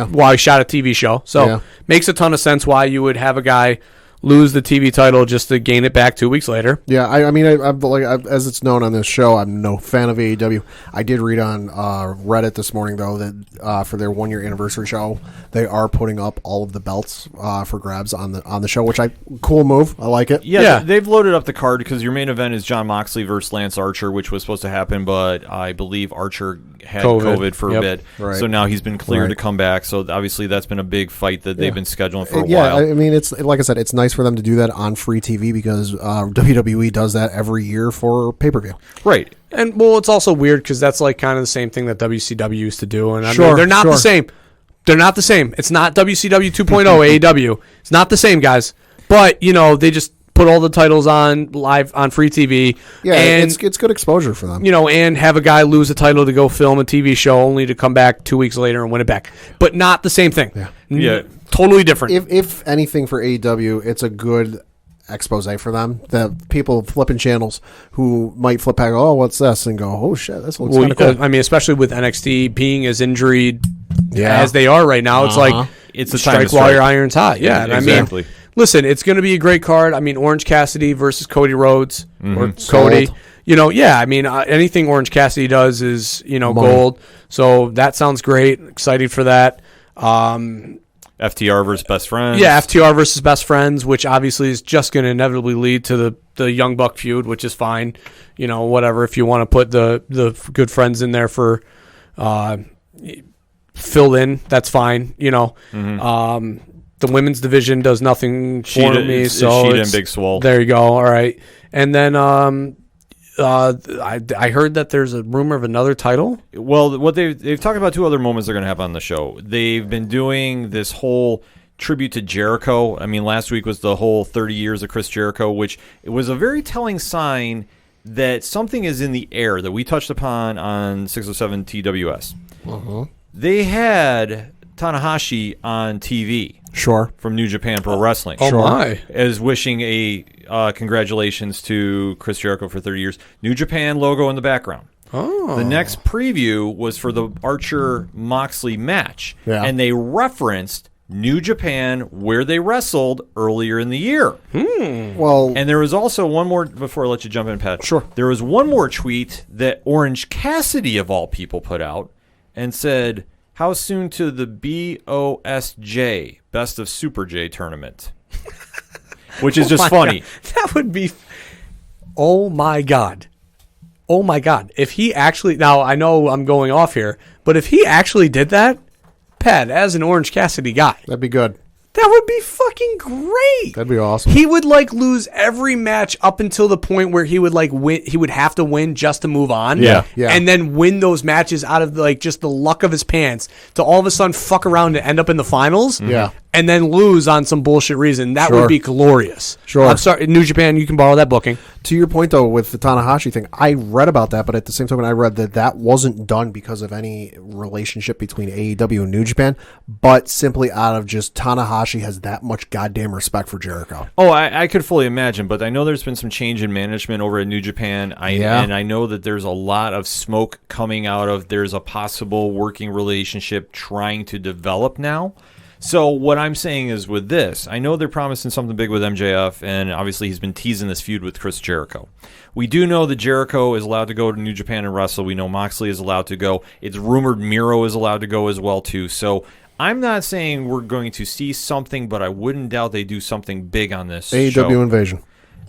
Why he shot a TV show. So makes a ton of sense why you would have a guy lose the TV title just to gain it back 2 weeks later. Yeah, as it's known on this show, I'm no fan of AEW. I did read on Reddit this morning, though, that for their 1-year anniversary show, they are putting up all of the belts for grabs on the show, which cool move. I like it. Yeah, they've loaded up the card because your main event is Jon Moxley versus Lance Archer, which was supposed to happen, but I believe Archer had COVID for a bit. Right. So now he's been cleared to come back. So obviously that's been a big fight that they've been scheduling for a while. Yeah, I mean, it's like I said, it's nice for them to do that on free TV because WWE does that every year for pay-per-view. Right. And it's also weird because that's like kind of the same thing that WCW used to do, and they're not the same. They're not the same. It's not WCW 2.0 AEW. It's not the same, guys. But they just put all the titles on live on free TV. Yeah, and it's good exposure for them. And have a guy lose a title to go film a TV show only to come back 2 weeks later and win it back. But not the same thing. Yeah. Totally different. If anything for AEW, it's a good expose for them. The people flipping channels who might flip back, oh, what's this? And go, oh, shit, this looks kind of cool. Especially with NXT being as injured as they are right now, it's like it's a strike while your iron's hot. Yeah, exactly. Listen, it's going to be a great card. Orange Cassidy versus Cody Rhodes or Cody. Anything Orange Cassidy does is, gold. So that sounds great. Excited for that. FTR versus Best Friends. Yeah, FTR versus Best Friends, which obviously is just going to inevitably lead to the Young Buck feud, which is fine. You know, whatever. If you want to put the good friends in there for filled in, that's fine. You know, the women's division does nothing for me. So Sheeta and Big Swole. There you go. All right, and then I heard that there's a rumor of another title. Well, what they've talked about 2 other moments they're going to have on the show. They've been doing this whole tribute to Jericho. I mean, last week was the whole 30 years of Chris Jericho, which it was a very telling sign that something is in the air that we touched upon on 607 TWS. They had Tanahashi on TV. Sure. From New Japan Pro Wrestling. Oh, my. As wishing a congratulations to Chris Jericho for 30 years. New Japan logo in the background. Oh. The next preview was for the Archer-Moxley match. Yeah. And they referenced New Japan where they wrestled earlier in the year. Well, And there was also one more, before I let you jump in, Pat. Sure. There was one more tweet that Orange Cassidy, of all people, put out and said, "How soon to the BOSJ, Best of Super J tournament?" Which is just funny. God. That would be. Oh my God. Oh my God. If he actually. Now, I know I'm going off here, but if he actually did that, Pat, as an Orange Cassidy guy, that'd be good. that would be fucking great. That'd be awesome. He would like lose every match up until the point where he would like win. He would have to win just to move on. Yeah. And then win those matches out of like just the luck of his pants to all of a sudden fuck around and end up in the finals. Yeah. And then lose on some bullshit reason. That Sure. would be glorious. Sure. I'm sorry, New Japan, you can borrow that booking. To your point, though, with the Tanahashi thing, I read about that, but at the same time, I read that wasn't done because of any relationship between AEW and New Japan, but simply out of just Tanahashi has that much goddamn respect for Jericho. Oh, I could fully imagine, but I know there's been some change in management over at New Japan. And I know that there's a lot of smoke coming out of there's a possible working relationship trying to develop now. So what I'm saying is with this, I know they're promising something big with MJF, and obviously he's been teasing this feud with Chris Jericho. We do know that Jericho is allowed to go to New Japan and wrestle. We know Moxley is allowed to go. It's rumored Miro is allowed to go as well, too. So I'm not saying we're going to see something, but I wouldn't doubt they do something big on this AEW show. Invasion.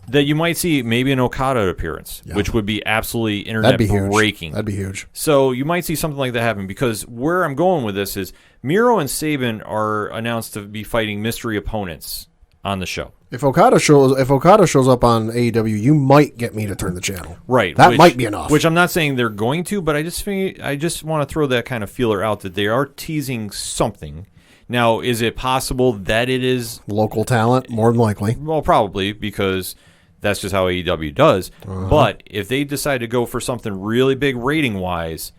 That you might see maybe an Okada appearance, which would be absolutely internet breaking. That'd be huge. So you might see something like that happen, because where I'm going with this is Miro and Saban are announced to be fighting mystery opponents on the show. If Okada shows up on AEW, you might get me to turn the channel. Right. That might be enough. Which I'm not saying they're going to, but I just want to throw that kind of feeler out that they are teasing something. Now, is it possible that it is local talent? More than likely. Well, probably, because that's just how AEW does. But if they decide to go for something really big rating-wise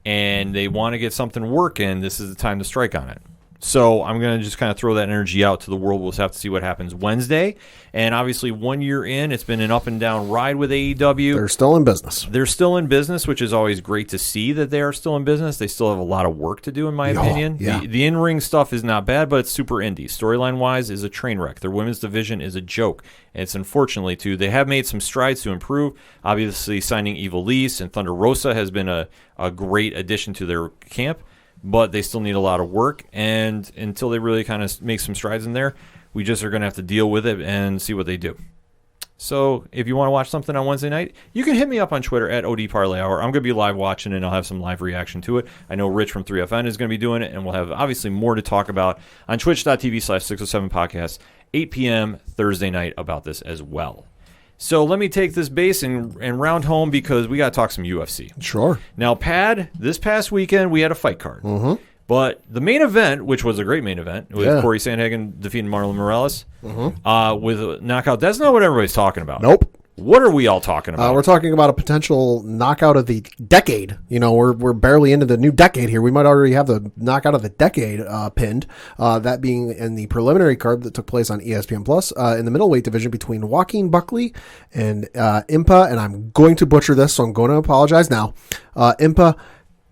and they want to get something working, this is the time to strike on it. So I'm going to just kind of throw that energy out to the world. We'll have to see what happens Wednesday. And obviously, 1 year in, it's been an up-and-down ride with AEW. They're still in business. They're still in business, which is always great to see that they are still in business. They still have a lot of work to do, in my opinion. Yeah. The in-ring stuff is not bad, but it's super indie. Storyline-wise is a train wreck. Their women's division is a joke. And it's unfortunately, too. They have made some strides to improve. Obviously, signing Ivelisse and Thunder Rosa has been a great addition to their camp. But they still need a lot of work, and until they really kind of make some strides in there, we just are going to have to deal with it and see what they do. So if you want to watch something on Wednesday night, you can hit me up on Twitter at ODParlayHour. I'm going to be live watching, and I'll have some live reaction to it. I know Rich from 3FN is going to be doing it, and we'll have obviously more to talk about on twitch.tv/607podcast, 8 p.m. Thursday night about this as well. So let me take this base and round home, because we got to talk some UFC. Sure. Now, Pad, this past weekend we had a fight card. But the main event, which was a great main event, with Corey Sandhagen defeating Marlon Moraes with a knockout, that's not what everybody's talking about. Nope. What are we all talking about? We're talking about a potential knockout of the decade. You know, we're barely into the new decade here. We might already have the knockout of the decade pinned. That being in the preliminary card that took place on ESPN Plus in the middleweight division between Joaquin Buckley and Impa, and I'm going to butcher this, so I'm going to apologize now. Impa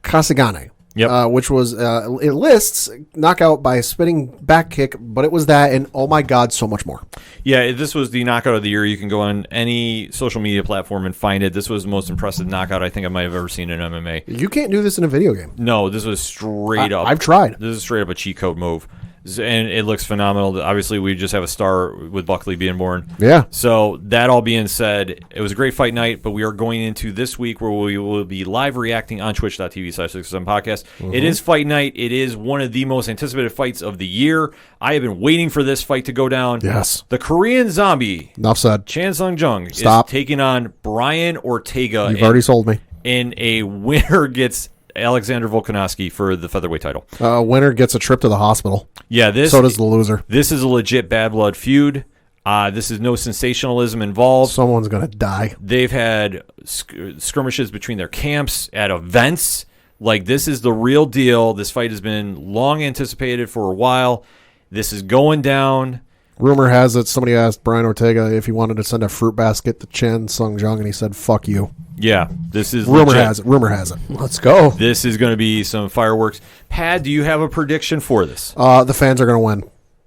Kasagane. Yep. Which was, it lists knockout by a spinning back kick, but it was that, and oh my God, so much more. Yeah, this was the knockout of the year. You can go on any social media platform and find it. This was the most impressive knockout I think I might have ever seen in MMA. You can't do this in a video game. No, this was straight up. I've tried. This is straight up a cheat code move. And it looks phenomenal. Obviously, we just have a star with Buckley being born. Yeah. So that all being said, it was a great fight night, but we are going into this week where we will be live reacting on twitch.tv/607 podcast. It is fight night. It is one of the most anticipated fights of the year. I have been waiting for this fight to go down. Yes. The Korean Zombie, Enough said. Chan Sung Jung, is Stop. taking on Brian Ortega. You've already sold me. In a winner gets Alexander Volkanovski for the featherweight title. Winner gets a trip to the hospispittle. Yeah, So does the loser. This is a legit bad blood feud. This is no sensationalism involved. Someone's going to die. They've had skirmishes between their camps at events. Like, this is the real deal. This fight has been long anticipated for a while. This is going down. Rumor has it somebody asked Brian Ortega if he wanted to send a fruit basket to Chan Sung Jung, and he said, "Fuck you." Yeah, this is Rumor legit. has it. Rumor has it. Let's go. This is going to be some fireworks. Pad, do you have a prediction for this? The fans are going to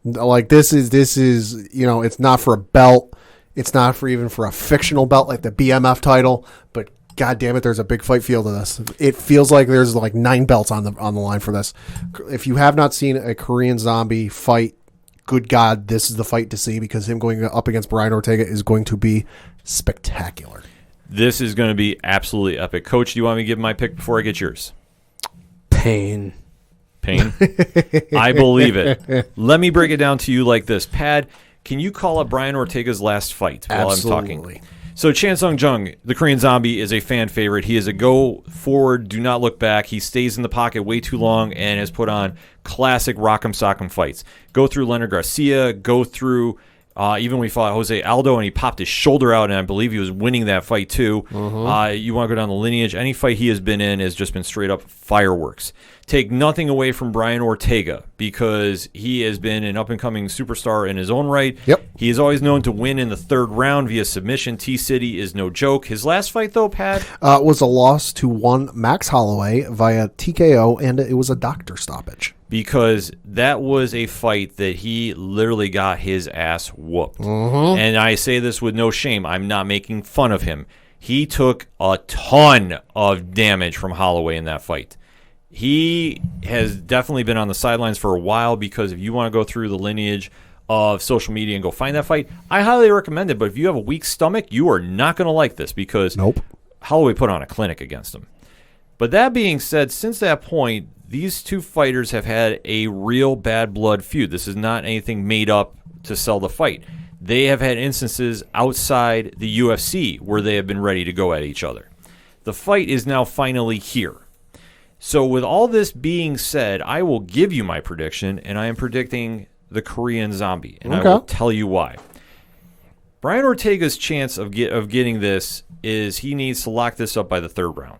win. Like, this is it's not for a belt. It's not for even for a fictional belt like the BMF title, but God damn it, there's a big fight feel to this. It feels like there's like 9 belts on the line for this. If you have not seen a Korean Zombie fight, good God, this is the fight to see, because him going up against Brian Ortega is going to be spectacular. This is going to be absolutely epic. Coach, do you want me to give my pick before I get yours? Pain. I believe it. Let me break it down to you like this. Pad, can you call up Brian Ortega's last fight while Absolutely. I'm talking? So Chan Sung Jung, the Korean Zombie, is a fan favorite. He is a go forward, do not look back. He stays in the pocket way too long and has put on classic rock'em sock'em fights. Go through Leonard Garcia, go through even when he fought Jose Aldo and he popped his shoulder out, and I believe he was winning that fight too. You want to go down the lineage. Any fight he has been in has just been straight up fireworks. Take nothing away from Brian Ortega, because he has been an up-and-coming superstar in his own right. Yep. He is always known to win in the 3rd round via submission. T-City is no joke. His last fight, though, Pat? Was a loss to one Max Holloway via TKO, and it was a doctor stoppage. Because that was a fight that he literally got his ass whooped. And I say this with no shame. I'm not making fun of him. He took a ton of damage from Holloway in that fight. He has definitely been on the sidelines for a while, because if you want to go through the lineage of social media and go find that fight, I highly recommend it. But if you have a weak stomach, you are not going to like this, because Holloway put on a clinic against him. But that being said, since that point, these two fighters have had a real bad blood feud. This is not anything made up to sell the fight. They have had instances outside the UFC where they have been ready to go at each other. The fight is now finally here. So with all this being said, I will give you my prediction, and I am predicting the Korean Zombie, and I will tell you why. Brian Ortega's chance of getting this is he needs to lock this up by the 3rd round.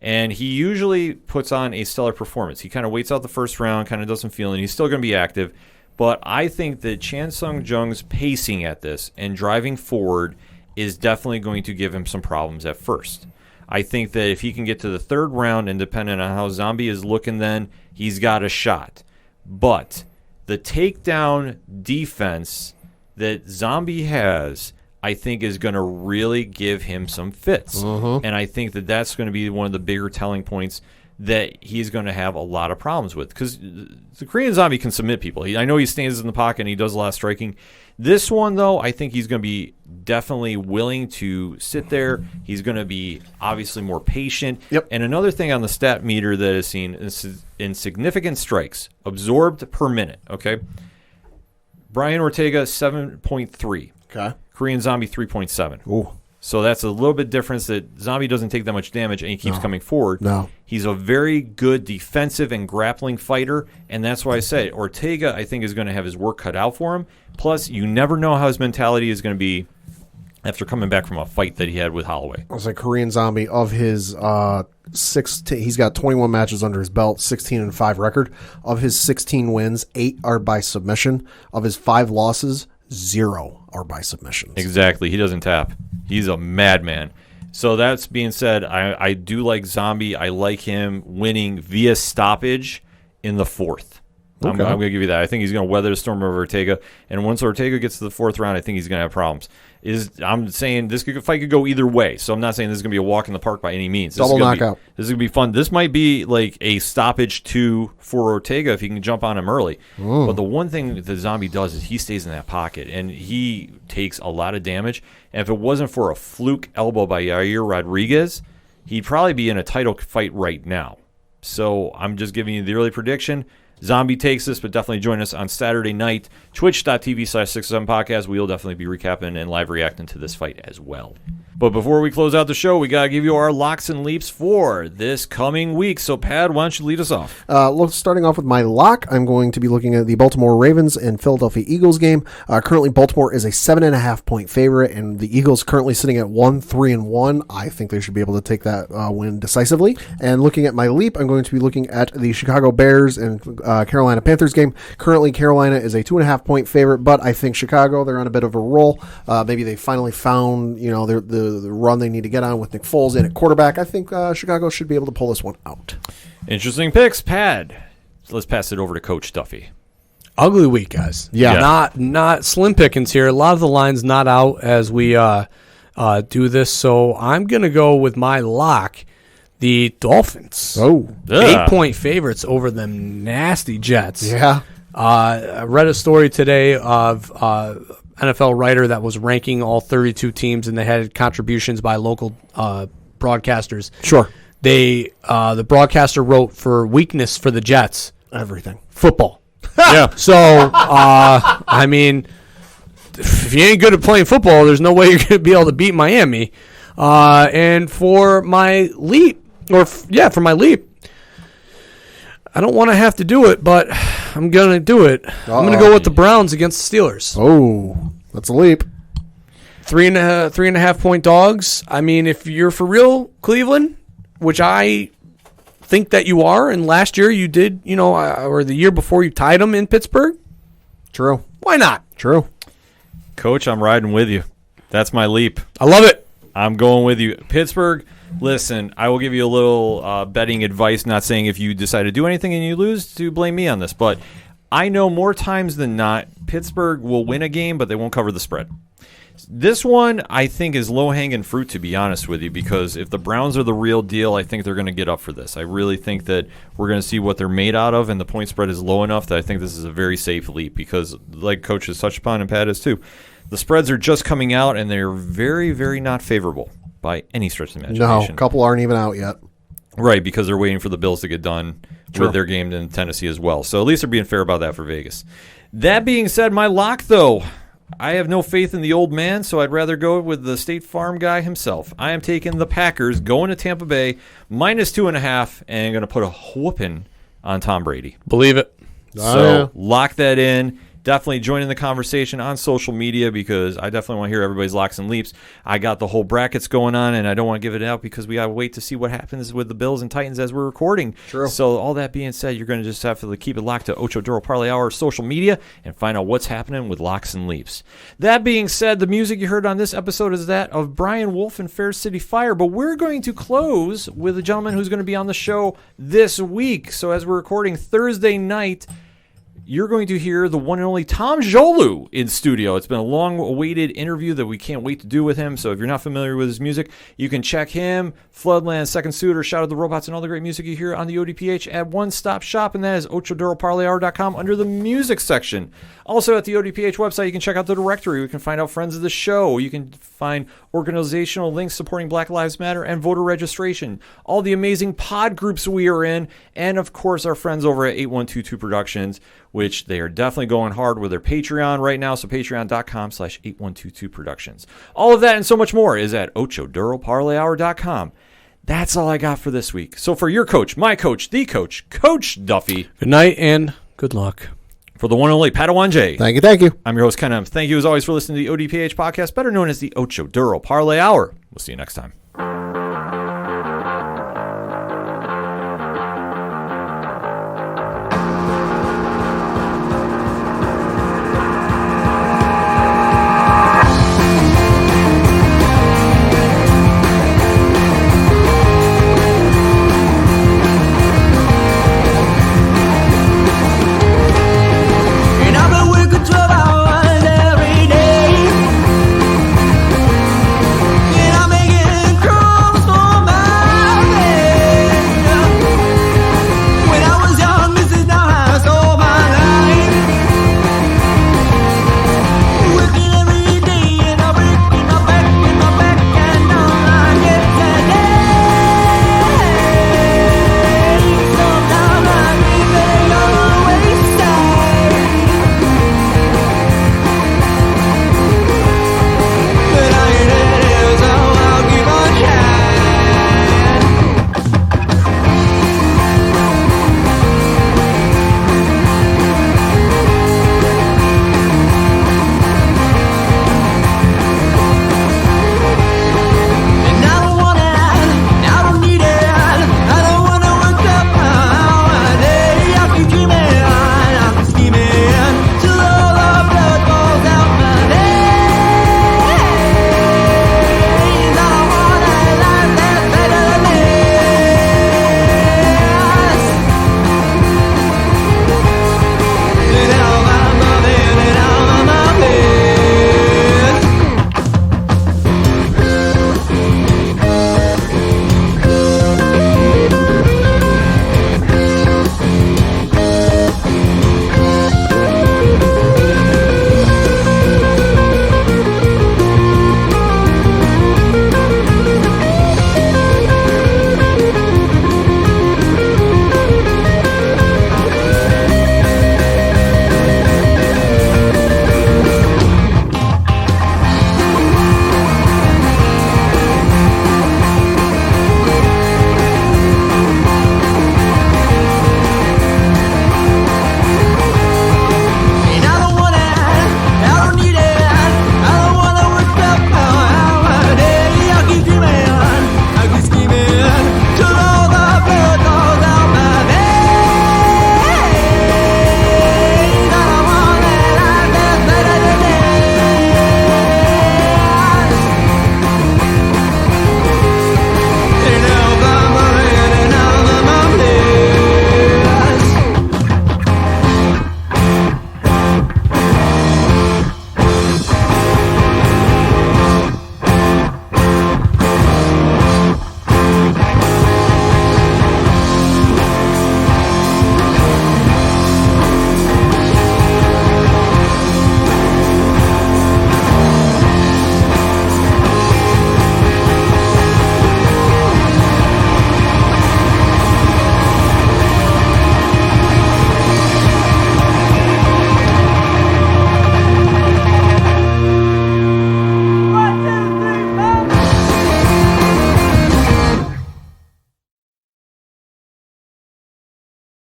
And he usually puts on a stellar performance. He kind of waits out the 1st round, kind of doesn't feel it. He's still going to be active. But I think that Chan Sung Jung's pacing at this and driving forward is definitely going to give him some problems at first. I think that if he can get to the 3rd round, and depending on how Zombie is looking then, he's got a shot. But the takedown defense that Zombie has, I think, is going to really give him some fits. And I think that that's going to be one of the bigger telling points that he's going to have a lot of problems with, because the Korean Zombie can submit people. I know he stands in the pocket and he does a lot of striking. This one, though, I think he's going to be definitely willing to sit there. He's going to be obviously more patient. And another thing on the stat meter that is seen is insignificant strikes absorbed per minute. Okay, Brian Ortega 7.3. Okay. Korean Zombie 3.7. Ooh. So that's a little bit difference, that Zombie doesn't take that much damage and he keeps coming forward. No. He's a very good defensive and grappling fighter, and that's why I say Ortega, I think, is going to have his work cut out for him. Plus, you never know how his mentality is going to be after coming back from a fight that he had with Holloway. I was like, Korean Zombie, of his 16, he's got 21 matches under his belt, 16-5 record. Of his 16 wins, 8 are by submission. Of his 5 losses, 0 are by submissions. Exactly. He doesn't tap. He's a madman. So that's being said, I do like Zombie. I like him winning via stoppage in the 4th. I'm going to give you that. I think he's going to weather the storm of Ortega. And once Ortega gets to the 4th round, I think he's going to have problems. I'm saying this fight could go either way. So I'm not saying this is going to be a walk in the park by any means. Double knockout. This is going to be fun. This might be like a stoppage 2 for Ortega if he can jump on him early. But the one thing that the Zombie does is he stays in that pocket, and he takes a lot of damage. And if it wasn't for a fluke elbow by Yair Rodriguez, he'd probably be in a title fight right now. So I'm just giving you the early prediction. Zombie takes this, but definitely join us on Saturday night, twitch.tv/607podcast. We'll definitely be recapping and live reacting to this fight as well. But before we close out the show, we got to give you our locks and leaps for this coming week. So, Pad, why don't you lead us off? Starting off with my lock, I'm going to be looking at the Baltimore Ravens and Philadelphia Eagles game. Currently, Baltimore is a 7.5-point favorite, and the Eagles currently sitting at 1-3-1. I think they should be able to take that win decisively. And looking at my leap, I'm going to be looking at the Chicago Bears and Carolina Panthers game. Currently, Carolina is a 2.5-point favorite, but I think Chicago, they're on a bit of a roll. Maybe they finally found, the run they need to get on with Nick Foles in at quarterback. I think Chicago should be able to pull this one out. Interesting picks, Pad. So let's pass it over to Coach Duffy. Ugly week, guys. Yeah. Not slim pickings here. A lot of the lines not out as we do this. So I'm going to go with my lock, the Dolphins. 8-point favorites over them nasty Jets. Yeah. I read a story today of NFL writer that was ranking all 32 teams, and they had contributions by local broadcasters. Sure. The broadcaster wrote for weakness for the Jets. Everything. Football. Yeah. So, I mean, if you ain't good at playing football, there's no way you're going to be able to beat Miami. And for my leap, for my leap, I don't want to have to do it, but I'm going to do it. I'm going to go with the Browns against the Steelers. Oh, that's a leap. 3.5 point dogs. I mean, if you're for real, Cleveland, which I think that you are, and last year you did, or the year before you tied them in Pittsburgh. True. Why not? True. Coach, I'm riding with you. That's my leap. I love it. I'm going with you. Pittsburgh, listen, I will give you a little betting advice, not saying if you decide to do anything and you lose to blame me on this, but I know more times than not Pittsburgh will win a game, but they won't cover the spread. This one, I think, is low-hanging fruit, to be honest with you, because if the Browns are the real deal, I think they're going to get up for this. I really think that we're going to see what they're made out of, and the point spread is low enough that I think this is a very safe leap because, like Coach has touched upon and Pat has too, the spreads are just coming out, and they're very, very not favorable by any stretch of the imagination. No, a couple aren't even out yet. Right, because they're waiting for the Bills to get done with their game in Tennessee as well. So at least they're being fair about that for Vegas. That being said, my lock, though, I have no faith in the old man, so I'd rather go with the State Farm guy himself. I am taking the Packers, going to Tampa Bay, -2.5, and going to put a whooping on Tom Brady. Believe it. So lock that in. Definitely join in the conversation on social media because I definitely want to hear everybody's locks and leaps. I got the whole brackets going on, and I don't want to give it out because we got to wait to see what happens with the Bills and Titans as we're recording. True. So all that being said, you're going to just have to keep it locked to Ocho Duro Parlay Hour social media and find out what's happening with locks and leaps. That being said, the music you heard on this episode is that of Brian Wolf and Fair City Fire, but we're going to close with a gentleman who's going to be on the show this week. So as we're recording Thursday night, you're going to hear the one and only Tom Jolu in studio. It's been a long-awaited interview that we can't wait to do with him. So if you're not familiar with his music, you can check him, Floodland, Second Suitor, Shout at the Robots, and all the great music you hear on the ODPH at One Stop Shop, and that is OchoDuroParlayHour.com under the music section. Also at the ODPH website, you can check out the directory. You can find out friends of the show. You can find organizational links supporting Black Lives Matter and voter registration, all the amazing pod groups we are in, and of course our friends over at 8122 Productions, which they are definitely going hard with their Patreon right now. So patreon.com/8122 Productions. All of that and so much more is at OchoDuroParlayHour.com. That's all I got for this week. So for your coach, my coach, the coach, Coach Duffy. Good night and good luck. For the one and only Padawan J. Thank you. I'm your host, Ken M. Thank you as always for listening to the ODPH podcast, better known as the Ocho Duro Parlay Hour. We'll see you next time.